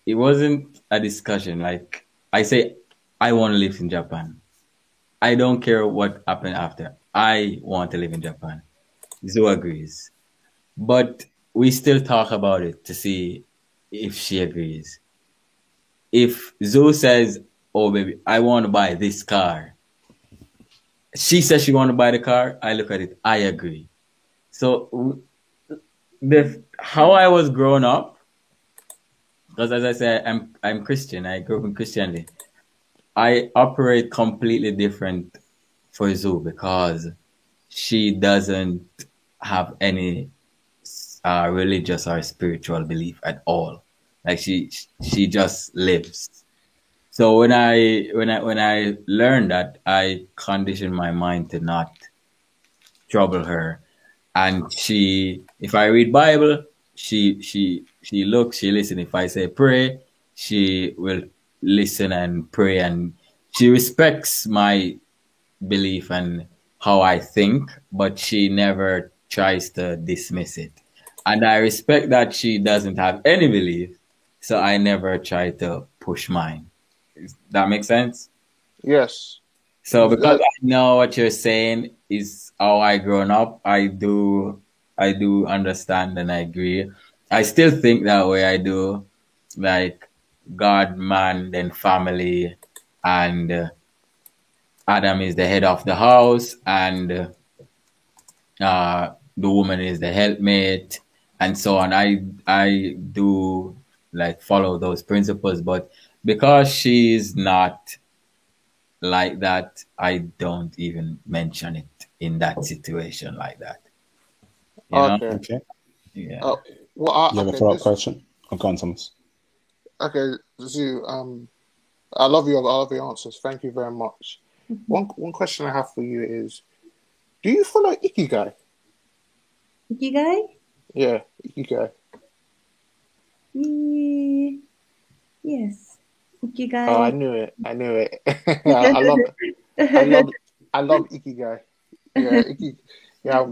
It wasn't a discussion. Like, I say, I want to live in Japan. I don't care what happened after. I want to live in Japan. Zoe agrees. But we still talk about it to see if she agrees. If Zoe says, oh, baby, I want to buy this car. She says she want to buy the car. I look at it. I agree. So how I was growing up, because as I said, I'm Christian. I grew up in Christianity. I operate completely different for Zoe because she doesn't have any religious or spiritual belief at all. Like she just lives. So when I learned that, I conditioned my mind to not trouble her. And if I read Bible, she looks, she listens. If I say pray, she will listen and pray, and she respects my belief and how I think, but she never tries to dismiss it. And I respect that she doesn't have any belief, so I never try to push mine. Does that make sense? Yes. So because I know what you're saying is how I grown up, I do understand and I agree. I still think that way. I do, like God, man, then family, and Adam is the head of the house, and the woman is the helpmate, and so on. I do like follow those principles, but because she's not like that, I don't even mention it in that situation like that. You know? Okay. Okay. Yeah. Well, You have a follow-up question? Oh, go on, Thomas. Okay, Zoo. I love your answers. Thank you very much. One question I have for you is, do you follow Ikigai? Ikigai? Yeah, Ikigai. Yes. Ikigai. Oh, I knew it. I love Ikigai. Yeah, yeah.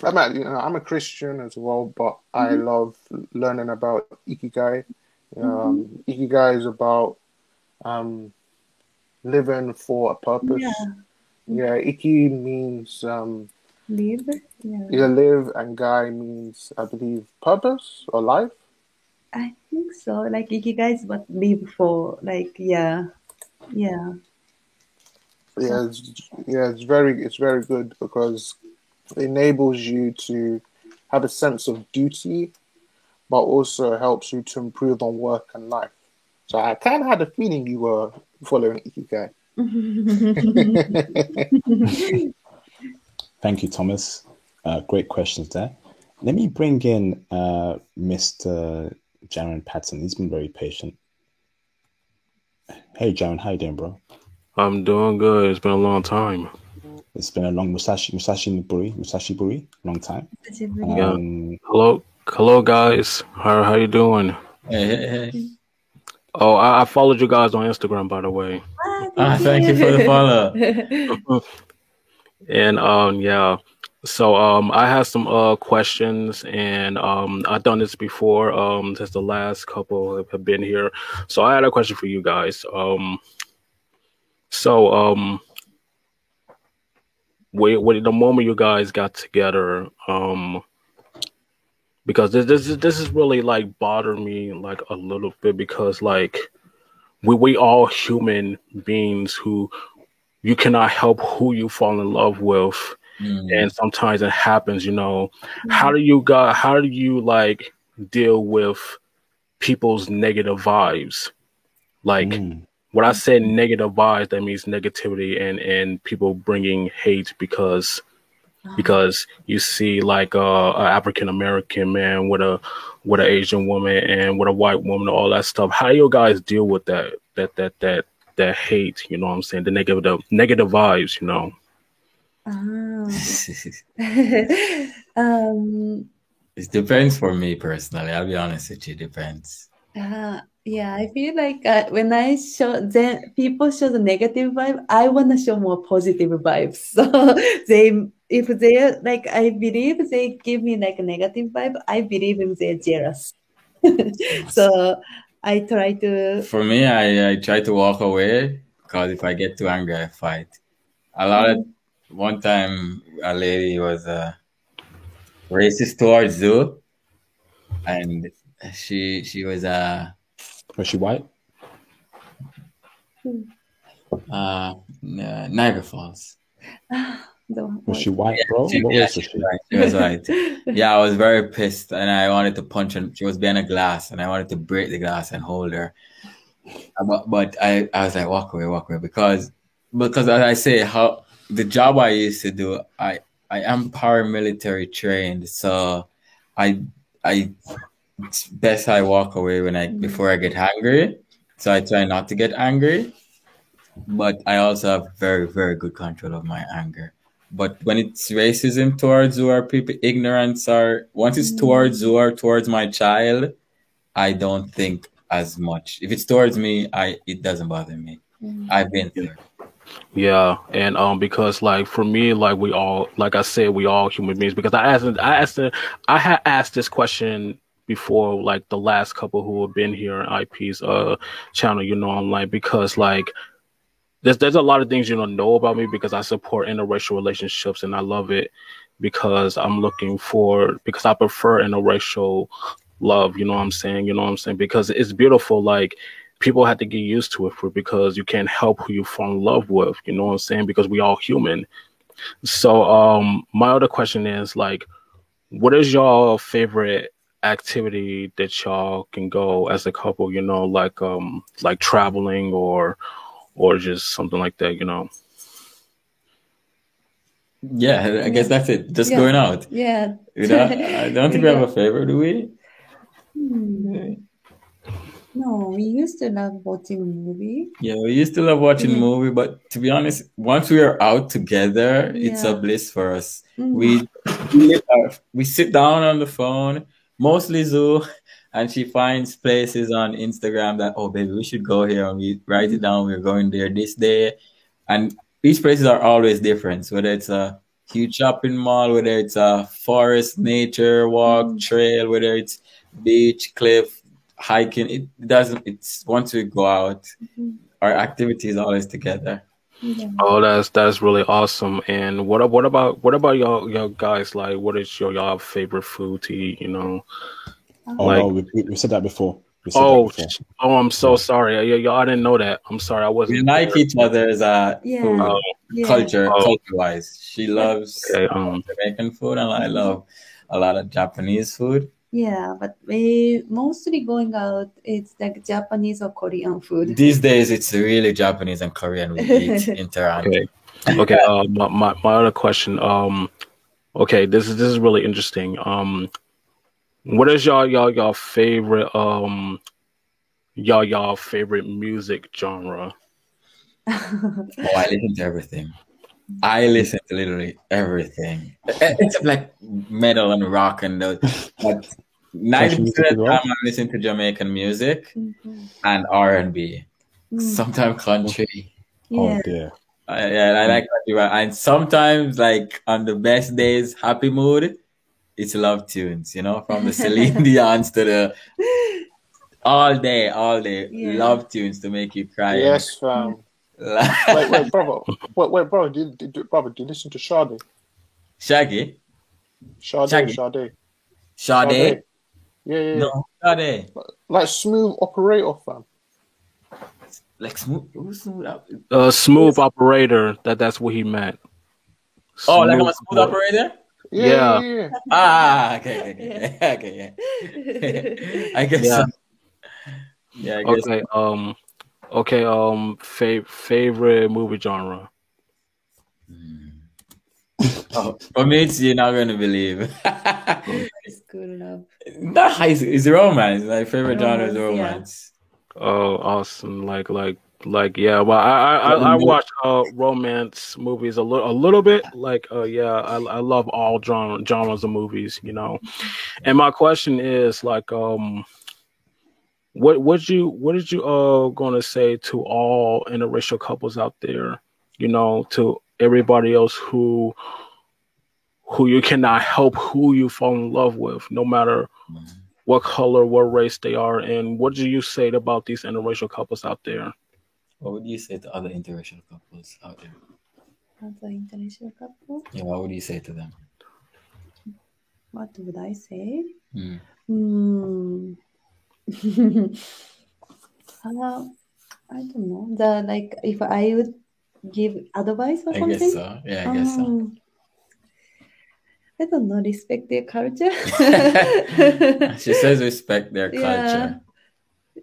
I'm a Christian as well, but I love learning about Ikigai. Ikigai is about living for a purpose. Yeah, Iki means Live. either live, and Gai means, I believe, purpose or life. I think so. Like Ikigai is what live for. Like yeah. It's very good because it enables you to have a sense of duty, but also helps you to improve on work and life. So I kind of had a feeling you were following Ikigai. Thank you, Thomas. Great questions there. Let me bring in Mr. Jaron Patton. He's been very patient. Hey, Jaron, how you doing, bro? I'm doing good. It's been a long time. It's been a long Musashi Buri, long time. Yeah. Hello, guys. How you doing? Hey. Oh, I followed you guys on Instagram, by the way. Thank you for the follow. And yeah. So I have some questions, and I've done this before since the last couple have been here. So I had a question for you guys. So with the moment you guys got together, because this is really like bothered me like a little bit, because like we all human beings who you cannot help who you fall in love with. And sometimes it happens, you know. How do you like deal with people's negative vibes? Like when I say negative vibes, that means negativity and people bringing hate because you see like a African American man with an Asian woman and with a white woman, all that stuff. How do you guys deal with that hate? You know what I'm saying? The negative vibes, you know. It depends for me personally. I'll be honest with you, it depends. Yeah, I feel like when I show then people show the negative vibe, I want to show more positive vibes. So if they're like, I believe they give me like a negative vibe, I believe if they're jealous. So I try to. For me, I try to walk away, because if I get too angry, I fight. One time, a lady was racist towards Zoo, and she was Was she white? Niagara Falls. Was she white, bro? She was white. Yeah, I was very pissed, and I wanted to punch her. She was behind a glass, and I wanted to break the glass and hold her. But I was like, walk away, because as I say, how the job I used to do, I am paramilitary trained, so it's best I walk away before I get angry. So I try not to get angry, but I also have very, very good control of my anger. But when it's racism towards or people, ignorance, or once it's towards or towards my child, I don't think as much. If it's towards me, it doesn't bother me. I've been through. Yeah, and because like for me, like we all, like I said, we all human beings. Because I had asked this question before, like the last couple who have been here on IP's channel, you know, online, because like there's a lot of things you don't know about me, because I support interracial relationships and I love it, because because I prefer interracial love, you know what I'm saying? Because it's beautiful. Like people have to get used to it because you can't help who you fall in love with, you know what I'm saying? Because we all human. So my other question is like, what is your favorite activity that y'all can go as a couple, you know, like traveling or just something like that, you know? Yeah, I guess that's it. Just going out. Yeah. I don't think we have a favorite, do we? No, we used to love watching a movie. Yeah, we used to love watching movie, but to be honest, once we are out together, it's a bliss for us. We sit down on the phone, mostly Zoo, and she finds places on Instagram that, oh baby, we should go here, and we write it down. We're going there this day, and these places are always different. Whether it's a huge shopping mall, whether it's a forest, nature walk, trail, whether it's beach, cliff, hiking, it's once we go out, our activity is always together. Oh, that's really awesome. And what about y'all guys? Like, what is y'all favorite food to eat, you know? We said that before. I'm so sorry. Y'all, I didn't know that. I'm sorry. I wasn't. We like each other's food, culture-wise. She loves Jamaican food, and I love a lot of Japanese food. Yeah, but we mostly going out, it's like Japanese or Korean food. These days, it's really Japanese and Korean we eat in Tehran. Okay. My other question. Okay, this is really interesting. What is y'all favorite y'all favorite music genre? I listen to everything. I listen to literally everything, except like metal and rock and those. But Country 90% music of as the well? time I listen to Jamaican music Mhm. and R&B. Mm. Sometimes country. Yeah. Oh dear. Yeah, I like country, and sometimes, like on the best days, happy mood, it's love tunes. You know, from the Celine Dion's to the all day, Yeah. love tunes to make you cry. Yes, fam. Wait, brother. Wait, brother. Brother, do you listen to Sade? Shaggy, Shaggy, Sade. Sade, Yeah. no, Sade, Like smooth operator, fam. like smooth, Smooth operator. That's what he meant. Oh, like I'm a Smooth smooth operator. operator. Yeah. Ah, okay, okay. I guess Yeah. so. Yeah, I guess. Favorite movie genre. Oh, for me, you're not going to believe. School love. Not high school. It's romance. My favorite genre is Romance, yeah. romance. Oh, awesome! Yeah. Well, I watch romance movies a little bit. I love all genres of movies. You know, and my question is what did you gonna say to all interracial couples out there? You know, to everybody else who you cannot help who you fall in love with, no matter what color, what race they are, and what do you say about these interracial couples out there? What would you say to other interracial couples out there? Other international couple? Yeah, what would you say to them? What would I say? Mm. I don't know. If I would give advice or I something? guess so. Yeah, I guess so. I don't know. Respect their culture. She says respect their Yeah. culture.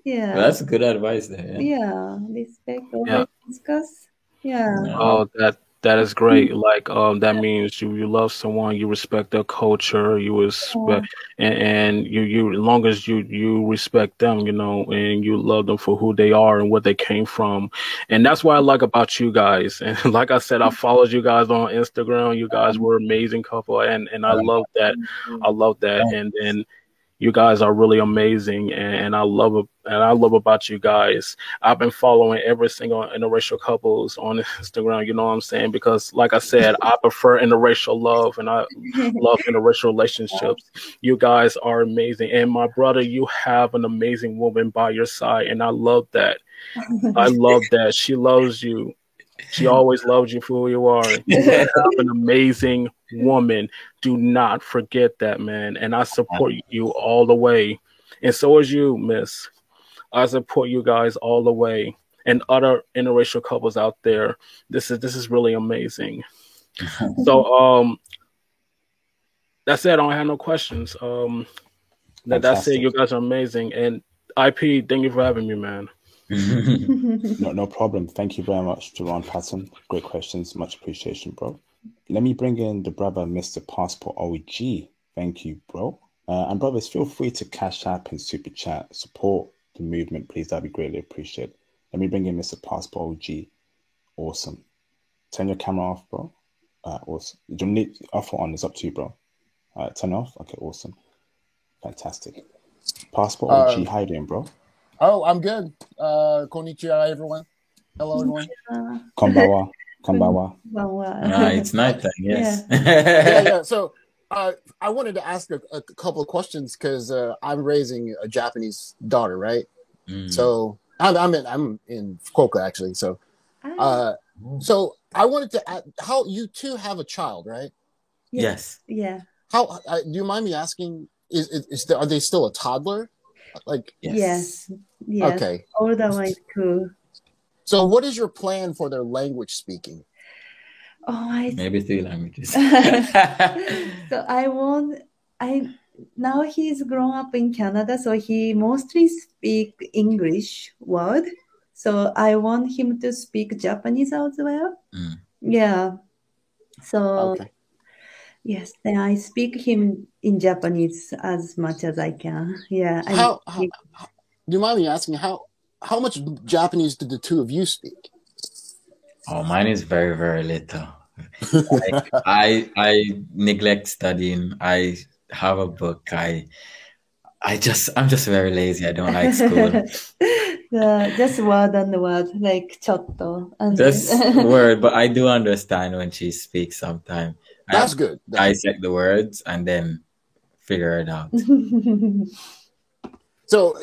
Yeah. Well, that's good advice there. Yeah. Respect. Yeah. Always discuss. Yeah. Oh, that is great. That means you love someone, you respect their culture, you respect, and you as long as you respect them, you know, and you love them for who they are and what they came from, and that's what I like about you guys. And like I said, I followed you guys on Instagram. You guys were an amazing couple, and I love that. I love that, and you guys are really amazing, and I love about you guys. I've been following every single interracial couples on Instagram. You know what I'm saying? Because, like I said, I prefer interracial love, and I love interracial relationships. You guys are amazing, and my brother, you have an amazing woman by your side, and I love that. I love that she loves you. She always loves you for who you are. You have an amazing woman. Do not forget that, man. And I support you all the way. And so is you, miss. I support you guys all the way. And other interracial couples out there. This is really amazing. So that's it. I don't have no questions. That's it. You guys are amazing. And IP, thank you for having me, man. No problem. Thank you very much, Jerron Patton. Great questions. Much appreciation, bro. Let me bring in the brother, Mr. Passport OG. Thank you, bro. And brothers, feel free to cash app and super chat. Support the movement, please. That'd be greatly appreciated. Let me bring in Mr. Passport OG. Awesome. Turn your camera off, bro. Awesome. Do you need off or on? It's up to you, bro. Turn off. Okay, awesome. Fantastic. Passport OG, how you doing, bro? Oh, I'm good. Konnichiwa, everyone. Hello, everyone. Konbawa. Konbawa. It's nighttime, yes. Yeah. So I wanted to ask a couple of questions because I'm raising a Japanese daughter, right? So I'm in Fukuoka, actually. So so I wanted to ask, how you two have a child, right? Yes. Yeah. How do you mind me asking? Are they still a toddler? Like yes. Okay. Older one is cool. So what is your plan for their language speaking? Maybe 3 languages. So now he's grown up in Canada, so he mostly speak English word. So I want him to speak Japanese as well. Yeah. So yes, then I speak him in Japanese as much as I can. Yeah. How do you mind me asking how much Japanese do the two of you speak? Oh, mine is very, very little. I neglect studying. I have a book. I'm just very lazy. I don't like school. Just word and word, like ちょっと. And Just word, but I do understand when she speaks sometimes. I have That's good. to dissect the words and then figure it out. So,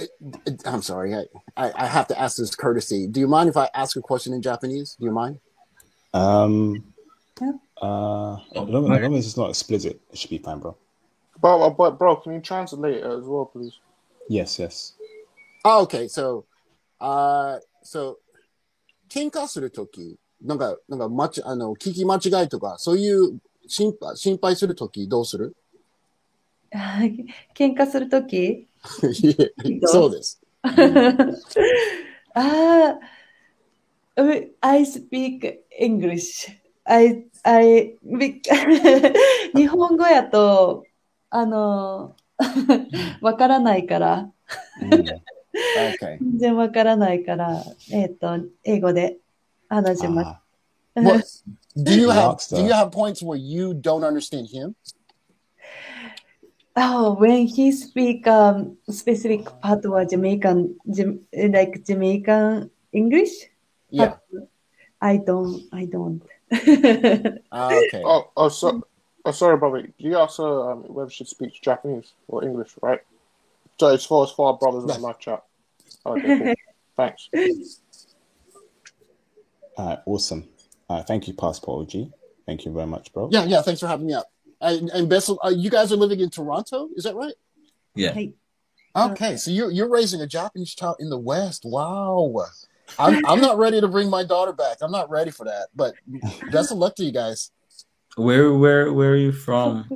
I'm sorry. I have to ask this courtesy. Do you mind if I ask a question in Japanese? Do you mind? As long as it's not explicit, it should be fine, bro. But bro, can you translate it as well, please? Yes. Oh, okay. So, 喧嘩するとき、聞き間違いとか、そういう心配するときどうする？喧嘩するとき？そうです。I speak English. 日本語やと、わからないから。Okay. 全然わからないから、英語で話します。What, do you have points where you don't understand him? Oh, when he speak specific part of Jamaican English? Yeah. I don't. Okay. Sorry, brother. You asked her whether she speaks Japanese or English, right? So it's for our brothers in the live chat. Okay, cool. Thanks. Awesome. Thank you, Passport OG. Thank you very much, bro. Yeah. Thanks for having me up. And Bessel, you guys are living in Toronto, is that right? Yeah. Hey. Okay, so you're raising a Japanese child in the West. Wow. I'm not ready to bring my daughter back. I'm not ready for that. But best of luck to you guys. Where are you from?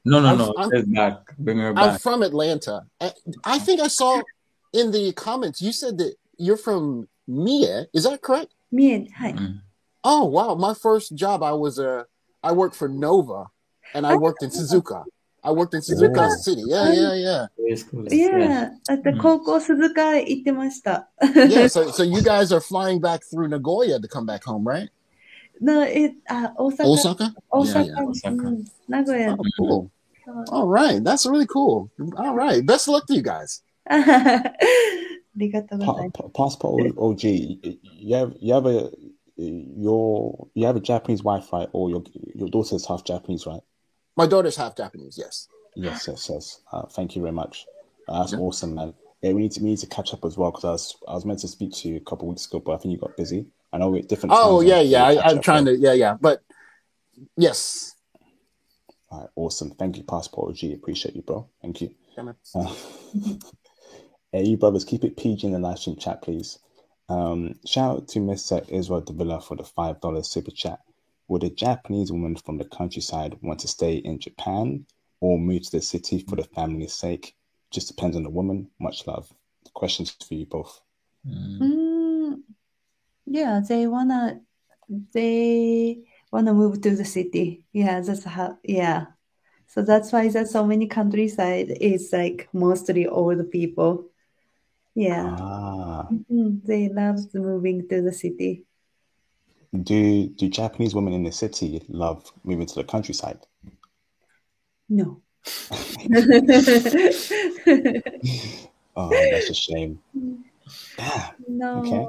No. Bring her back. I'm from Atlanta. I think I saw in the comments you said that you're from Mie. Is that correct? Mie. Hi. Oh wow! My first job, I worked for Nova, and I worked in Suzuka. I worked in Suzuka City. Yeah. Yeah. 高校鈴鹿行ってました。Yeah. So you guys are flying back through Nagoya to come back home, right? No, Osaka. Osaka. Nagoya. Oh, cool. All right, that's really cool. All right, best of luck to you guys. Passport OG, you have a Japanese wife, right? Or your daughter's half Japanese, right? My daughter's half Japanese, yes. Yes. Thank you very much. That's awesome, man. Yeah, we need to catch up as well because I was meant to speak to you a couple of weeks ago, but I think you got busy. I know we're at different times. Oh yeah. I'm trying to but yes. All right, awesome. Thank you, Passport OG. Appreciate you, bro. Thank you. Hey, you brothers, keep it PG in the live stream chat, please. Shout out to Mr. Israel Davila for the $5 super chat. Would a Japanese woman from the countryside want to stay in Japan or move to the city for the family's sake? Just depends on the woman. Much love. Questions for you both. Yeah, they wanna move to the city. Yeah, that's how. Yeah, so that's why there's so many countryside. It's like mostly old people. Yeah, they love moving to the city. Do Japanese women in the city love moving to the countryside? No. Oh, that's a shame. Damn. No. Okay.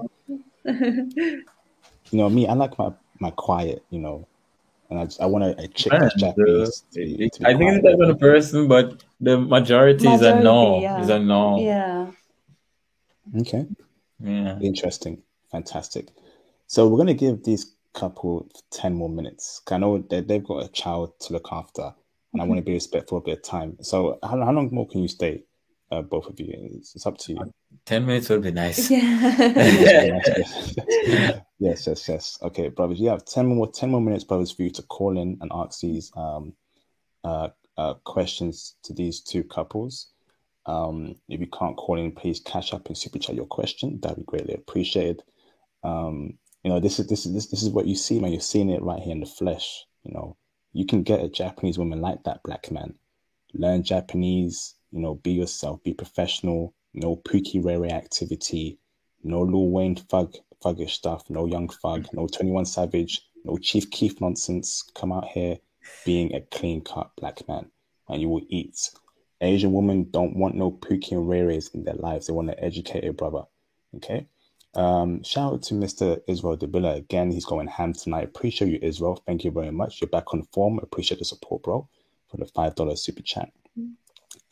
Me, I like my quiet, and I want a chick that's Japanese. I think it's that kind of person, but the majority is a no. Yeah. Is a no. Yeah. Okay. Yeah. Interesting. Fantastic. So we're gonna give these couple 10 more minutes. I know that they've got a child to look after, and I want to be respectful of their time. So how long more can you stay, both of you? It's up to you. 10 minutes would be nice. Yeah. Yes. Okay, brothers, you have 10 more minutes, brothers, for you to call in and ask these questions to these two couples. If you can't call in, please cash up and super chat your question. That'd be greatly appreciated. This is what you see, man. You're seeing it right here in the flesh. You can get a Japanese woman like that, black man. Learn Japanese. Be yourself. Be professional. No Pookie Rere activity. No Lil Wayne thuggish stuff. No Young Thug. No 21 Savage. No Chief Keef nonsense. Come out here being a clean cut black man, and you will eat Asian women don't want no Pookie and Rays in their lives. They want an educated brother. Okay. Shout out to Mr. Israel Debilla again. He's going ham tonight. Appreciate you, Israel. Thank you very much. You're back on form. Appreciate the support, bro, for the $5 super chat.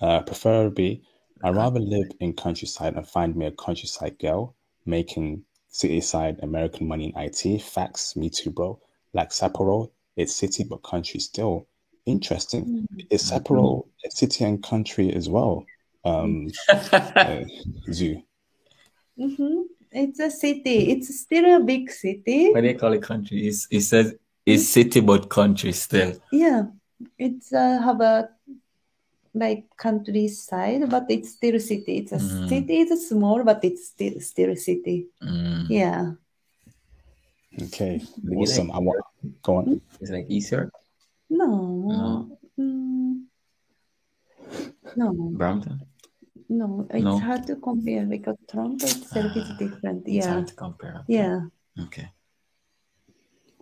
Preferably, I'd rather live in countryside and find me a countryside girl making city-side American money in IT. Facts, me too, bro. Like Sapporo, it's city but country still. Interesting. Is Sapporo a city and country as well? Zoo. It's a city. It's still a big city. When they call it country, it says it's city but country still. Yeah, it's have a like countryside, but it's still city. It's a city. It's small, but it's still a city. Yeah. Okay, awesome. I want go on. It's like East York. No. No. Brampton. No, it's hard to compare because Toronto itself is different. It's Yeah. hard to compare. Yeah. Okay.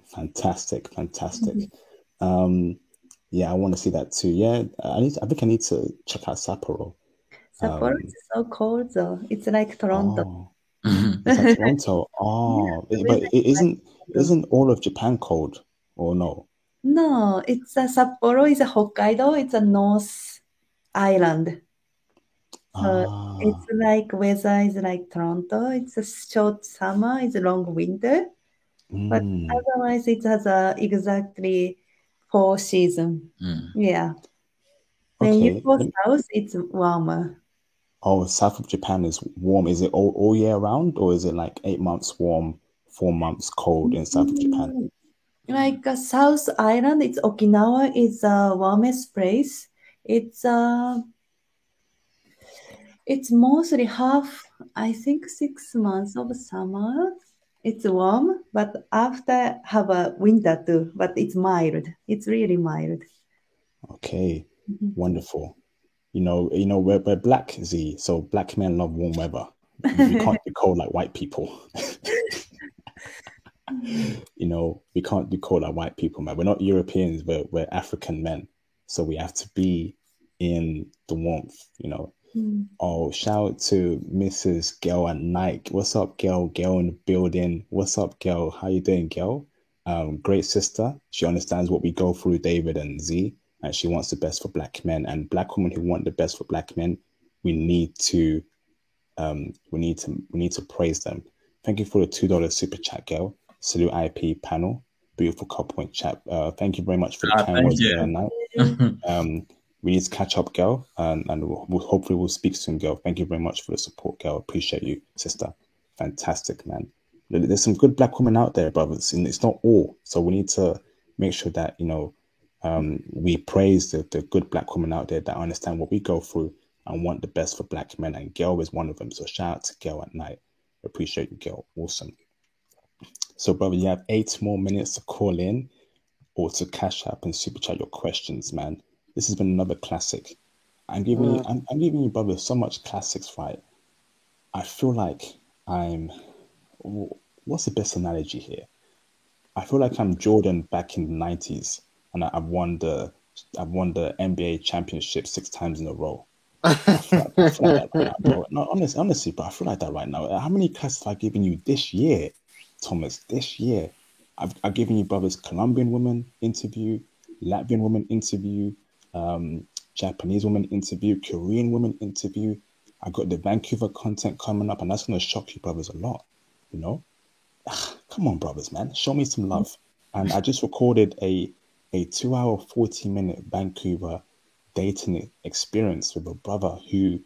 Fantastic. Yeah, I want to see that too. Yeah, I think I need to check out Sapporo. Sapporo is so cold though. It's like Toronto. It's like Toronto. But it isn't all of Japan cold, or no? No, it's Sapporo is a Hokkaido. It's a North Island. So it's like weather is like Toronto. It's a short summer. It's a long winter. But otherwise, it has exactly 4 seasons. Yeah. When you go south, it's warmer. Oh, south of Japan is warm. Is it all year round, or is it like 8 months warm, 4 months cold in south of Japan? Like South Island, it's Okinawa is the warmest place. It's mostly half, I think 6 months of summer. It's warm, but after have a winter too, but it's mild. It's really mild. Okay, wonderful. You know, we're black, Z, so black men love warm weather. We can't be cold like white people. You know, we can't be cold like white people, man. We're not Europeans, we're African men. So we have to be in the warmth, you know. Oh, shout out to Mrs. Girl at Nike. What's up, girl? Girl in the building. What's up, girl? How you doing, girl? Great sister. She understands what we go through, David and Z, and she wants the best for black men. And black women who want the best for black men, we need to praise them. Thank you for the $2 super chat, girl. Salute IP panel. Beautiful couple in chat. Thank you very much for the kind words tonight. We need to catch up, girl, and hopefully we'll speak soon, girl. Thank you very much for the support, girl. Appreciate you, sister. Fantastic, man. There's some good black women out there, brothers, and it's not all. So we need to make sure that, you know, we praise the good black women out there that understand what we go through and want the best for black men. And girl is one of them. So shout out to Girl at Night. Appreciate you, girl. Awesome. So, brother, you have 8 more minutes to call in or to cash up and super chat your questions, man. This has been another classic. I'm giving you, brother, so much classics, right? I feel like what's the best analogy here? I feel like I'm Jordan back in the 90s, and I've won the NBA championship 6 times in a row. I feel like that right now, bro. No, honestly, bro, I feel like that right now. How many classes have I given you this year, Thomas? This year, I've given you, brothers, Colombian women interview, Latvian women interview, Japanese women interview, Korean women interview. I got the Vancouver content coming up, and that's going to shock you, brothers, a lot. You know, come on, brothers, man, show me some love. And I just recorded a 2-hour, 40-minute Vancouver dating experience with a brother who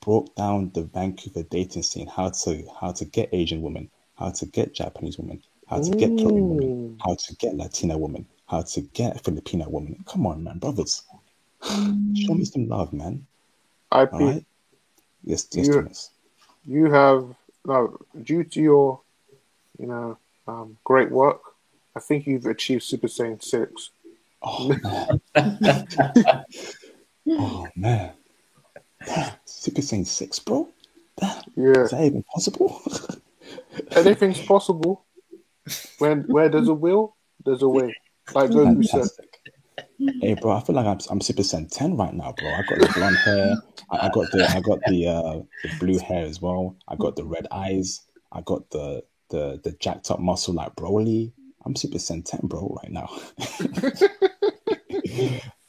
broke down the Vancouver dating scene, how to get Asian women, how to get Japanese women, how to get Korean women, how to get Latina women, how to get Filipino women. Come on, man, brothers. Show me some love, man. All right? Yes, Thomas. You have, due to your, great work, I think you've achieved Super Saiyan 6. Oh, man. Oh, man. Super Saiyan 6, bro? Yeah. Is that even possible? Anything's possible. Where there's a will, there's a way. Like Goku said. Hey, bro, I feel like I'm Super Saiyan 10 right now, bro. I got the blonde hair. I got the blue hair as well. I got the red eyes. I got the jacked up muscle like Broly. I'm Super Saiyan 10, bro, right now.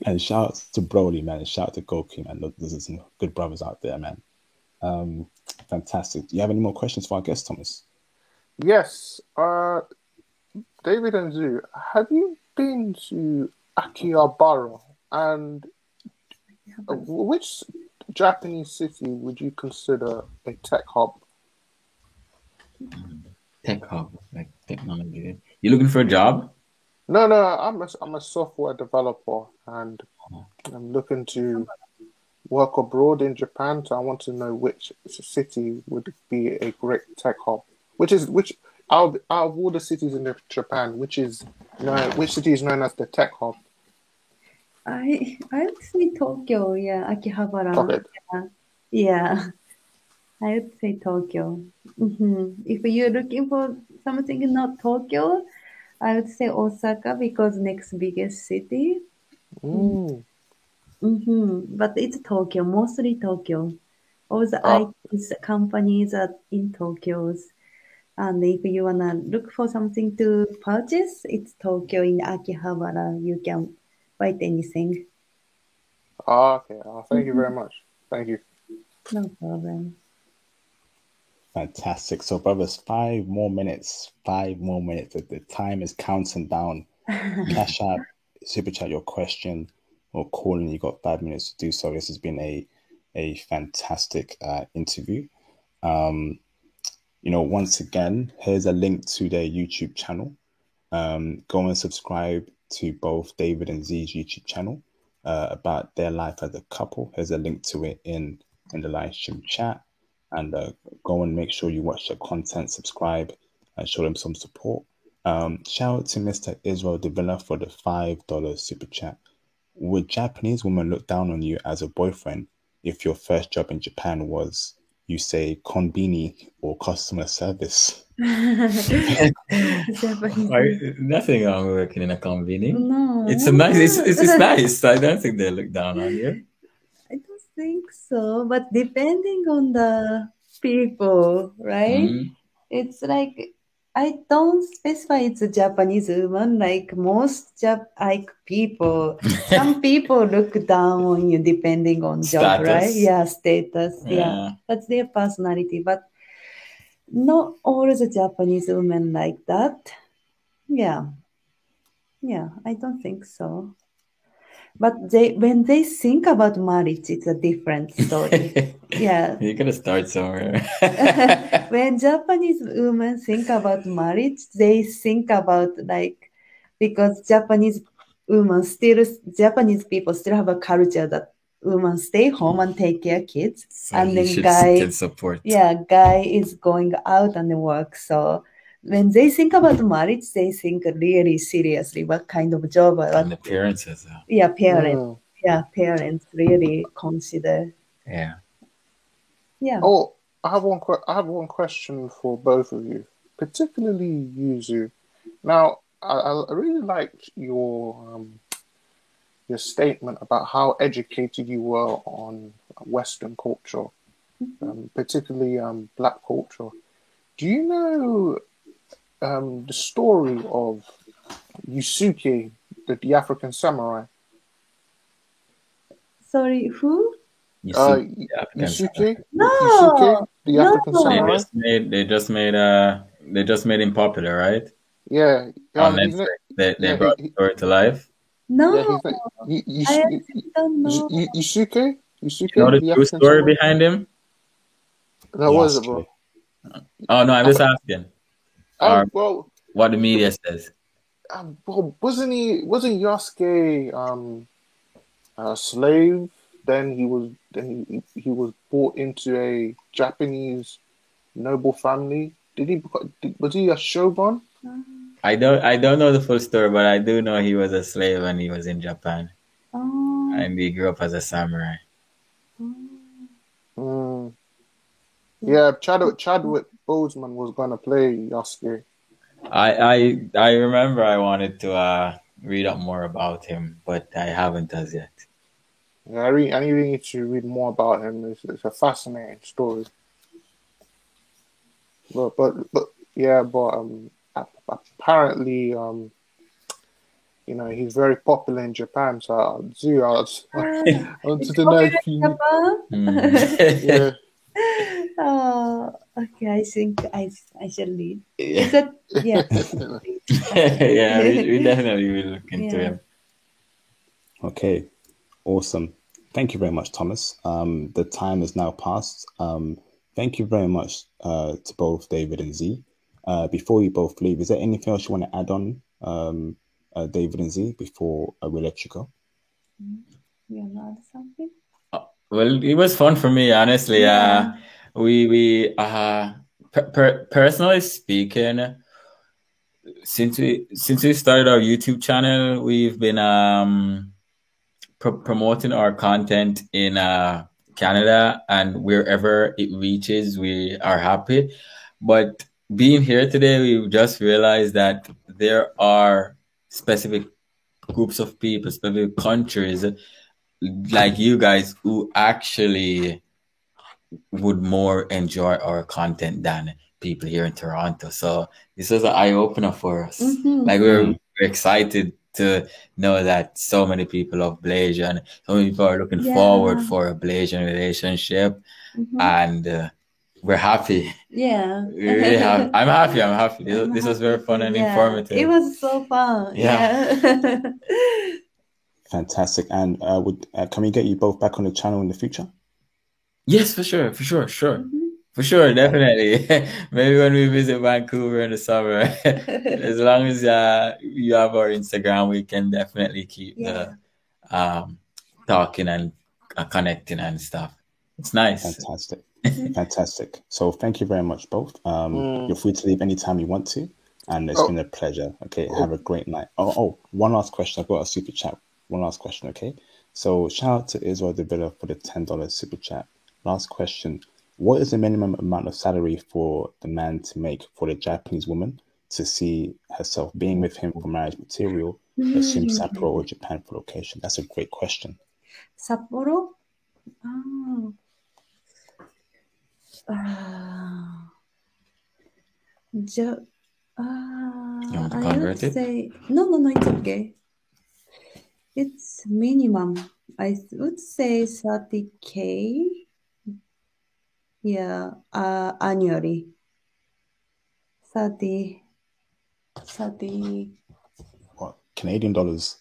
And shout out to Broly, man. And shout out to Goku, man. Look, there's some good brothers out there, man. Fantastic. Do you have any more questions for our guest, Thomas? Yes. David and Zoo, have you been to Akihabara? And which Japanese city would you consider a tech hub? Tech hub, like technology. You looking for a job? No, I'm a software developer and I'm looking to work abroad in Japan. So I want to know which city would be a great tech hub. Which out of all the cities in Japan, which city is known as the tech hub? I would say Tokyo, yeah, Akihabara. Okay. Yeah, I would say Tokyo. If you're looking for something not Tokyo, I would say Osaka because next biggest city. Mm. But it's Tokyo, mostly Tokyo. All the Oh. IT companies are in Tokyo. And if you wanna look for something to purchase, it's Tokyo in Akihabara. You can buy anything. Okay. Thank you very much. Thank you. No problem. Fantastic. So, brothers, 5 more minutes. 5 more minutes. The time is counting down. Cash out, super chat your question, or call in. You got 5 minutes to do so. This has been a fantastic interview. Once again, here's a link to their YouTube channel. Go and subscribe to both David and Z's YouTube channel about their life as a couple. Here's a link to it in the live stream chat. And go and make sure you watch their content, subscribe, and show them some support. Shout out to Mr. Israel Davila for the $5 super chat. Would Japanese women look down on you as a boyfriend if your first job in Japan was, you say, konbini or customer service? Nothing wrong with working in a convenience. No. It's nice. I don't think they look down on you. I don't think so, but depending on the people, right? It's like I don't specify it's a Japanese woman. Like most people, some people look down on you depending on job, right? Yeah, status. Yeah, that's their personality. But not all the Japanese women like that. Yeah, I don't think so. But when they think about marriage, it's a different story. Yeah. You gotta start somewhere. When Japanese women think about marriage, they think about because Japanese people still have a culture that women stay home and take care of kids, So and then guy support. Yeah, guy is going out and work. So when they think about marriage, they think really seriously what kind of job. And the parents as well. Yeah, parents. Yeah, parents really consider. Yeah. Yeah. Oh, I have one question for both of you, particularly you, Zu. Now, I really liked your statement about how educated you were on Western culture, particularly Black culture. Do you know the story of Yusuke, the African samurai? Sorry, who? Yusuke? No, Yusuke, the African samurai. They just made him popular, right? Yeah. On Netflix. They brought the story to life. No, I don't know. Yusuke? You know the true story behind him? That was it, bro. Oh no, I'm just asking. Well, what the media says. Well, wasn't Yasuke a slave? Then he was brought into a Japanese noble family. Was he a shogun? I don't know the full story, but I do know he was a slave and he was in Japan. Oh. And he grew up as a samurai. Yeah, Chadwick Boseman was gonna play Yasuke. I remember I wanted to read up more about him, but I haven't as yet. Yeah, I really need to read more about him. It's a fascinating story. But yeah, but apparently he's very popular in Japan. So I wanted to know if you. Yeah. Oh, okay. I think I shall read. Yeah. Is that yeah? Yeah, we definitely will look into him. Okay, awesome. Thank you very much, Thomas. The time is now passed. Thank you very much to both David and Z. Before you both leave, is there anything else you want to add on, David and Z, before we let you go? You want to add something? Well, it was fun for me, honestly. Yeah. We personally speaking, since we started our YouTube channel, we've been promoting our content in Canada, and wherever it reaches, we are happy. But being here today, we just realized that there are specific groups of people, specific countries like you guys who actually would more enjoy our content than people here in Toronto. So this was an eye opener for us. Mm-hmm. Like we're excited to know that so many people love Blasian. So many people are looking forward for a Blasian relationship, and we're happy. Yeah, we really have. I'm happy. This was very fun and informative. It was so fun. Yeah. Fantastic. And can we get you both back on the channel in the future? Yes, for sure. For sure, definitely. Maybe when we visit Vancouver in the summer, as long as you have our Instagram, we can definitely keep the talking and connecting and stuff. It's nice. Fantastic. Fantastic. So thank you very much, both. You're free to leave anytime you want to, and it's been a pleasure. Okay, have a great night. Oh, one last question. I've got a super chat. One last question, okay? So shout out to Israel De Villa for the $10 super chat. Last question. What is the minimum amount of salary for the man to make for the Japanese woman to see herself being with him for marriage material, assume Sapporo or Japan for location? That's a great question. Sapporo? Oh. You want to convert it? Say, no, it's okay. It's minimum. I would say 30K. Yeah, annually. 30. What, Canadian dollars?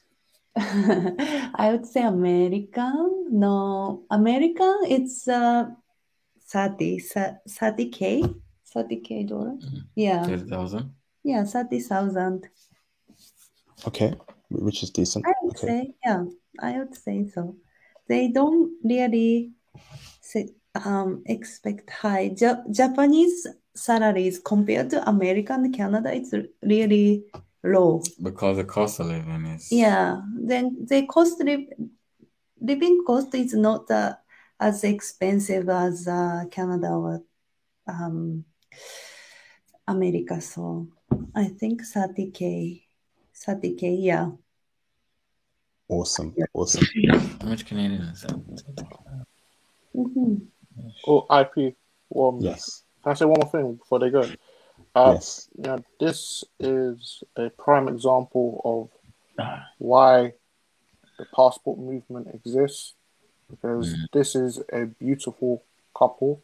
I would say American. No, American, it's 30K. 30K dollar. Yeah. 30,000? Yeah, 30,000. Okay, which is decent. I would say, yeah, I would say so. They don't really expect high. Japanese salaries compared to American and Canada, it's really low. Because the cost of living is... Yeah, then the living cost is not as expensive as Canada or America. So I think 30K, yeah. Awesome. How much Canadian is that? Oh, IP. Yes. Can I say one more thing before they go? Yes. This is a prime example of why the passport movement exists, because this is a beautiful couple.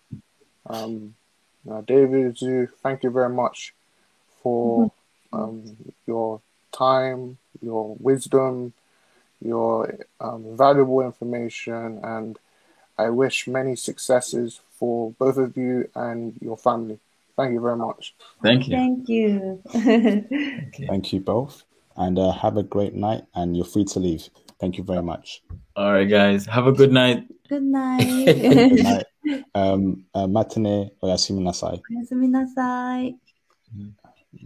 David Zhu, thank you very much for your time, your wisdom, your valuable information, and I wish many successes for both of you and your family. Thank you very much. Thank you. Thank you. Thank you both. And have a great night, and you're free to leave. Thank you very much. All right, guys. Have a good night. Good night. Good night. Matane oyasumi nasai. Oyasumi nasai.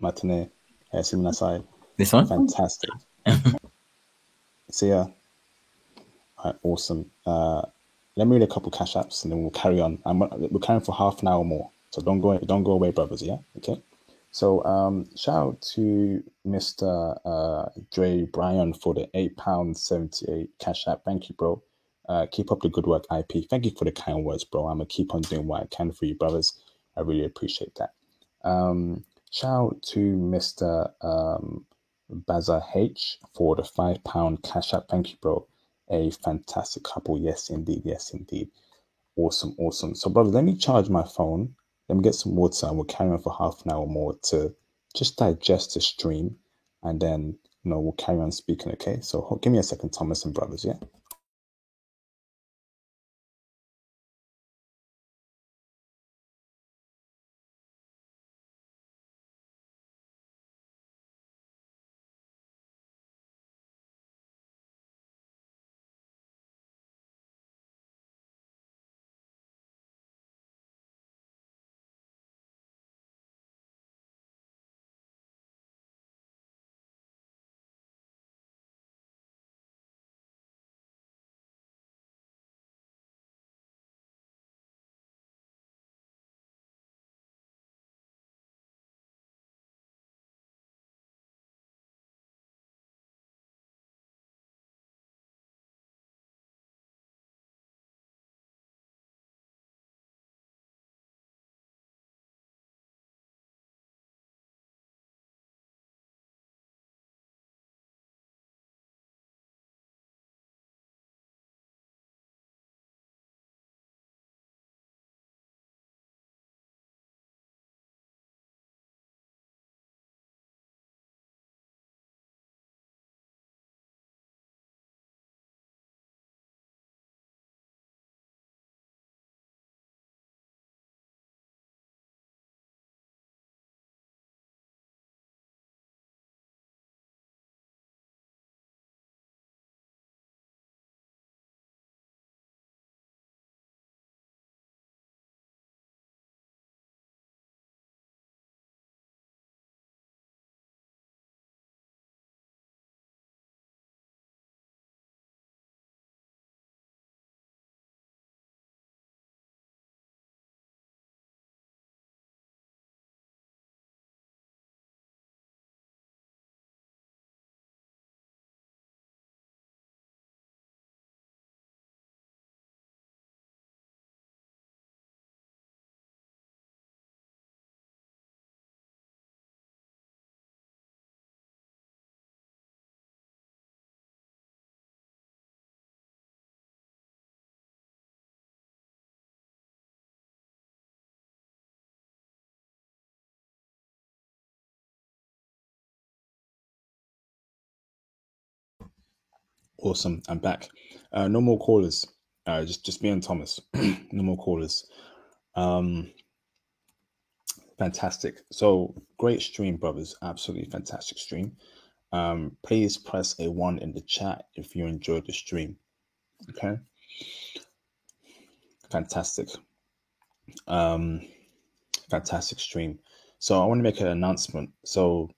Matane oyasumi nasai. This one? Fantastic. See ya. All right, awesome. Let me read a couple cash apps and then we'll carry on. We're carrying for half an hour more. So don't go away, brothers, yeah? Okay. So shout out to Mr. Dre Bryan for the £8.78 Cash App. Thank you, bro. Keep up the good work, IP. Thank you for the kind words, bro. I'm gonna keep on doing what I can for you, brothers. I really appreciate that. Shout out to Mr. Baza H for the £5 Cash App. Thank you, bro. A fantastic couple. Yes, indeed. Yes, indeed. Awesome, awesome. So, brothers, let me charge my phone. Let me get some water, and we'll carry on for half an hour more to just digest the stream, and then we'll carry on speaking. Okay. So, give me a second, Thomas and brothers. Yeah. Awesome. I'm back. No more callers. Just me and Thomas. No more callers. Fantastic. So great stream, brothers. Absolutely fantastic stream. Please press a 1 in the chat if you enjoyed the stream. Okay. Fantastic. Fantastic stream. So I want to make an announcement. So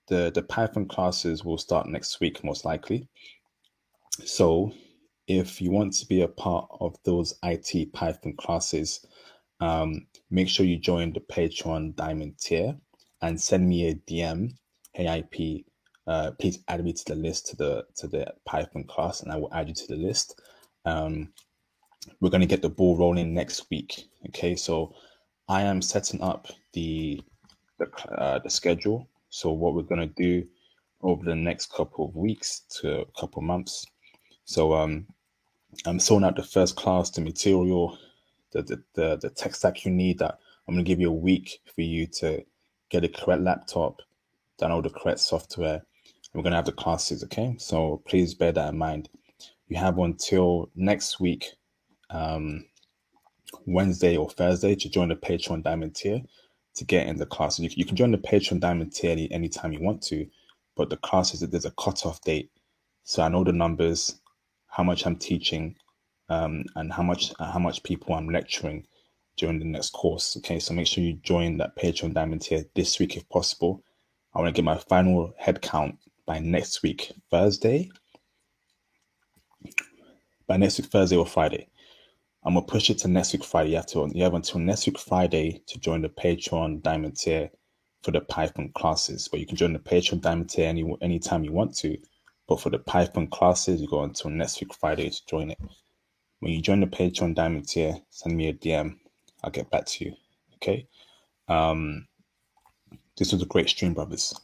the Python classes will start next week, most likely. So if you want to be a part of those IT Python classes, make sure you join the Patreon Diamond tier and send me a DM. Hey IP, please add me to the list to the Python class, and I will add you to the list. We're going to get the ball rolling next week. Okay, so I am setting up the schedule. So what we're going to do over the next couple of weeks to a couple of months. So I'm sorting out the first class, the material, the tech stack you need. That I'm going to give you a week for you to get the correct laptop, download the correct software. And we're going to have the classes. Okay, so please bear that in mind. You have until next week, Wednesday or Thursday, to join the Patreon Diamond tier to get in the class. You can join the Patreon Diamond tier anytime you want to, but the classes, there's a cutoff date. So I know the numbers, how much I'm teaching, and how much people I'm lecturing during the next course. Okay, so make sure you join that Patreon Diamond tier this week if possible. I want to get my final head count by next week, Thursday. By next week, Thursday or Friday. I'm gonna push it to next week Friday. You have until next week Friday to join the Patreon Diamond tier for the Python classes, but you can join the Patreon Diamond tier anytime you want to. But for the Python classes, you go until next week Friday to join it. When you join the Patreon Diamond tier, send me a DM. I'll get back to you. Okay. This was a great stream, brothers.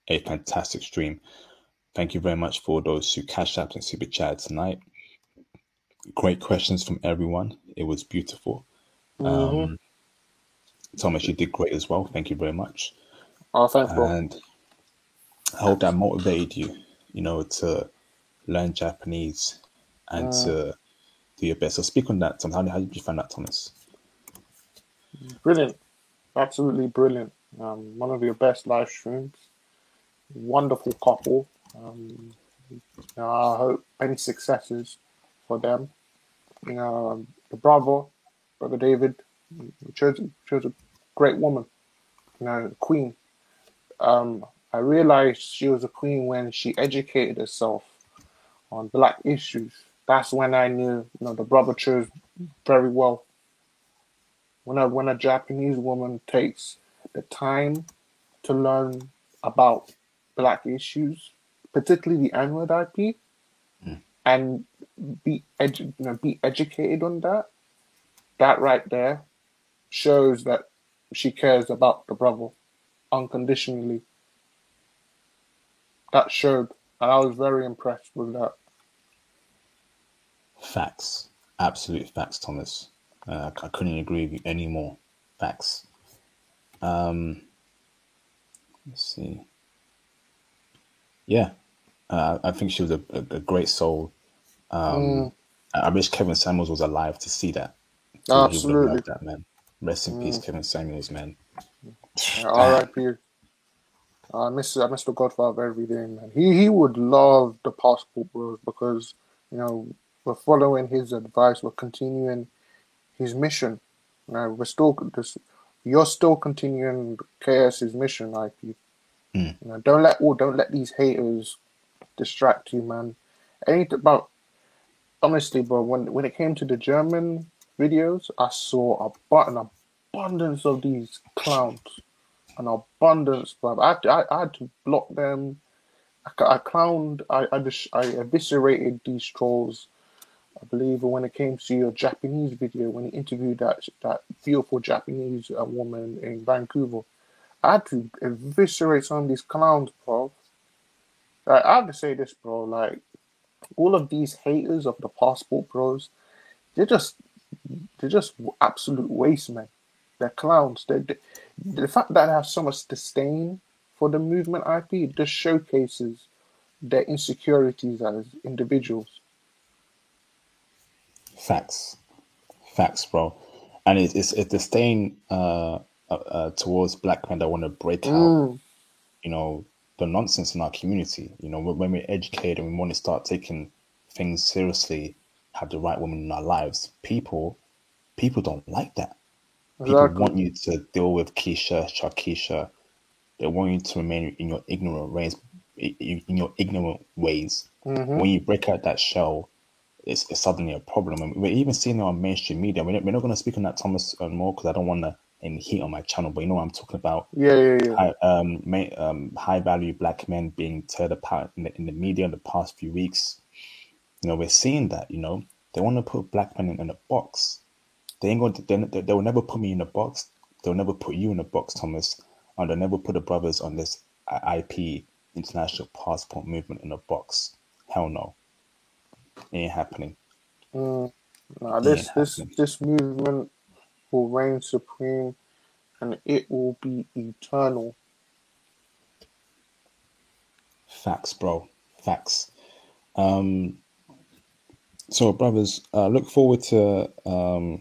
A fantastic stream. Thank you very much for those who cashed out and super chatted tonight. Great questions from everyone. It was beautiful. Thomas, you did great as well. Thank you very much. Oh, thanks, bro. And I hope that motivated you, to learn Japanese and to do your best. So speak on that, Tom. How did you find that, Thomas? Brilliant. Absolutely brilliant. One of your best live streams. Wonderful couple. I hope many successes for them. The Brother David, chose a great woman, queen. I realized she was a queen when she educated herself on Black issues. That's when I knew, the brother chose very well. When a Japanese woman takes the time to learn about Black issues, particularly the N-word IP, and be educated on that, that right there shows that she cares about the brother unconditionally. That showed, and I was very impressed with that. Facts. Absolute facts, Thomas. I couldn't agree with you anymore. Facts. Let's see. Yeah. I think she was a great soul. I wish Kevin Samuels was alive to see that. Absolutely. He would have loved that, man. Rest in peace, Kevin Samuels, man. R.I.P. Mr. Godfather every day, man. He would love the Passport Bros because, we're following his advice. We're continuing his mission. You're still continuing KS's mission, IP. Don't let these haters distract you, man. Honestly, bro, when it came to the German videos, I saw an abundance of these clowns. An abundance, bro. I had to block them. I eviscerated these trolls. I believe when it came to your Japanese video, when he interviewed that beautiful Japanese woman in Vancouver, I had to eviscerate some of these clowns, bro. I have to say this, bro. Like, all of these haters of the Passport Bros, they're just absolute waste, man. They're clowns. The fact that they have so much disdain for the movement IP just showcases their insecurities as individuals. Facts, bro. And it's a disdain towards Black men that want to break out, the nonsense in our community. When we're educated and we want to start taking things seriously, have the right women in our lives, people don't like that. People want you to deal with Shakisha. They want you to remain in your ignorant ways. When you break out that shell, it's suddenly a problem. And we're even seeing it on mainstream media. We're not going to speak on that, Thomas, more because I don't want any heat on my channel. But what I'm talking about. Yeah. High value Black men being teared apart in the media in the past few weeks. We're seeing that. They want to put Black men in a box. They will never put me in a box. They'll never put you in a box, Thomas. And they'll never put the brothers on this IP International Passport movement in a box. Hell no. It ain't happening. This movement will reign supreme and it will be eternal. Facts, bro. Facts. So, brothers, look forward to a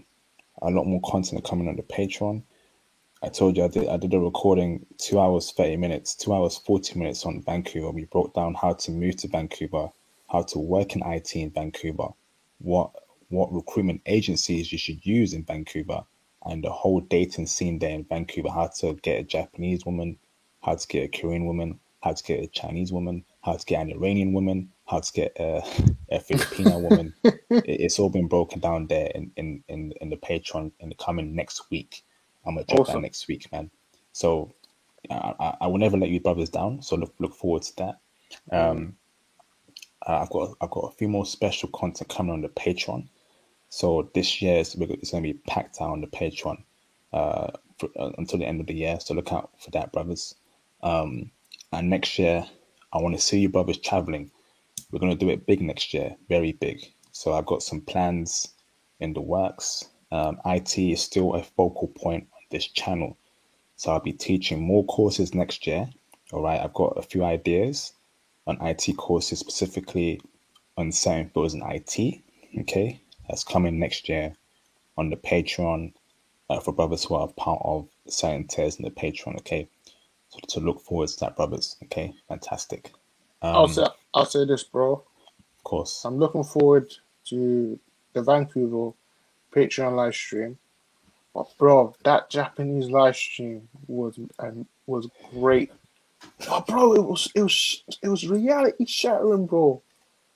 lot more content coming on the Patreon. I told you I did a recording 2 hours 30 minutes, 2 hours 40 minutes on Vancouver. We broke down how to move to Vancouver, how to work in IT in Vancouver, what recruitment agencies you should use in Vancouver, and the whole dating scene there in Vancouver, how to get a Japanese woman, how to get a Korean woman, how to get a Chinese woman, how to get an Iranian woman, how to get a Filipino woman. It's all been broken down there in the Patreon in the coming next week. I'm gonna drop that next week, man. So I will never let you brothers down. So look forward to that. I've got a few more special content coming on the Patreon. So this year it's going to be packed out on the Patreon until the end of the year. So look out for that, brothers. And next year, I want to see you brothers traveling. We're going to do it big next year, very big. So I've got some plans in the works. IT is still a focal point on this channel. So I'll be teaching more courses next year. All right, I've got a few ideas on IT courses, specifically on certain fields in IT. Okay, that's coming next year on the Patreon for brothers who are part of certain tiers in the Patreon. Okay, so to look forward to that, brothers. Okay, fantastic. I'll say this, bro. Of course. I'm looking forward to the Vancouver Patreon live stream. But bro, that Japanese live stream was great. But bro, it was reality shattering, bro.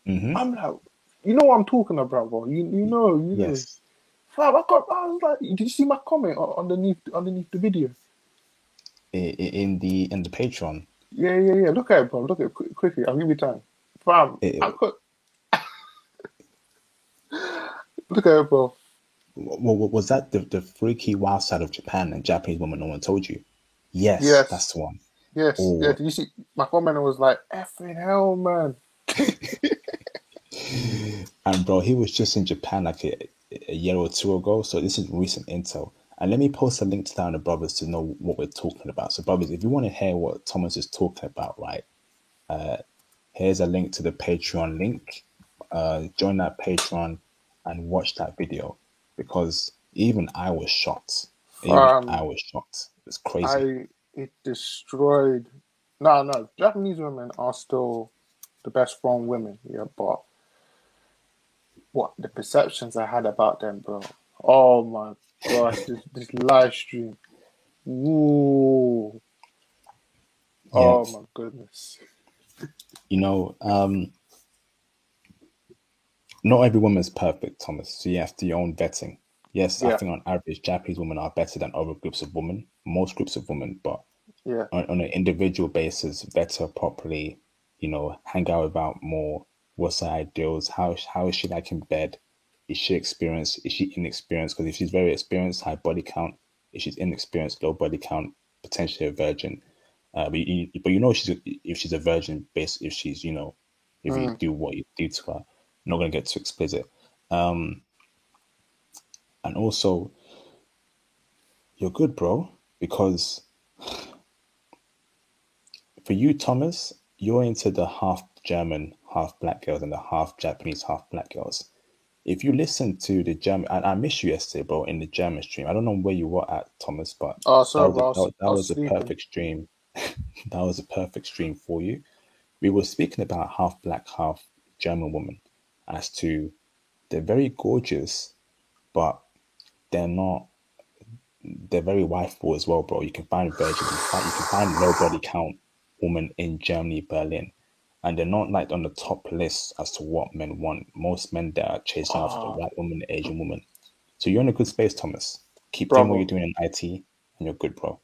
Mm-hmm. I'm like, you know what I'm talking about, bro. You know. Yes. Fam, I was like, did you see my comment underneath the video? In the Patreon. Yeah. Look at it, bro. Look at it quickly. I'll give you time. Fam, look at it, bro. Was that the freaky wild side of Japan and Japanese woman no one told you? Yes. That's the one. Yes. Oh. Yeah, did you see my comment? Was like, effing hell, man. And bro, he was just in Japan like a year or two ago. So this is recent intel. And let me post a link to that on the brothers to know what we're talking about. So brothers, if you want to hear what Thomas is talking about, right? Here's a link to the Patreon link. Join that Patreon and watch that video, because even I was shocked. I was shocked. It's crazy. It destroyed. No. Japanese women are still the best form women, yeah, but what the perceptions I had about them, bro. Oh my gosh, this live stream. Ooh. Oh my goodness. You know, not every woman is perfect, Thomas. So you have to do your own vetting. Yes, I think on average, Japanese women are better than other groups of women, most groups of women, but on an individual basis, vet her properly, you know, hang out about more. What's her ideals? How is she like in bed? Is she experienced? Is she inexperienced? Because if she's very experienced, high body count. If she's inexperienced, low body count, potentially a virgin. But you know if she's a virgin, based if she's, you know, if you do what you do to her. I'm not gonna get too explicit. And also, you're good, bro, because for you, Thomas, you're into the half German, half black girls and the half Japanese, half black girls. If you listen to the German, and I missed you yesterday, bro, in the German stream. I don't know where you were at, Thomas, but that was a perfect stream. That was a perfect stream for you. We were speaking about half black, half German women, as to they're very gorgeous, but they're very wifeable as well, bro. You can find virgins, you can find low body count women in Germany, Berlin, and they're not like on the top list as to what men want. Most men that are chasing after the white woman, the Asian woman. So you're in a good space, Thomas. Keep doing what you're doing in IT, and you're good, bro.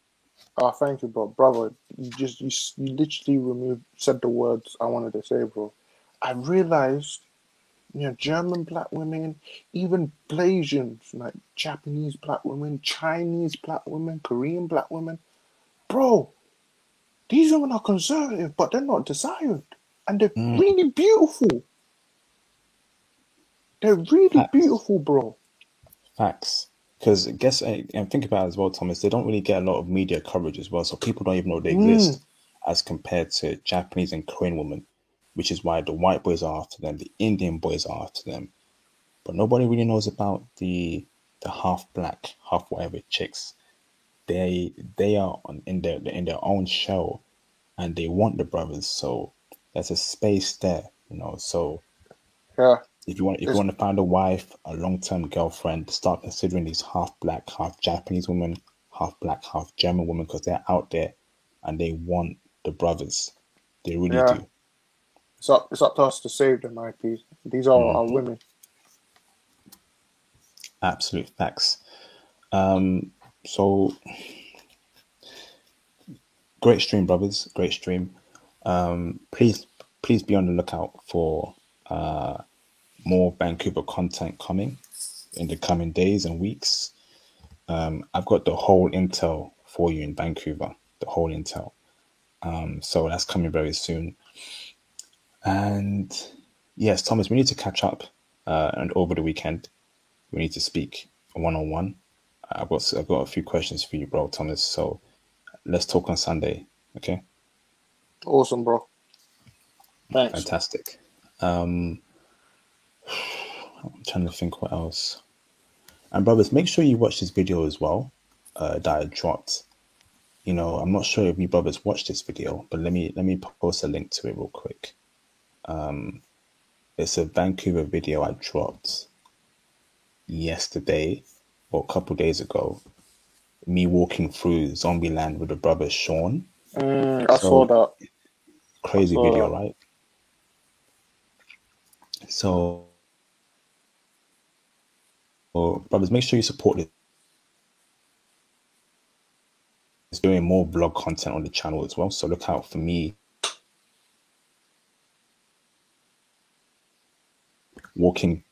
Oh, thank you, bro. Brother, you literally said the words I wanted to say, bro. I realized, you know, German black women, even Blasians, like Japanese black women, Chinese black women, Korean black women. Bro, these women are conservative, but they're not desired. And they're really beautiful. They're really beautiful, bro. Facts. Because and think about it as well, Thomas, they don't really get a lot of media coverage as well. So people don't even know they exist as compared to Japanese and Korean women, which is why the white boys are after them, the Indian boys are after them. But nobody really knows about the half black, half whatever chicks. They are in their own shell, and they want the brothers. So there's a space there, you know. So if you want to find a wife, a long-term girlfriend, start considering these half black, half Japanese women, half black, half German women, because they're out there and they want the brothers. They really do. It's up to us to save them, IP. These are our women. Absolute facts. So great stream, brothers. Great stream. Please be on the lookout for more Vancouver content coming in the coming days and weeks. I've got the whole intel for you in Vancouver, the whole intel. So that's coming very soon. And yes, Thomas, we need to catch up. And over the weekend, we need to speak one-on-one. I've got a few questions for you, bro, Thomas. So let's talk on Sunday, okay? Awesome, bro. Thanks. Fantastic. I'm trying to think what else. And brothers, make sure you watch this video as well that I dropped. You know, I'm not sure if you brothers watched this video, but let me post a link to it real quick. It's a Vancouver video I dropped yesterday or a couple days ago. Me walking through Zombieland with the brother Sean. I saw that. Crazy video, right? So, brothers, make sure you support it. It's doing more vlog content on the channel as well. So look out for me walking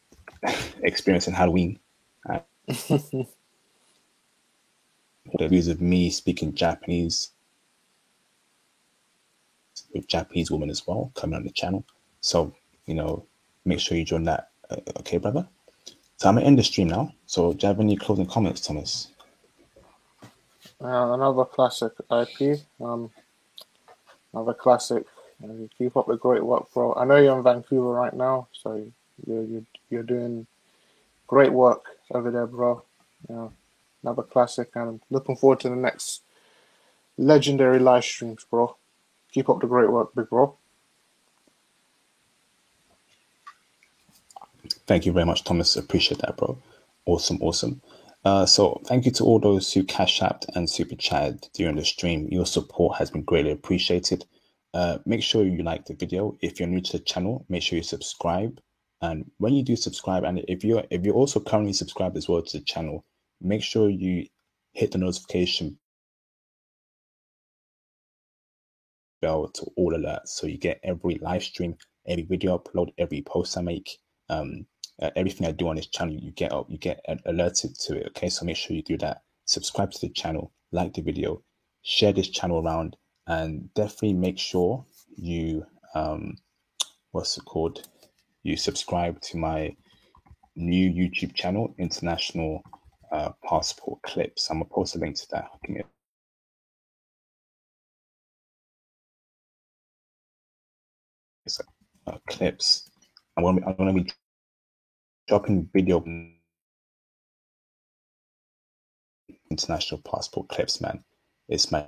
experience in Halloween. The views of me speaking Japanese with Japanese women as well coming on the channel. So, you know, make sure you join that. Okay, brother? So I'm going to end the stream now. So do you have any closing comments, Thomas? Another classic IP. Another classic. Keep up the great work, bro. I know you're in Vancouver right now, so you're doing great work over there, bro. Another classic, and I'm looking forward to the next legendary live streams, bro. Keep up the great work, big bro. Thank you very much, Thomas. Appreciate that, bro. Awesome. So thank you to all those who cash apped and super chatted during the stream. Your support has been greatly appreciated. Make sure you like the video. If you're new to the channel, make sure you subscribe. And when you do subscribe, and if you're also currently subscribed as well to the channel, make sure you hit the notification bell to all alerts so you get every live stream, every video upload, every post I make, everything I do on this channel. You get alerted to it. Okay, so make sure you do that. Subscribe to the channel, like the video, share this channel around, and definitely make sure you you subscribe to my new YouTube channel, International Passport Clips. I'm gonna post a link to that. Give me clips. I'm gonna be dropping video International Passport Clips, man. It's my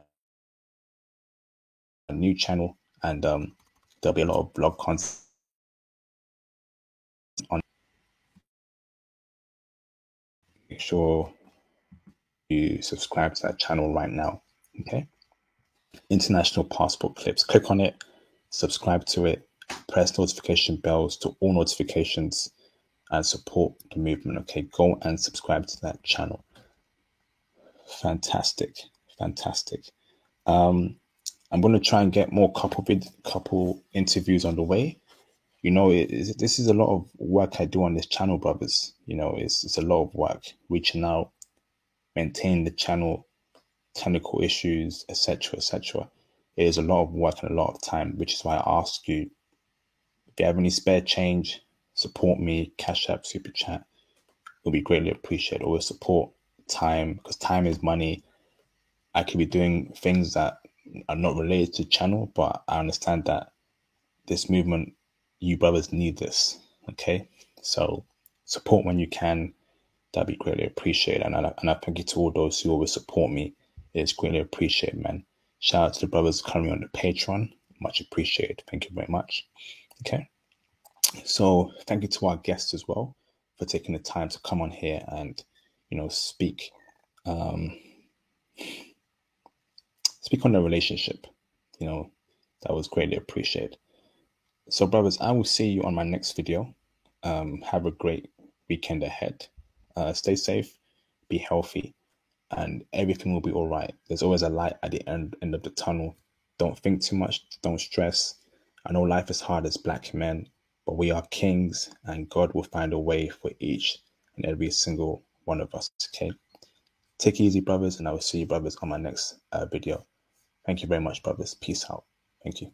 new channel, and there'll be a lot of blog content on. Make sure you subscribe to that channel right now. Okay, International Passport Clips. Click on it, subscribe to it, press notification bells to all notifications, and support the movement. Okay, go and subscribe to that channel. Fantastic. I'm going to try and get more couple interviews on the way. You know, this is a lot of work I do on this channel, brothers. You know, it's a lot of work, reaching out, maintaining the channel, technical issues, etc. It is a lot of work and a lot of time, which is why I ask you, if you have any spare change, support me, Cash App, Super Chat. It'll be greatly appreciated. Always support time, because time is money. I could be doing things that are not related to the channel, but I understand that this movement, you brothers need this. Okay, so support when you can. That'd be greatly appreciated. And I thank you to all those who always support me. It's greatly appreciated, man. Shout out to the brothers currently on the Patreon. Much appreciated. Thank you very much. Okay. So thank you to our guests as well for taking the time to come on here and, you know, speak on the relationship. You know, that was greatly appreciated. So brothers, I will see you on my next video. Have a great weekend ahead. Stay safe, be healthy, and everything will be all right. There's always a light at the end of the tunnel. Don't think too much. Don't stress. I know life is hard as black men, but we are kings, and God will find a way for each and every single one of us. Okay. Take it easy, brothers, and I will see you, brothers, on my next video. Thank you very much, brothers. Peace out. Thank you.